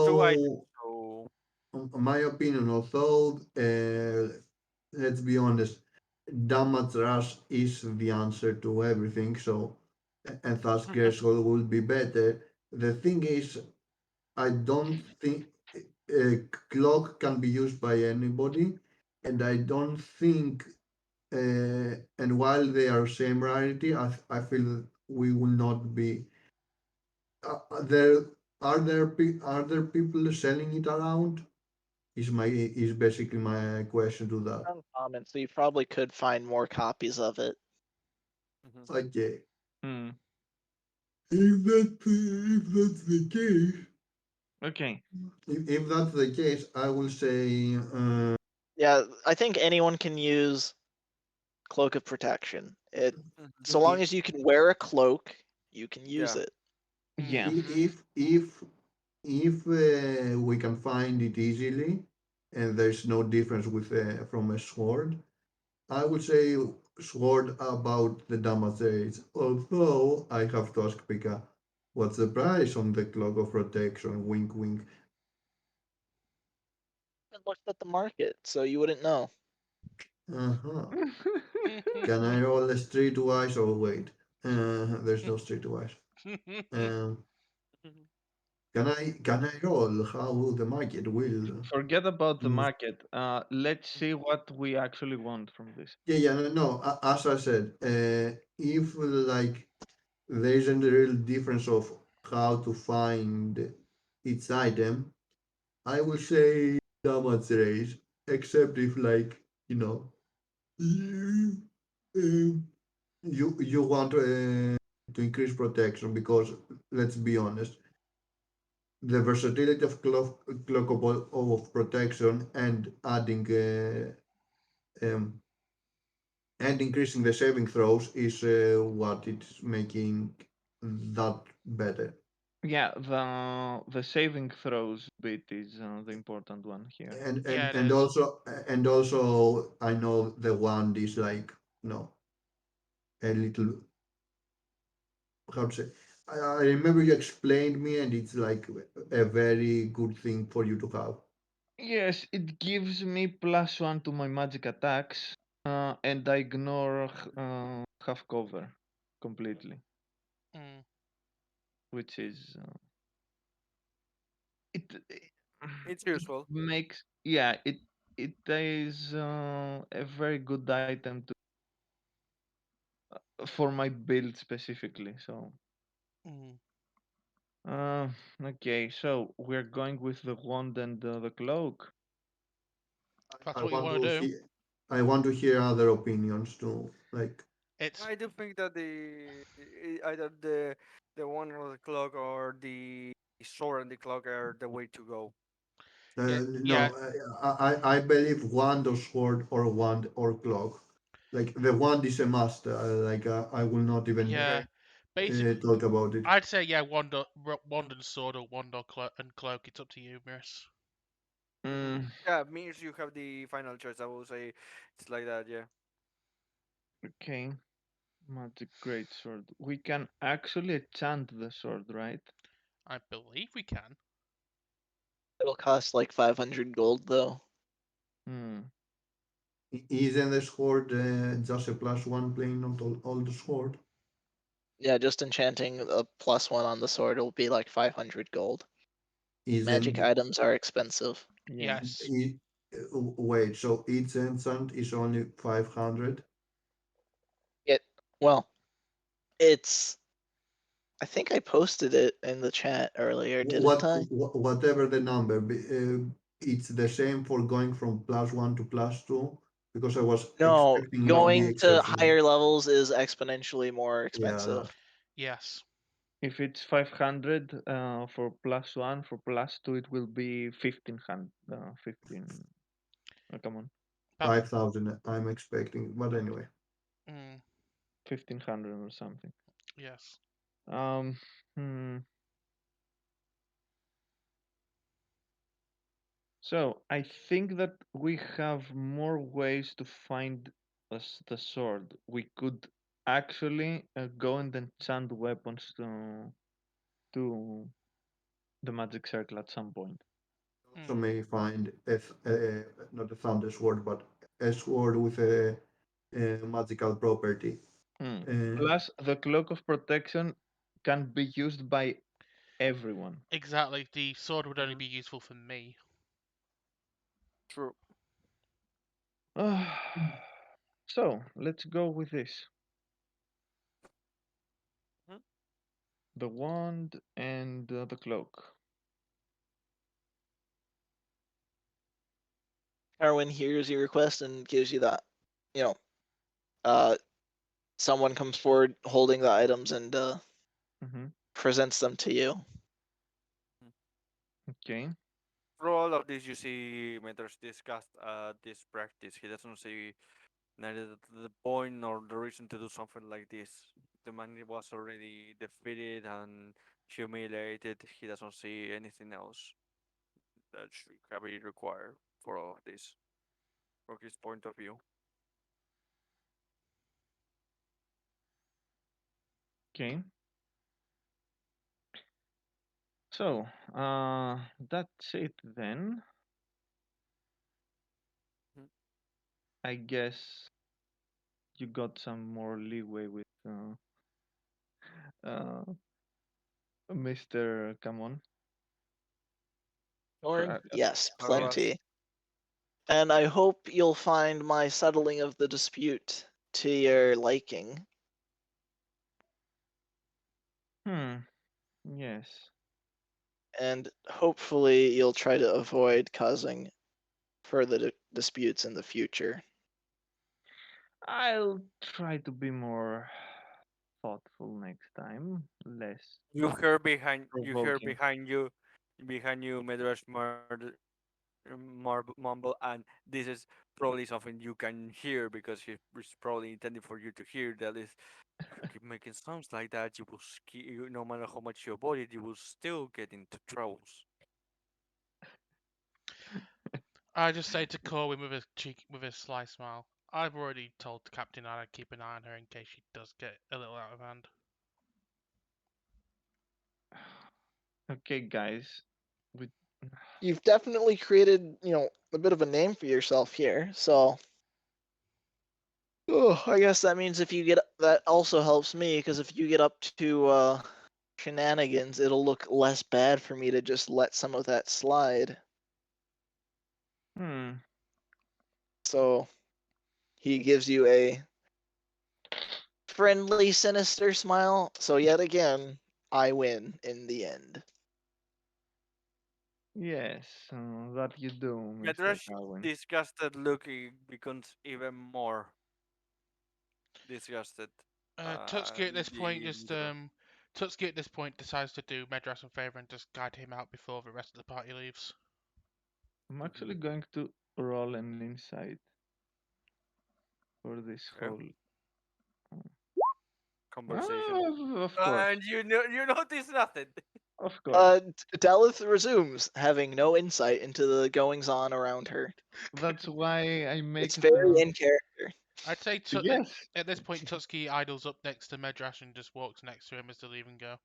Two items. although So my opinion, although let's be honest, damage rush is the answer to everything. So, and thus Gershol will be better. The thing is, I don't think a clock can be used by anybody, and I don't think. And while they are same rarity, I feel we will not be. There are there people selling it around? Is basically my question to that. Uncommon, so you probably could find more copies of it. mhm. Okay, Mm, if that's the case, okay. if that's the case, I will say Yeah, I think anyone can use Cloak of Protection. It Mhm. so long i- as you can wear a cloak, you can use Yeah. it. Yeah. Mm-hmm. if we can find it easily, and there's no difference with from a sword, I would say sword about the damage rates. Although I have to ask Pika, what's the price on the cloak of protection? Wink, wink. I looked at the market, so you wouldn't know. Uh-huh. Can I roll a streetwise? Oh wait, there's no streetwise. Um, Mhm. can I roll how the market will? Forget about the Mm, market. Let's see what we actually want from this. Yeah, yeah, no, no. As I said, if like there isn't a real difference of how to find each item, I will say damage raise, except if like you know you you want to increase protection because let's be honest, the versatility of clockable of protection and adding and increasing the saving throws is what it's making that better. Yeah, the saving throws bit is the important one here. And Yeah, and it and is. also and also I know the wand is like no a little how to say. I remember you explained me, and it's like a very good thing for you to have. Yes, it gives me +1 to my magic attacks, and I ignore half cover completely, Mm. which is it It's it useful. makes yeah it is a very good item to for my build specifically. So Mm. uh, okay, so we're going with the wand and the cloak. If that's I what you want want to to do. hear. I want to hear other opinions too. Like It's I do think that either the one on the clock or the sword and the clock are the way to go. yeah, no, I believe wand or sword or wand or clock. Like the wand is a must. Like I will not even yeah. Okay. Basically, talk about it. I'd say yeah, wand and sword or wand or and cloak. It's up to you, Miss. Mm, Yeah, means you have the final choice. I will say it's like that. Yeah. okay, magic great sword. We can actually enchant the sword, right? I believe we can. It'll cost like 500 gold though. Hmm. Isn't the sword just a +1 playing not all the sword? Yeah, just enchanting a +1 on the sword will be like 500 gold. Magic Isn't items are expensive. Yeah. Yes. it, wait, so each enchant is only 500? It well, it's I think I posted it in the chat earlier, didn't I? Whatever the number, it's the same for going from +1 to +2 because I was No, expecting maybe going to exceptional. higher levels is exponentially more Yeah, expensive. Yes. If it's 500 for +1, for +2 it will be 1500. 15. Come on, But 5,000 I'm expecting, but anyway. mm, 1500 or something. yes. Um. Hmm. So I think that we have more ways to find the sword. We could actually go and enchant weapons to the magic circle at some point. Also Mm, may find not a thunder sword, but a sword with a magical property. Hmm. Uh, Plus, the cloak of protection can be used by everyone. exactly. The sword would only Mhm. be useful for me. True. So let's go with this: Mhm. the wand and the cloak. Erwin hears your request and gives you that, you know, uh, someone comes forward holding the items and Hmm. presents them to you. Okay. Through all of this, you see Meters discuss this practice. He doesn't see neither the point nor the reason to do something like this. The man was already defeated and humiliated. He doesn't see anything else that should be required for all of this, from his point of view. Okay. So that's it then. Mhm. I guess you got some more leeway with uh, Mr. Come on. Thorn? Yes, Arras. plenty. And I hope you'll find my settling of the dispute to your liking, Hmm. Yes. and hopefully you'll try to avoid causing further disputes in the future. I'll try to be more thoughtful next time, less You hear behind provoking. behind you, Medrash murder. mumble, and this is probably something you can hear because he's probably intending for you to hear. That is, if you keep making sounds like that, no matter how much you avoid it, you will still get into troubles. I just say to Corwin with a sly smile. I've already told the captain I'd keep an eye on her in case she does get a little out of hand. Okay, guys. We You've definitely created, a bit of a name for yourself here. So, I guess that means if you get that also helps me because if you get up to shenanigans, it'll look less bad for me to just let some of that slide. hmm. So he gives you a friendly, sinister smile. So yet again, I win in the end. Yes, that you do, Mr. Medrash Darwin. disgusted look becomes even more disgusted. Tutski at this point The just Tutski at this point decides to do Medras a favour and just guide him out before the rest of the party leaves. I'm actually going to roll an insight for this okay, whole. conversation, Of course, and you notice nothing. of course. Daleth resumes, having no insight into the goings on around her. That's why I It's make very the. in character. I'd say Yes, at this point Tutski idles up next to Medras and just walks next to him as they leave and go.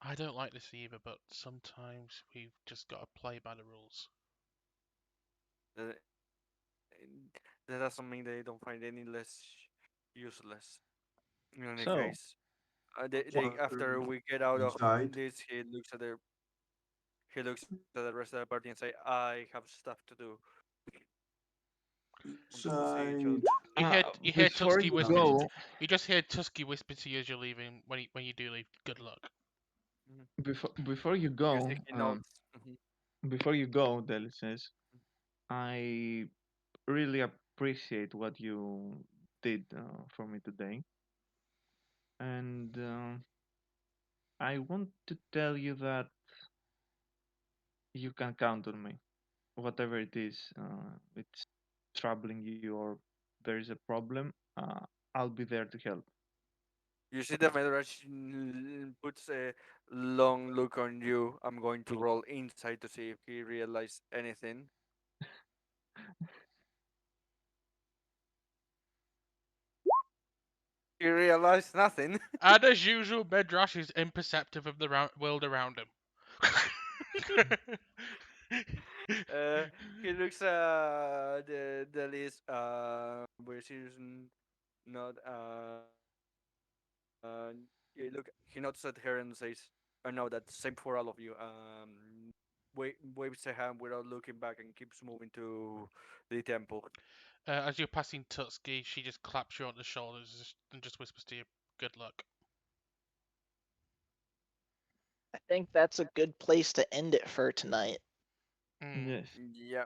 I don't like this either, but sometimes we've just got to play by the rules. Uh, that doesn't mean they don't find any less useless. In any so case, they But after we get out of inside, this, he looks at the rest of the party and say, "I have stuff to do." I'm just to see each other. inside. You hear before Tusky you whisper. Damn go, it. You just hear Tusky whisper to you as you're leaving. When you do leave, good luck. Mhm. before you You can see go, he nods. Mhm. before you go, Del says, I really appreciate what you did for me today, and I want to tell you that you can count on me. Whatever it is, it's troubling you or there is a problem, I'll be there to help. You see the Medrash puts a long look on you. I'm going to roll insight to see if he realized anything. He realized nothing. And as usual, Medras is imperceptive of the world around him. He looks at the list where she's not he nods at her and says, "I know that same for all of you." Waves a hand without looking back and keeps moving to the temple. As you're passing Tutski, she just claps you on the shoulders and just whispers to you, "Good luck." I think that's a good place to end it for tonight. Mm. Yes. Yeah.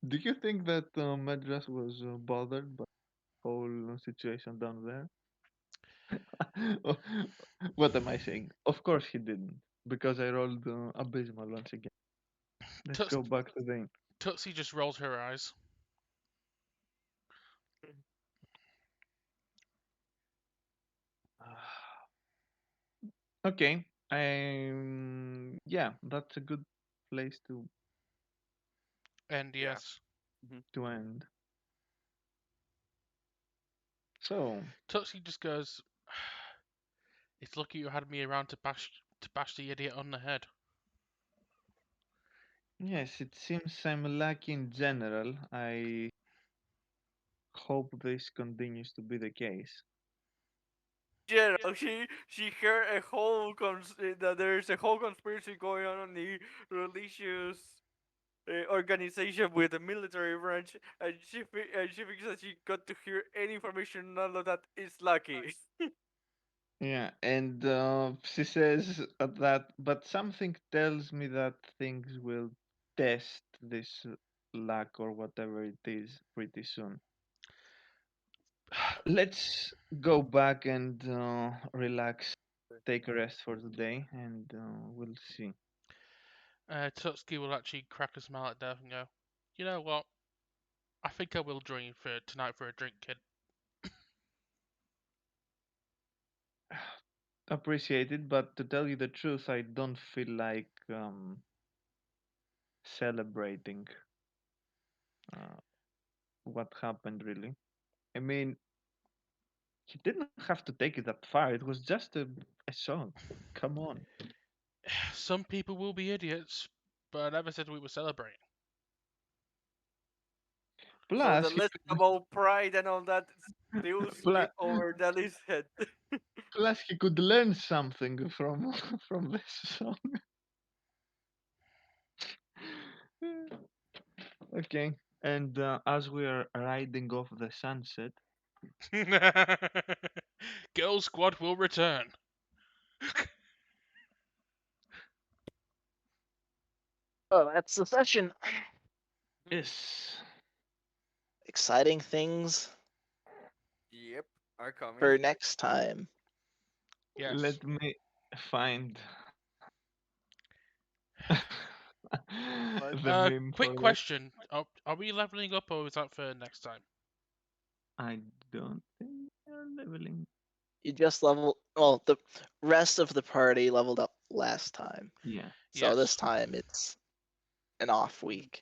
Do you think that Madras was bothered by the whole situation down there? What am I saying? Of course he didn't, because I rolled abysmal once again. Let's Tuts- go back to the. Tutsi just rolls her eyes. Okay. Yeah, that's a good place And Yeah. yes, to end. So Tutsi just goes, "It's lucky you had me around to bash the idiot on the head." yes, it seems I'm lucky in general. I hope this continues to be the case. General, she heard a whole that there's a whole conspiracy going on in the religious organization with the military branch, and she thinks that she got to hear any information. None of that is lucky. Yeah, and she says at that, but something tells me that things will test this luck or whatever it is pretty soon. Let's go back and relax, take a rest for the day, and we'll see. Tutski will actually crack a smile at Dev and go, "You know what? I think I will join you for tonight for a drink, kid." Appreciate it, but to tell you the truth, I don't feel like celebrating uh, what happened. Really, I mean, he didn't have to take it that far. It was just a song. Come on. Some people will be idiots, but I never said we were celebrating. So the Plus, he lesson about pride and all that still plus, skip over Dali's head. plus he could learn something from from this song. Okay, and as we are riding off the sunset, Girl Squad will return. Oh, that's the session. yes, Exciting things Yep, are coming. for next time. Yes. let me find But the meme for Quick this. question: Are we leveling up, or is that for next time? I don't think they're leveling. You just level. Well, the rest of the party leveled up last time, Yeah. so Yes. this time it's an off week.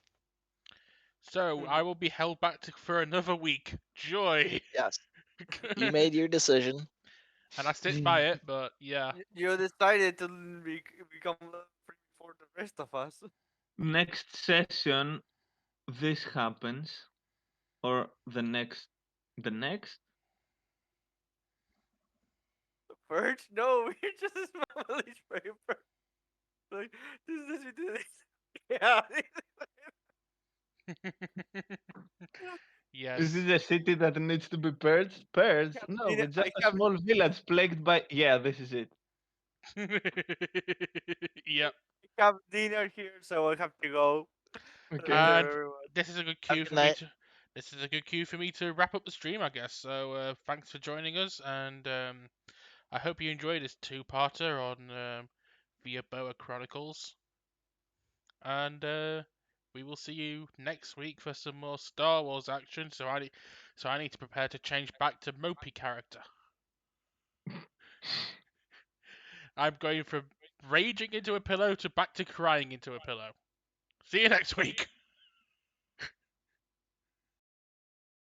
So I will be held back for another week. Joy. Yes, you made your decision. And I stick by it, but yeah. You decided to become level 3 for the rest of us. Next session, this happens, or the next. First, no, we're just a small village paper. Like, this is this. Yeah. Yes. Is this a city that needs to be purged? Purged? No, I it's just a have small village plagued by. Yeah, this is it. Yep. have dinner here, so I have to go. Okay. And Everyone. this is a good Have cue a for good me night. to. This is a good cue for me to wrap up the stream, I guess. So thanks for joining us, and I hope you enjoyed this two-parter on the Eboa Chronicles. And we will see you next week for some more Star Wars action. So I need to prepare to change back to Mopey character. I'm going from raging into a pillow to back to crying into a pillow. See you next week.